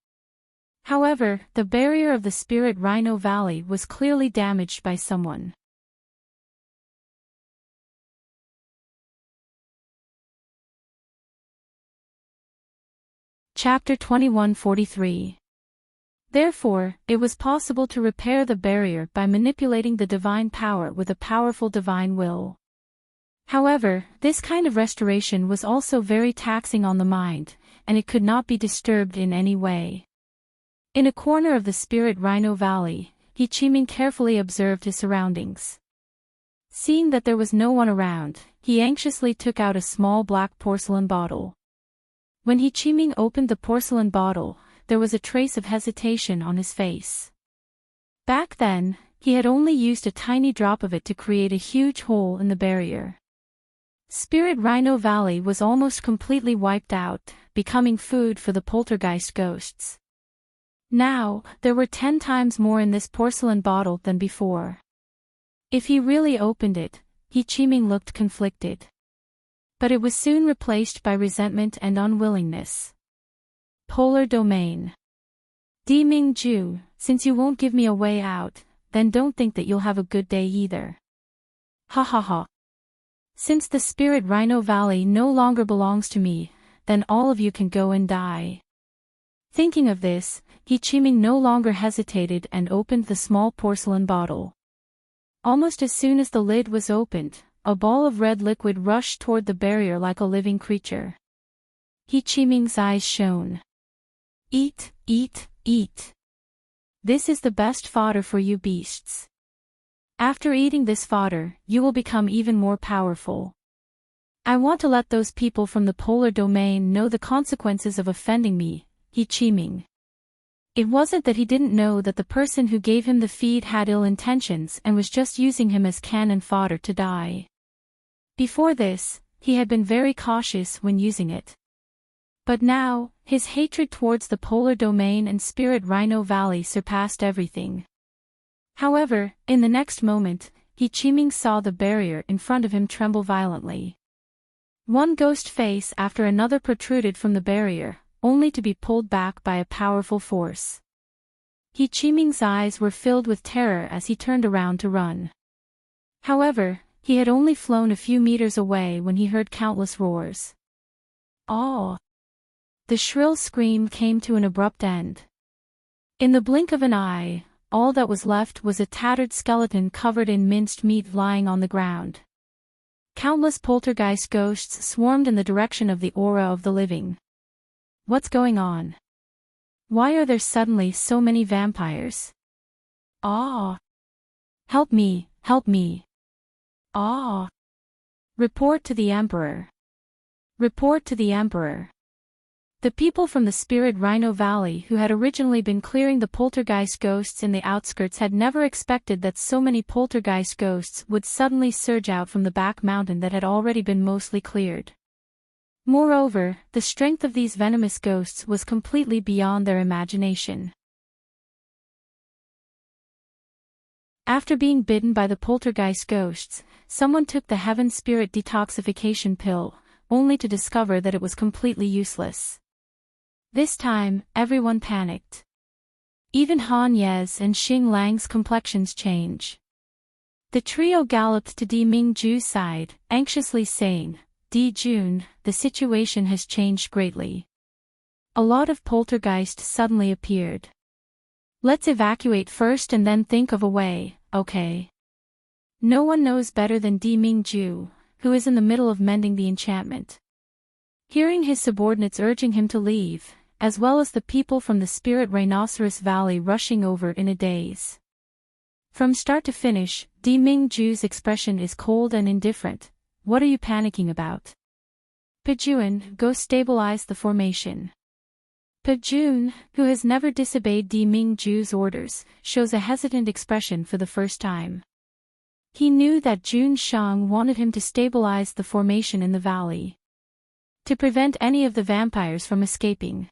However, the barrier of the Spirit Rhino Valley was clearly damaged by someone. Chapter 2143. Therefore, it was possible to repair the barrier by manipulating the divine power with a powerful divine will. However, this kind of restoration was also very taxing on the mind, and it could not be disturbed in any way. In a corner of the Spirit Rhino Valley, He Qiming carefully observed his surroundings. Seeing that there was no one around, he anxiously took out a small black porcelain bottle. When He Qiming opened the porcelain bottle, there was a trace of hesitation on his face. Back then, he had only used a tiny drop of it to create a huge hole in the barrier. Spirit Rhino Valley was almost completely wiped out, becoming food for the poltergeist ghosts. Now, there were 10 times more in this porcelain bottle than before. If he really opened it, Qiming looked conflicted. But it was soon replaced by resentment and unwillingness. Polar Domain. Mingju, since you won't give me a way out, then don't think that you'll have a good day either. Ha ha ha. Since the Spirit Rhino Valley no longer belongs to me, then all of you can go and die. Thinking of this, Qiming no longer hesitated and opened the small porcelain bottle. Almost as soon as the lid was opened, a ball of red liquid rushed toward the barrier like a living creature. Qiming's eyes shone. Eat, eat, eat. This is the best fodder for you beasts. After eating this fodder, you will become even more powerful. I want to let those people from the polar domain know the consequences of offending me, Qiming. It wasn't that he didn't know that the person who gave him the feed had ill intentions and was just using him as cannon fodder to die. Before this, he had been very cautious when using it. But now, his hatred towards the polar domain and Spirit Rhino Valley surpassed everything. However, in the next moment, Qiming saw the barrier in front of him tremble violently. One ghost face after another protruded from the barrier, only to be pulled back by a powerful force. Qiming's eyes were filled with terror as he turned around to run. However, he had only flown a few meters away when he heard countless roars. "Aw!" The shrill scream came to an abrupt end. In the blink of an eye, all that was left was a tattered skeleton covered in minced meat lying on the ground. Countless poltergeist ghosts swarmed in the direction of the aura of the living. What's going on? Why are there suddenly so many vampires? Ah! Help me, help me! Ah! Report to the Emperor! Report to the Emperor! The people from the Spirit Rhino Valley who had originally been clearing the poltergeist ghosts in the outskirts had never expected that so many poltergeist ghosts would suddenly surge out from the back mountain that had already been mostly cleared. Moreover, the strength of these venomous ghosts was completely beyond their imagination. After being bitten by the poltergeist ghosts, someone took the Heaven Spirit detoxification pill, only to discover that it was completely useless. This time, everyone panicked. Even Han Ye's and Xing Lang's complexions change. The trio galloped to Di Mingju's side, anxiously saying, "Di Jun, the situation has changed greatly. A lot of poltergeist suddenly appeared. Let's evacuate first and then think of a way, okay?" No one knows better than Di Mingju, who is in the middle of mending the enchantment. Hearing his subordinates urging him to leave, as well as the people from the Spirit Rhinoceros Valley rushing over in a daze. From start to finish, Di Mingju's expression is cold and indifferent. "What are you panicking about? Pejun, go stabilize the formation." Pejun, who has never disobeyed Di Mingju's orders, shows a hesitant expression for the first time. He knew that Jun Shang wanted him to stabilize the formation in the valley, to prevent any of the vampires from escaping.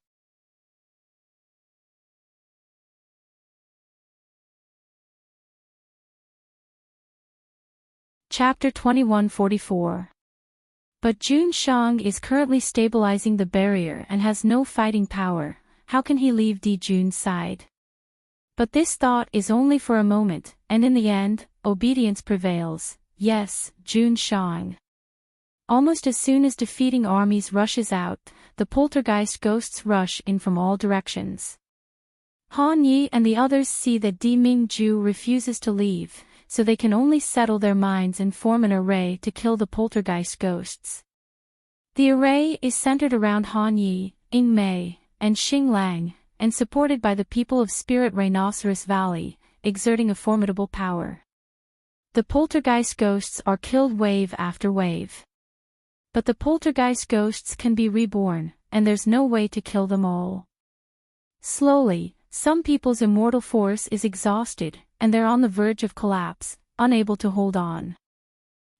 Chapter 2144. But Jun Shang is currently stabilizing the barrier and has no fighting power. How can he leave Di Jun's side? But this thought is only for a moment, and in the end, obedience prevails. Yes, Jun Shang. Almost as soon as defeating armies rushes out, the poltergeist ghosts rush in from all directions. Han Yi and the others see that Di Mingju refuses to leave, so they can only settle their minds and form an array to kill the poltergeist ghosts. The array is centered around Han Yi, Ying Mei, and Xing Lang, and supported by the people of Spirit Rhinoceros Valley, exerting a formidable power. The poltergeist ghosts are killed wave after wave. But the poltergeist ghosts can be reborn, and there's no way to kill them all. Slowly, some people's immortal force is exhausted, and they're on the verge of collapse, unable to hold on.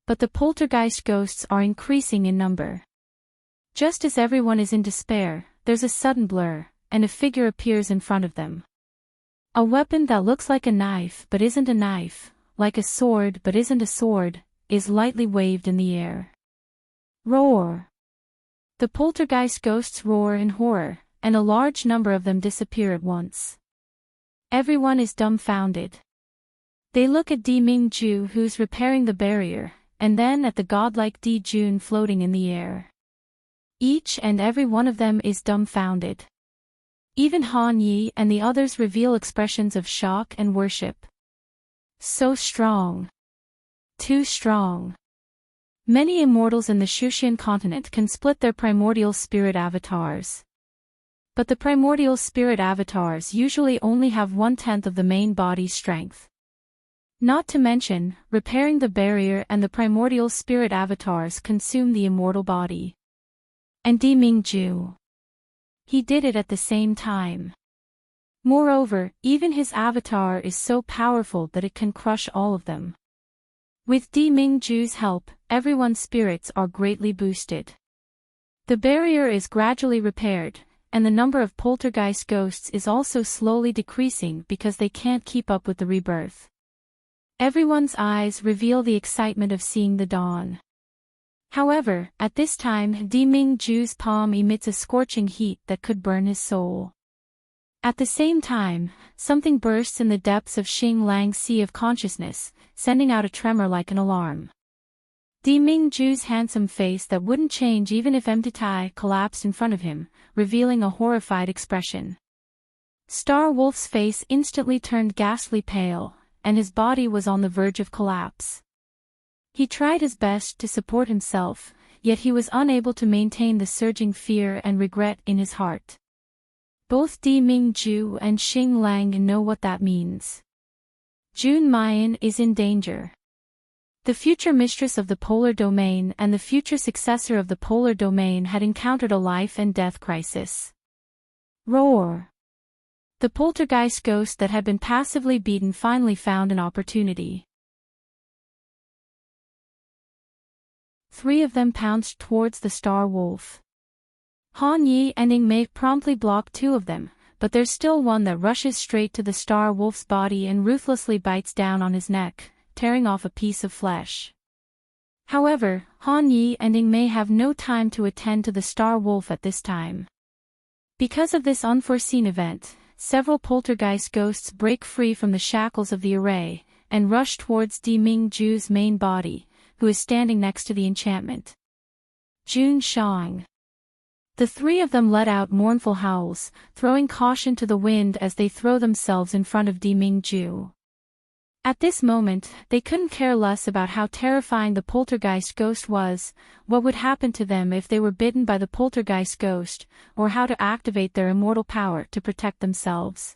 But the poltergeist ghosts are increasing in number. Just as everyone is in despair, there's a sudden blur, and a figure appears in front of them. A weapon that looks like a knife but isn't a knife, like a sword but isn't a sword, is lightly waved in the air. Roar! The poltergeist ghosts roar in horror, and a large number of them disappear at once. Everyone is dumbfounded. They look at Di Mingju, who's repairing the barrier, and then at the godlike Di Jun floating in the air. Each and every one of them is dumbfounded. Even Han Yi and the others reveal expressions of shock and worship. So strong. Too strong. Many immortals in the Shushan continent can split their primordial spirit avatars. But the primordial spirit avatars usually only have 1/10 of the main body's strength. Not to mention, repairing the barrier and the primordial spirit avatars consume the immortal body. And Di Mingju. He did it at the same time. Moreover, even his avatar is so powerful that it can crush all of them. With Di Mingju's help, everyone's spirits are greatly boosted. The barrier is gradually repaired, and the number of poltergeist ghosts is also slowly decreasing because they can't keep up with the rebirth. Everyone's eyes reveal the excitement of seeing the dawn. However, at this time Di Mingju's palm emits a scorching heat that could burn his soul. At the same time, something bursts in the depths of Xing Lang's sea of consciousness, sending out a tremor like an alarm. Di Mingju's handsome face that wouldn't change even if empty Tai collapsed in front of him, revealing a horrified expression. Star Wolf's face instantly turned ghastly pale, and his body was on the verge of collapse. He tried his best to support himself, yet he was unable to maintain the surging fear and regret in his heart. Both Di Mingju and Xing Lang know what that means. Jun Mayan is in danger. The future mistress of the polar domain and the future successor of the polar domain had encountered a life and death crisis. Roar! The poltergeist ghost that had been passively beaten finally found an opportunity. 3 of them pounced towards the Star Wolf. Han Yi and Ing Mei promptly block 2 of them, but there's still one that rushes straight to the Star Wolf's body and ruthlessly bites down on his neck, tearing off a piece of flesh. However, Han Yi and Ing Mei have no time to attend to the Star Wolf at this time. Because of this unforeseen event, several poltergeist ghosts break free from the shackles of the array, and rush towards Di Mingju's main body, who is standing next to the enchantment. Jun Shang. The 3 of them let out mournful howls, throwing caution to the wind as they throw themselves in front of Di Mingju. At this moment, they couldn't care less about how terrifying the poltergeist ghost was, what would happen to them if they were bitten by the poltergeist ghost, or how to activate their immortal power to protect themselves.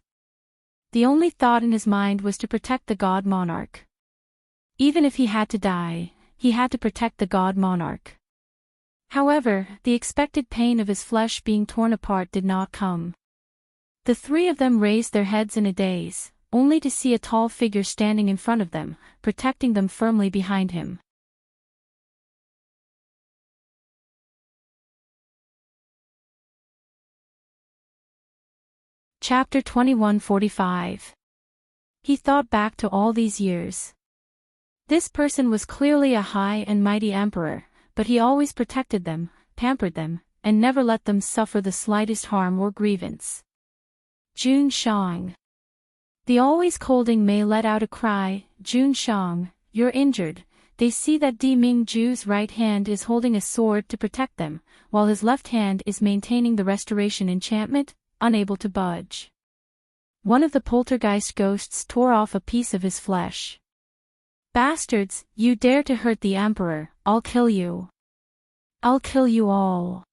The only thought in his mind was to protect the god monarch. Even if he had to die, he had to protect the god monarch. However, the expected pain of his flesh being torn apart did not come. The 3 of them raised their heads in a daze, only to see a tall figure standing in front of them, protecting them firmly behind him. Chapter 2145. He thought back to all these years. This person was clearly a high and mighty emperor, but he always protected them, pampered them, and never let them suffer the slightest harm or grievance. Jun Shang. The always cold Ing Mei let out a cry. Jun Shang, you're injured. They see that Di Mingju's right hand is holding a sword to protect them, while his left hand is maintaining the restoration enchantment, unable to budge. One of the poltergeist ghosts tore off a piece of his flesh. Bastards, you dare to hurt the Emperor, I'll kill you. I'll kill you all.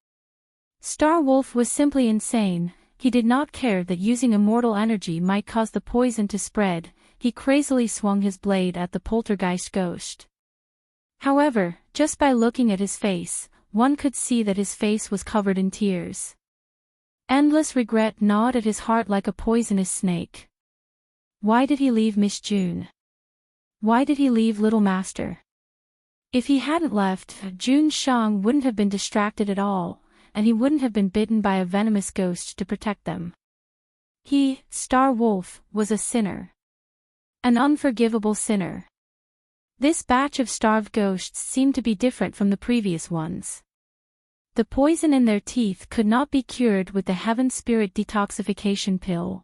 Star Wolf was simply insane. He did not care that using immortal energy might cause the poison to spread. He crazily swung his blade at the poltergeist ghost. However, just by looking at his face, one could see that his face was covered in tears. Endless regret gnawed at his heart like a poisonous snake. Why did he leave Miss June? Why did he leave Little Master? If he hadn't left, Jun Shang wouldn't have been distracted at all, and he wouldn't have been bitten by a venomous ghost to protect them. He, Star Wolf, was a sinner. An unforgivable sinner. This batch of starved ghosts seemed to be different from the previous ones. The poison in their teeth could not be cured with the Heaven Spirit detoxification pill.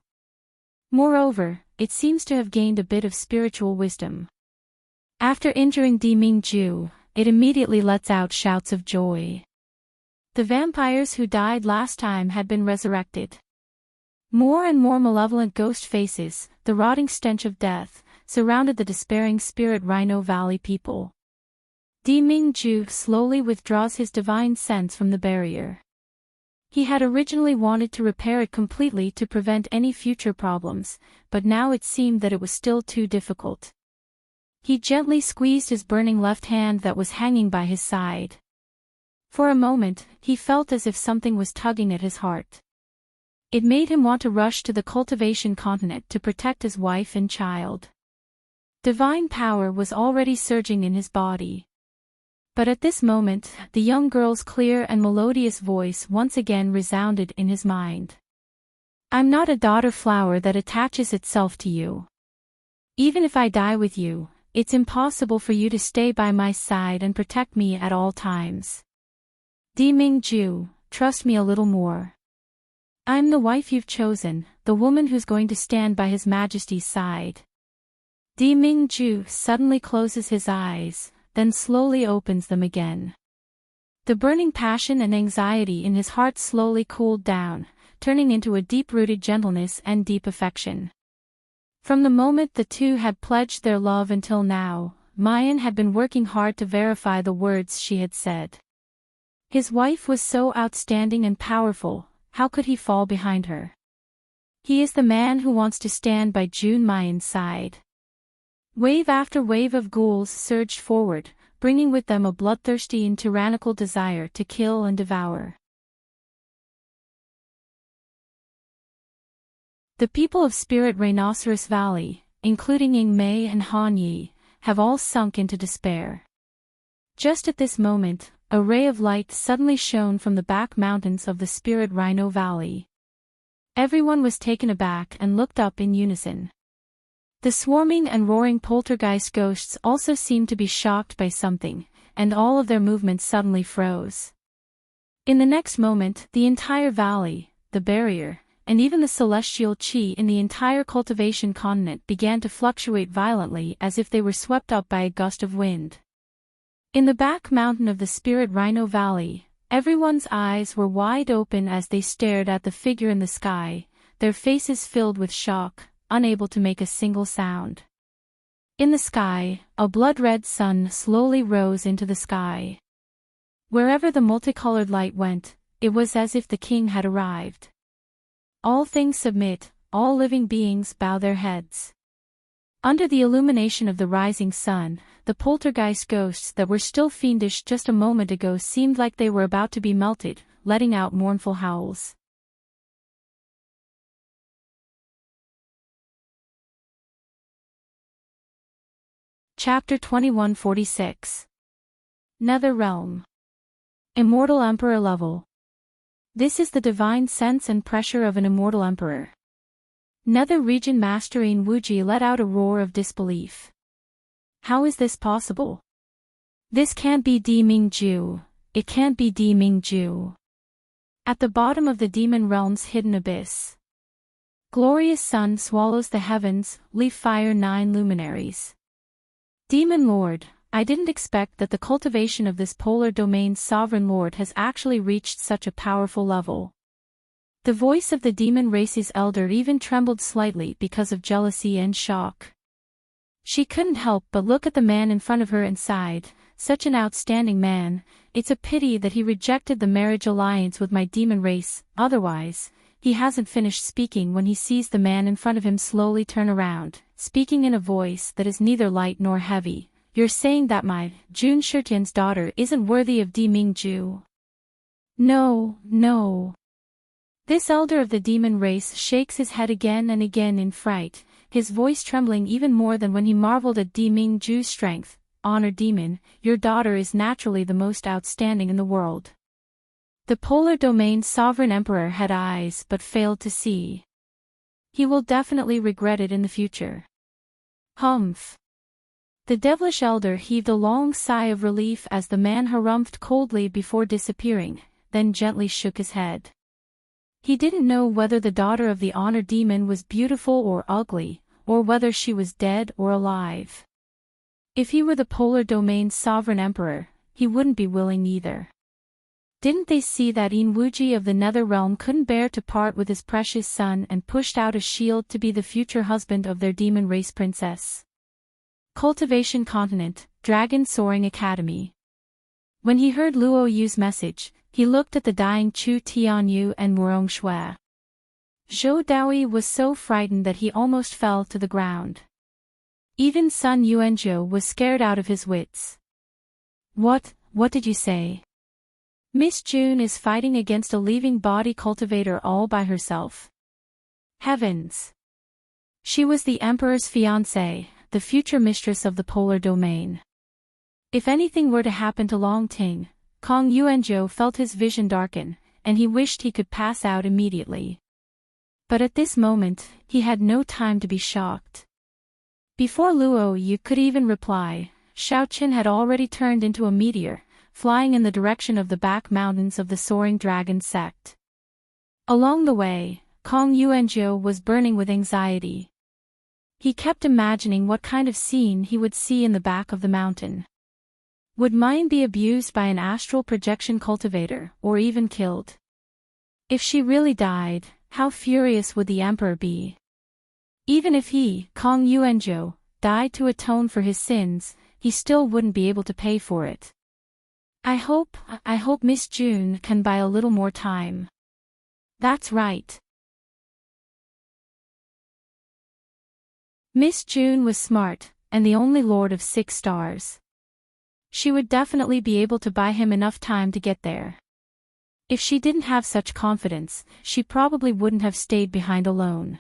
Moreover, it seems to have gained a bit of spiritual wisdom. After injuring Di Mingju, it immediately lets out shouts of joy. The vampires who died last time had been resurrected. More and more malevolent ghost faces, the rotting stench of death, surrounded the despairing Spirit Rhino Valley people. Di Mingju slowly withdraws his divine sense from the barrier. He had originally wanted to repair it completely to prevent any future problems, but now it seemed that it was still too difficult. He gently squeezed his burning left hand that was hanging by his side. For a moment, he felt as if something was tugging at his heart. It made him want to rush to the cultivation continent to protect his wife and child. Divine power was already surging in his body. But at this moment, the young girl's clear and melodious voice once again resounded in his mind. "I'm not a daughter flower that attaches itself to you. Even if I die with you, it's impossible for you to stay by my side and protect me at all times. Di Mingju, trust me a little more. I'm the wife you've chosen, the woman who's going to stand by His Majesty's side." Di Mingju suddenly closes his eyes, then slowly opens them again. The burning passion and anxiety in his heart slowly cooled down, turning into a deep-rooted gentleness and deep affection. From the moment the two had pledged their love until now, Mayan had been working hard to verify the words she had said. His wife was so outstanding and powerful, how could he fall behind her? He is the man who wants to stand by June Mayan's side. Wave after wave of ghouls surged forward, bringing with them a bloodthirsty and tyrannical desire to kill and devour. The people of Spirit Rhinoceros Valley, including Ying Mei and Han Yi, have all sunk into despair. Just at this moment, a ray of light suddenly shone from the back mountains of the Spirit Rhino Valley. Everyone was taken aback and looked up in unison. The swarming and roaring poltergeist ghosts also seemed to be shocked by something, and all of their movements suddenly froze. In the next moment, the entire valley, the barrier, and even the celestial chi in the entire cultivation continent began to fluctuate violently as if they were swept up by a gust of wind. In the back mountain of the Spirit Rhino Valley, everyone's eyes were wide open as they stared at the figure in the sky, their faces filled with shock, unable to make a single sound. In the sky, a blood-red sun slowly rose into the sky. Wherever the multicolored light went, it was as if the king had arrived. All things submit, all living beings bow their heads. Under the illumination of the rising sun, the poltergeist ghosts that were still fiendish just a moment ago seemed like they were about to be melted, letting out mournful howls. Chapter 2146. Nether Realm. Immortal Emperor Level. This is the divine sense and pressure of an immortal emperor. Nether Region Master In Wuji let out a roar of disbelief. How is this possible? This can't be Di Mingju, it can't be Di Mingju. At the bottom of the demon realm's hidden abyss. Glorious sun swallows the heavens, leaf fire 9 luminaries. Demon Lord, I didn't expect that the cultivation of this polar domain's sovereign lord has actually reached such a powerful level. The voice of the demon race's elder even trembled slightly because of jealousy and shock. She couldn't help but look at the man in front of her and sighed, such an outstanding man, it's a pity that he rejected the marriage alliance with my demon race, otherwise, he hasn't finished speaking when he sees the man in front of him slowly turn around, speaking in a voice that is neither light nor heavy. You're saying that my, Jun Shitian's daughter isn't worthy of Di Mingju? No, no. This elder of the demon race shakes his head again and again in fright, his voice trembling even more than when he marveled at Di Mingju's strength. Honor demon, your daughter is naturally the most outstanding in the world. The polar domain's sovereign emperor had eyes but failed to see. He will definitely regret it in the future. Humph. The devilish elder heaved a long sigh of relief as the man harumphed coldly before disappearing, then gently shook his head. He didn't know whether the daughter of the honor demon was beautiful or ugly, or whether she was dead or alive. If he were the polar domain's sovereign emperor, he wouldn't be willing either. Didn't they see that Enwuji of the Nether Realm couldn't bear to part with his precious son and pushed out a shield to be the future husband of their demon race princess? Cultivation Continent, Dragon Soaring Academy. When he heard Luo Yu's message, he looked at the dying Chu Tianyu and Murong Shui. Zhou Daoi was so frightened that he almost fell to the ground. Even Sun Yuanzhou was scared out of his wits. What did you say? Miss June is fighting against a leaving body cultivator all by herself. Heavens! She was the Emperor's fiancée, the future mistress of the polar domain. If anything were to happen to Long Ting, Kong Yuanzhou felt his vision darken, and he wished he could pass out immediately. But at this moment, he had no time to be shocked. Before Luo Yu could even reply, Xiao Qin had already turned into a meteor, flying in the direction of the back mountains of the Soaring Dragon sect. Along the way, Kong Yuanzhou was burning with anxiety. He kept imagining what kind of scene he would see in the back of the mountain. Would Mayan be abused by an astral projection cultivator, or even killed? If she really died, how furious would the emperor be? Even if he, Kong Yuanzhou, died to atone for his sins, he still wouldn't be able to pay for it. I hope Miss June can buy a little more time. That's right. Miss June was smart, and the only Lord of 6 stars. She would definitely be able to buy him enough time to get there. If she didn't have such confidence, she probably wouldn't have stayed behind alone.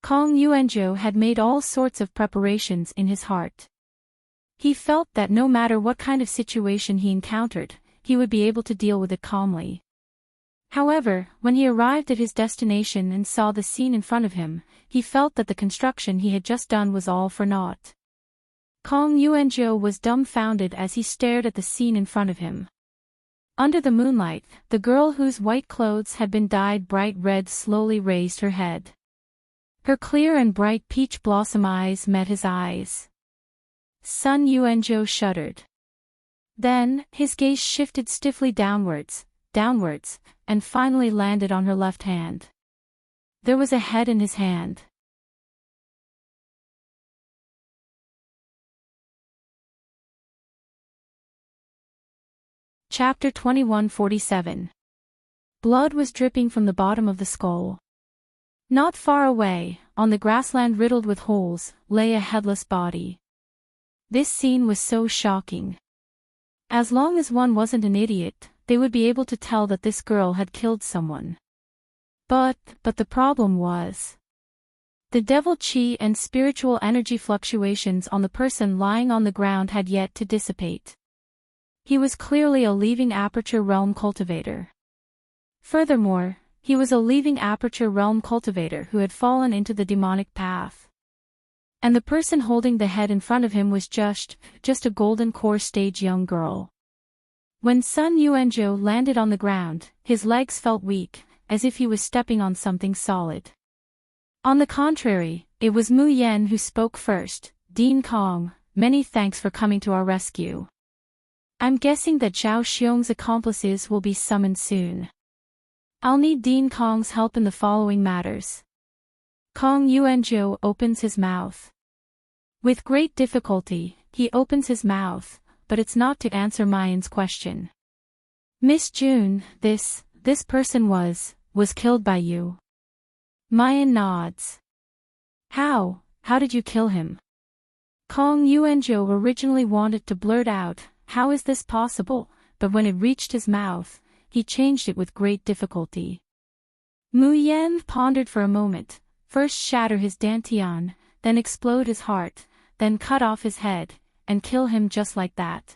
Kong Yuanzhou had made all sorts of preparations in his heart. He felt that no matter what kind of situation he encountered, he would be able to deal with it calmly. However, when he arrived at his destination and saw the scene in front of him, he felt that the construction he had just done was all for naught. Kong Yuanzhou was dumbfounded as he stared at the scene in front of him. Under the moonlight, the girl whose white clothes had been dyed bright red slowly raised her head. Her clear and bright peach blossom eyes met his eyes. Sun Yuanzhou shuddered. Then, his gaze shifted stiffly downwards, and finally landed on her left hand. There was a head in his hand. Chapter 2147. Blood was dripping from the bottom of the skull. Not far away, on the grassland riddled with holes, lay a headless body. This scene was so shocking. As long as one wasn't an idiot, they would be able to tell that this girl had killed someone. But the problem was, the devil chi and spiritual energy fluctuations on the person lying on the ground had yet to dissipate. He was clearly a leaving Aperture Realm cultivator. Furthermore, he was a leaving Aperture Realm cultivator who had fallen into the demonic path. And the person holding the head in front of him was just a golden core stage young girl. When Sun Yuanzhou landed on the ground, his legs felt weak, as if he was stepping on something solid. On the contrary, it was Mu Yan who spoke first. Dean Kong, many thanks for coming to our rescue. I'm guessing that Zhao Xiong's accomplices will be summoned soon. I'll need Dean Kong's help in the following matters. Kong Yuanzhou opens his mouth. With great difficulty, he opens his mouth, but it's not to answer Mayan's question. Miss June, this person was killed by you. Mayan nods. How did you kill him? Kong Yuanzhou originally wanted to blurt out, how is this possible, but when it reached his mouth, he changed it with great difficulty. Mu Yan pondered for a moment, first shatter his dantian, then explode his heart, then cut off his head, and kill him just like that.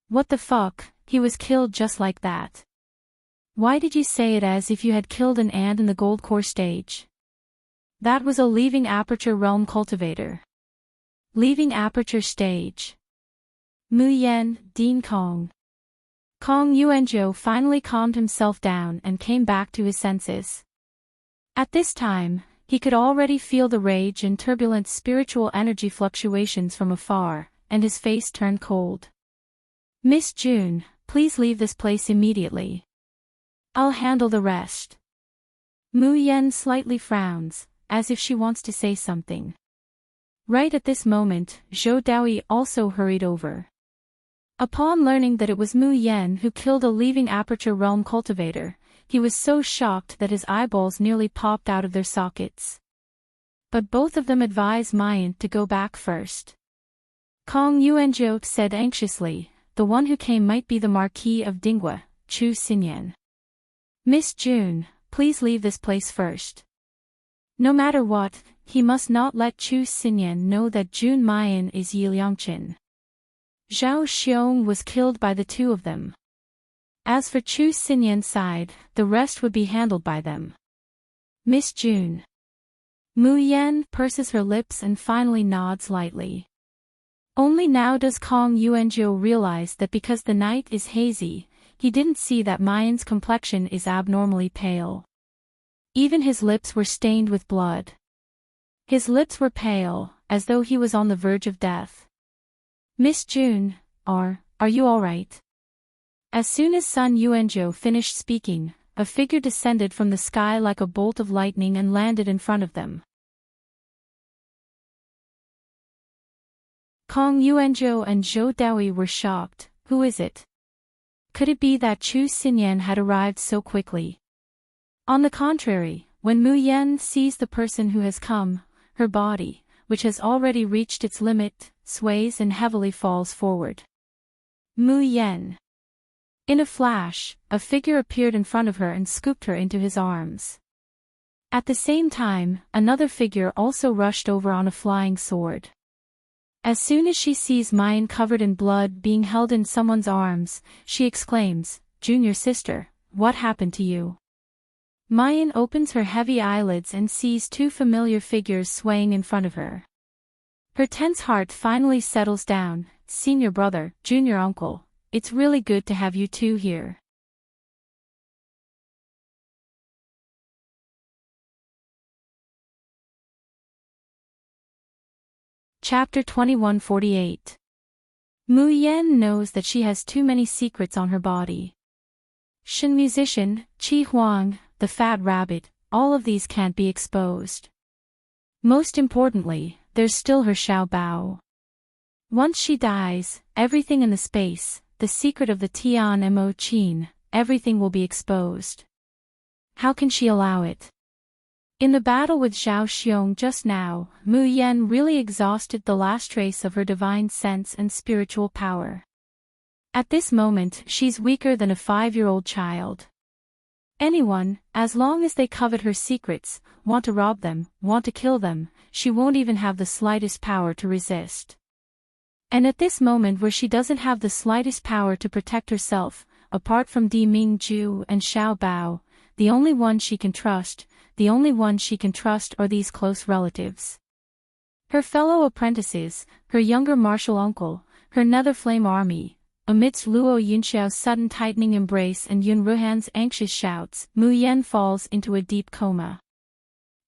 What the fuck, he was killed just like that. Why did you say it as if you had killed an ant in the gold core stage? That was a leaving aperture realm cultivator. Leaving aperture stage. Mu Yen, Dean Kong. Kong Yuanzhou finally calmed himself down and came back to his senses. At this time, he could already feel the rage and turbulent spiritual energy fluctuations from afar, and his face turned cold. Miss June, please leave this place immediately. I'll handle the rest. Mu Yen slightly frowns, as if she wants to say something. Right at this moment, Zhou Daoyi also hurried over. Upon learning that it was Mu Yen who killed a leaving aperture realm cultivator, he was so shocked that his eyeballs nearly popped out of their sockets. But both of them advised Mayan to go back first. Kong Yuanzhou said anxiously, the one who came might be the Marquis of Dingwa, Chu Xinyan. Miss June, please leave this place first. No matter what, he must not let Chu Xinyan know that June Mayan is Yi Liangqin. Zhao Xiong was killed by the two of them. As for Chu Xinyan's side, the rest would be handled by them. Miss June. Mu Yen purses her lips and finally nods lightly. Only now does Kong Yuanzhou realize that because the night is hazy, he didn't see that Mayan's complexion is abnormally pale. Even his lips were stained with blood. His lips were pale, as though he was on the verge of death. Miss June, are you all right? As soon as Sun Yuanzhou finished speaking, a figure descended from the sky like a bolt of lightning and landed in front of them. Kong Yuanzhou and Zhou Daoyi were shocked. Who is it? Could it be that Chu Xinyan had arrived so quickly? On the contrary, when Mu Yen sees the person who has come, her body, which has already reached its limit, sways and heavily falls forward. Mu Yen. In a flash, a figure appeared in front of her and scooped her into his arms. At the same time, another figure also rushed over on a flying sword. As soon as she sees Mayan covered in blood being held in someone's arms, she exclaims, "Junior sister, what happened to you?" Mayan opens her heavy eyelids and sees two familiar figures swaying in front of her. Her tense heart finally settles down. Senior brother, junior uncle, it's really good to have you two here. Chapter 2148. Mu Yen knows that she has too many secrets on her body. Shen musician, Qi Huang, the fat rabbit, all of these can't be exposed. Most importantly, there's still her Xiao Bao. Once she dies, everything in the space, the secret of the Tian Mo Qin, everything will be exposed. How can she allow it? In the battle with Zhao Xiong just now, Mu Yen really exhausted the last trace of her divine sense and spiritual power. At this moment, she's weaker than a 5-year-old child. Anyone, as long as they covet her secrets, want to rob them, want to kill them, she won't even have the slightest power to resist. And at this moment where she doesn't have the slightest power to protect herself, apart from Di Mingju and Xiao Bao, the only one she can trust are these close relatives. Her fellow apprentices, her younger martial uncle, her nether flame army. Amidst Luo Yunxiao's sudden tightening embrace and Yun Ruhan's anxious shouts, Mu Yen falls into a deep coma.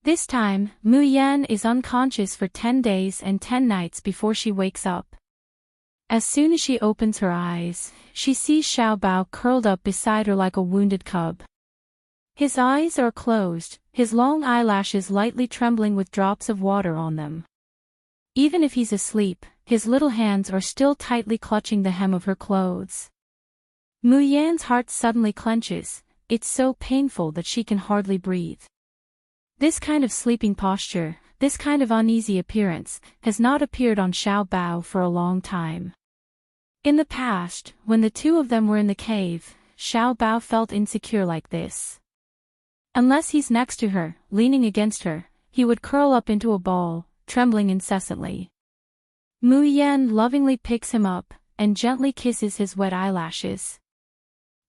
This time, Mu Yen is unconscious for 10 days and 10 nights before she wakes up. As soon as she opens her eyes, she sees Xiao Bao curled up beside her like a wounded cub. His eyes are closed, his long eyelashes lightly trembling with drops of water on them. Even if he's asleep, his little hands are still tightly clutching the hem of her clothes. Mu Yan's heart suddenly clenches, it's so painful that she can hardly breathe. This kind of sleeping posture, this kind of uneasy appearance, has not appeared on Xiao Bao for a long time. In the past, when the two of them were in the cave, Xiao Bao felt insecure like this. Unless he's next to her, leaning against her, he would curl up into a ball, trembling incessantly. Mu Yan lovingly picks him up, and gently kisses his wet eyelashes.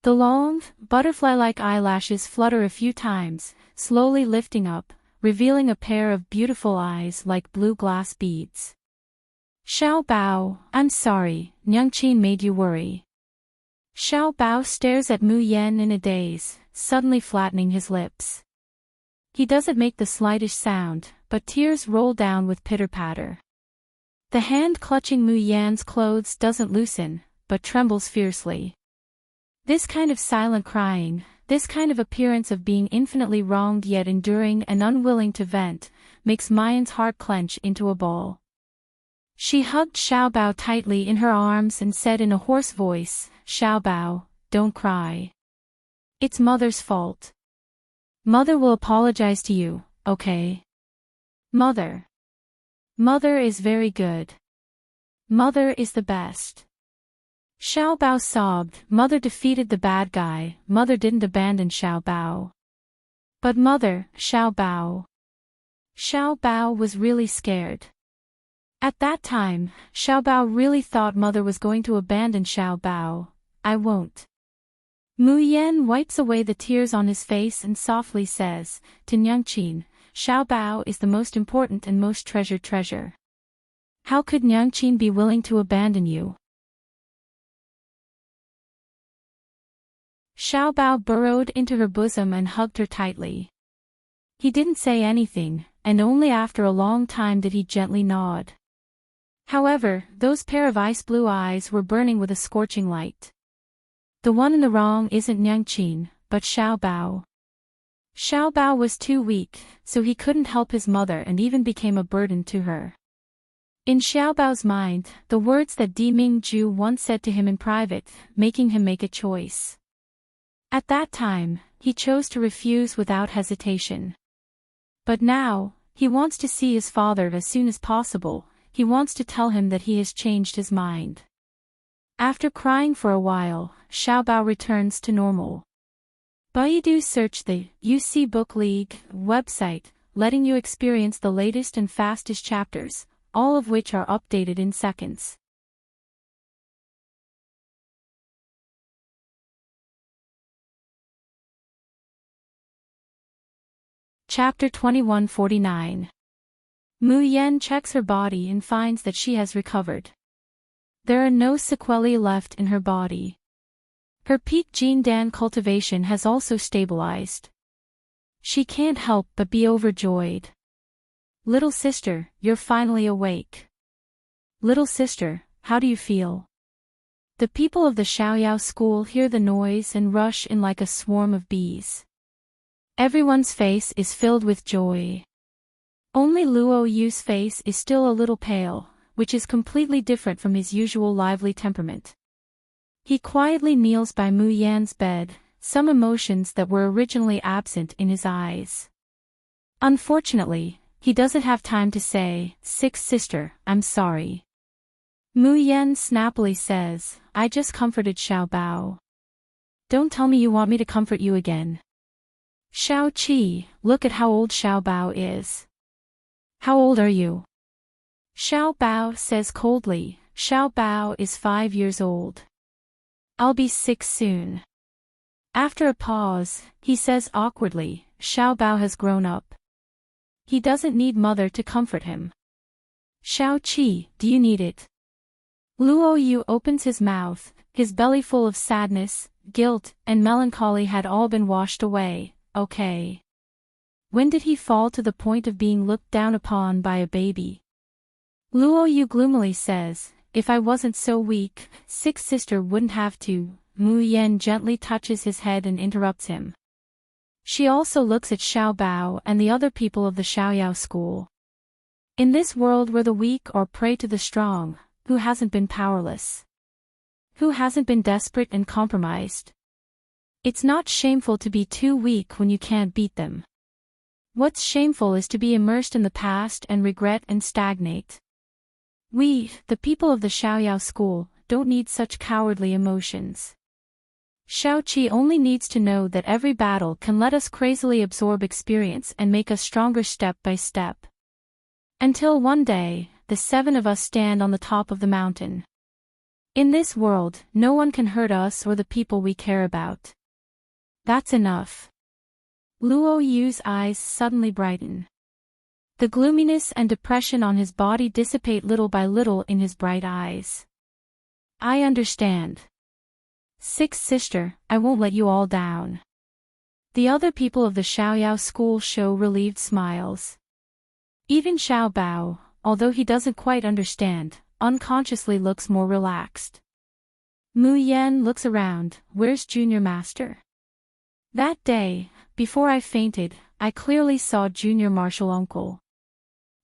The long, butterfly-like eyelashes flutter a few times, slowly lifting up, revealing a pair of beautiful eyes like blue glass beads. Xiao Bao, I'm sorry, Nyangqin made you worry. Xiao Bao stares at Mu Yan in a daze, suddenly flattening his lips. He doesn't make the slightest sound, but tears roll down with pitter-patter. The hand clutching Mu Yan's clothes doesn't loosen, but trembles fiercely. This kind of silent crying, this kind of appearance of being infinitely wronged yet enduring and unwilling to vent, makes Mayan's heart clench into a ball. She hugged Xiao Bao tightly in her arms and said in a hoarse voice, Xiao Bao, don't cry. It's Mother's fault. Mother will apologize to you, okay? Mother. Mother is very good. Mother is the best. Xiao Bao sobbed, Mother defeated the bad guy, Mother didn't abandon Xiao Bao. But Mother, Xiao Bao. Xiao Bao was really scared. At that time, Xiao Bao really thought Mother was going to abandon Xiao Bao. I won't. Mu Yan wipes away the tears on his face and softly says, to Nyangqin, Xiao Bao is the most important and most treasured treasure. How could Nyangqin be willing to abandon you? Xiao Bao burrowed into her bosom and hugged her tightly. He didn't say anything, and only after a long time did he gently nod. However, those pair of ice-blue eyes were burning with a scorching light. The one in the wrong isn't Nyangqin, but Xiao Bao. Xiao Bao was too weak, so he couldn't help his mother and even became a burden to her. In Xiao Bao's mind, the words that Di Mingju once said to him in private, making him make a choice. At that time, he chose to refuse without hesitation. But now, he wants to see his father as soon as possible, he wants to tell him that he has changed his mind. After crying for a while, Xiao Bao returns to normal. Baidu search the UC Book League website, letting you experience the latest and fastest chapters, all of which are updated in seconds. Chapter 2149. Mu Yan checks her body and finds that she has recovered. There are no sequelae left in her body. Her peak gene Dan cultivation has also stabilized. She can't help but be overjoyed. Little sister, you're finally awake. Little sister, how do you feel? The people of the Xiaoyao school hear the noise and rush in like a swarm of bees. Everyone's face is filled with joy. Only Luo Yu's face is still a little pale, which is completely different from his usual lively temperament. He quietly kneels by Mu Yan's bed, some emotions that were originally absent in his eyes. Unfortunately, he doesn't have time to say, "Sixth sister, I'm sorry." Mu Yan snappily says, I just comforted Xiao Bao. Don't tell me you want me to comfort you again. Xiao Qi, look at how old Xiao Bao is. How old are you? Xiao Bao says coldly, Xiao Bao is 5 years old. I'll be 6 soon. After a pause, he says awkwardly, Xiao Bao has grown up. He doesn't need mother to comfort him. Xiao Qi, do you need it? Luo Yu opens his mouth, his belly full of sadness, guilt, and melancholy had all been washed away. Okay. When did he fall to the point of being looked down upon by a baby? Luo Yu gloomily says, if I wasn't so weak, Sixth sister wouldn't have to. Mu Yan gently touches his head and interrupts him. She also looks at Xiao Bao and the other people of the Xiaoyao school. In this world where the weak are prey to the strong, who hasn't been powerless? Who hasn't been desperate and compromised? It's not shameful to be too weak when you can't beat them. What's shameful is to be immersed in the past and regret and stagnate. We, the people of the Xiaoyao school, don't need such cowardly emotions. Xiao Qi only needs to know that every battle can let us crazily absorb experience and make us stronger step by step. Until one day, the 7 of us stand on the top of the mountain. In this world, no one can hurt us or the people we care about. That's enough. Luo Yu's eyes suddenly brighten. The gloominess and depression on his body dissipate little by little in his bright eyes. I understand. Sixth sister, I won't let you all down. The other people of the Xiaoyao school show relieved smiles. Even Xiao Bao, although he doesn't quite understand, unconsciously looks more relaxed. Mu Yan looks around, where's Junior Master? That day, before I fainted, I clearly saw Junior Martial Uncle.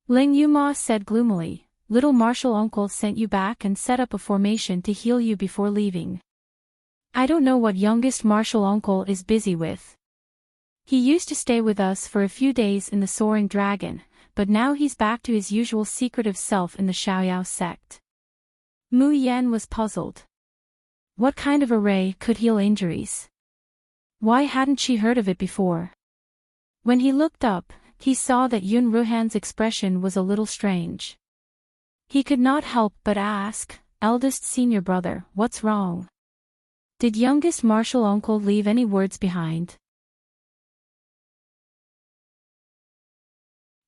Ling Yuma said gloomily, Little Martial Uncle sent you back and set up a formation to heal you before leaving. I don't know what youngest Martial Uncle is busy with. He used to stay with us for a few days in the Soaring Dragon, but now he's back to his usual secretive self in the Xiaoyao sect. Mu Yan was puzzled. What kind of array could heal injuries? Why hadn't she heard of it before? When he looked up, he saw that Yun Ruhan's expression was a little strange. He could not help but ask, Eldest senior brother, what's wrong? Did youngest Martial Uncle leave any words behind?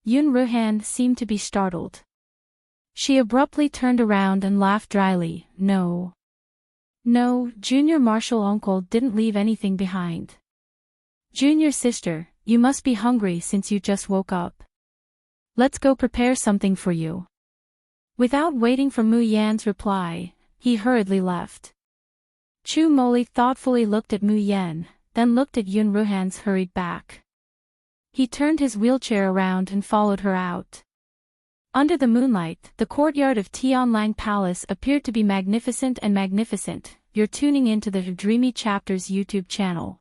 Yun Ruhan seemed to be startled. She abruptly turned around and laughed dryly, No, Junior Martial Uncle didn't leave anything behind. Junior sister, you must be hungry since you just woke up. Let's go prepare something for you. Without waiting for Mu Yan's reply, he hurriedly left. Chu Moli thoughtfully looked at Mu Yan, then looked at Yun Ruhan's hurried back. He turned his wheelchair around and followed her out. Under the moonlight, the courtyard of Tianlang Palace appeared to be magnificent and magnificent. You're tuning into the Dreamy Chapters YouTube channel.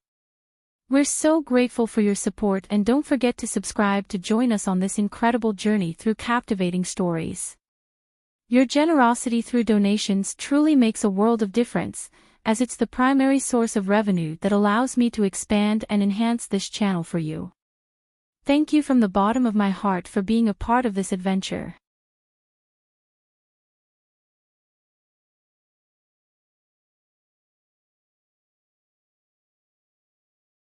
We're so grateful for your support, and don't forget to subscribe to join us on this incredible journey through captivating stories. Your generosity through donations truly makes a world of difference, as it's the primary source of revenue that allows me to expand and enhance this channel for you. Thank you from the bottom of my heart for being a part of this adventure.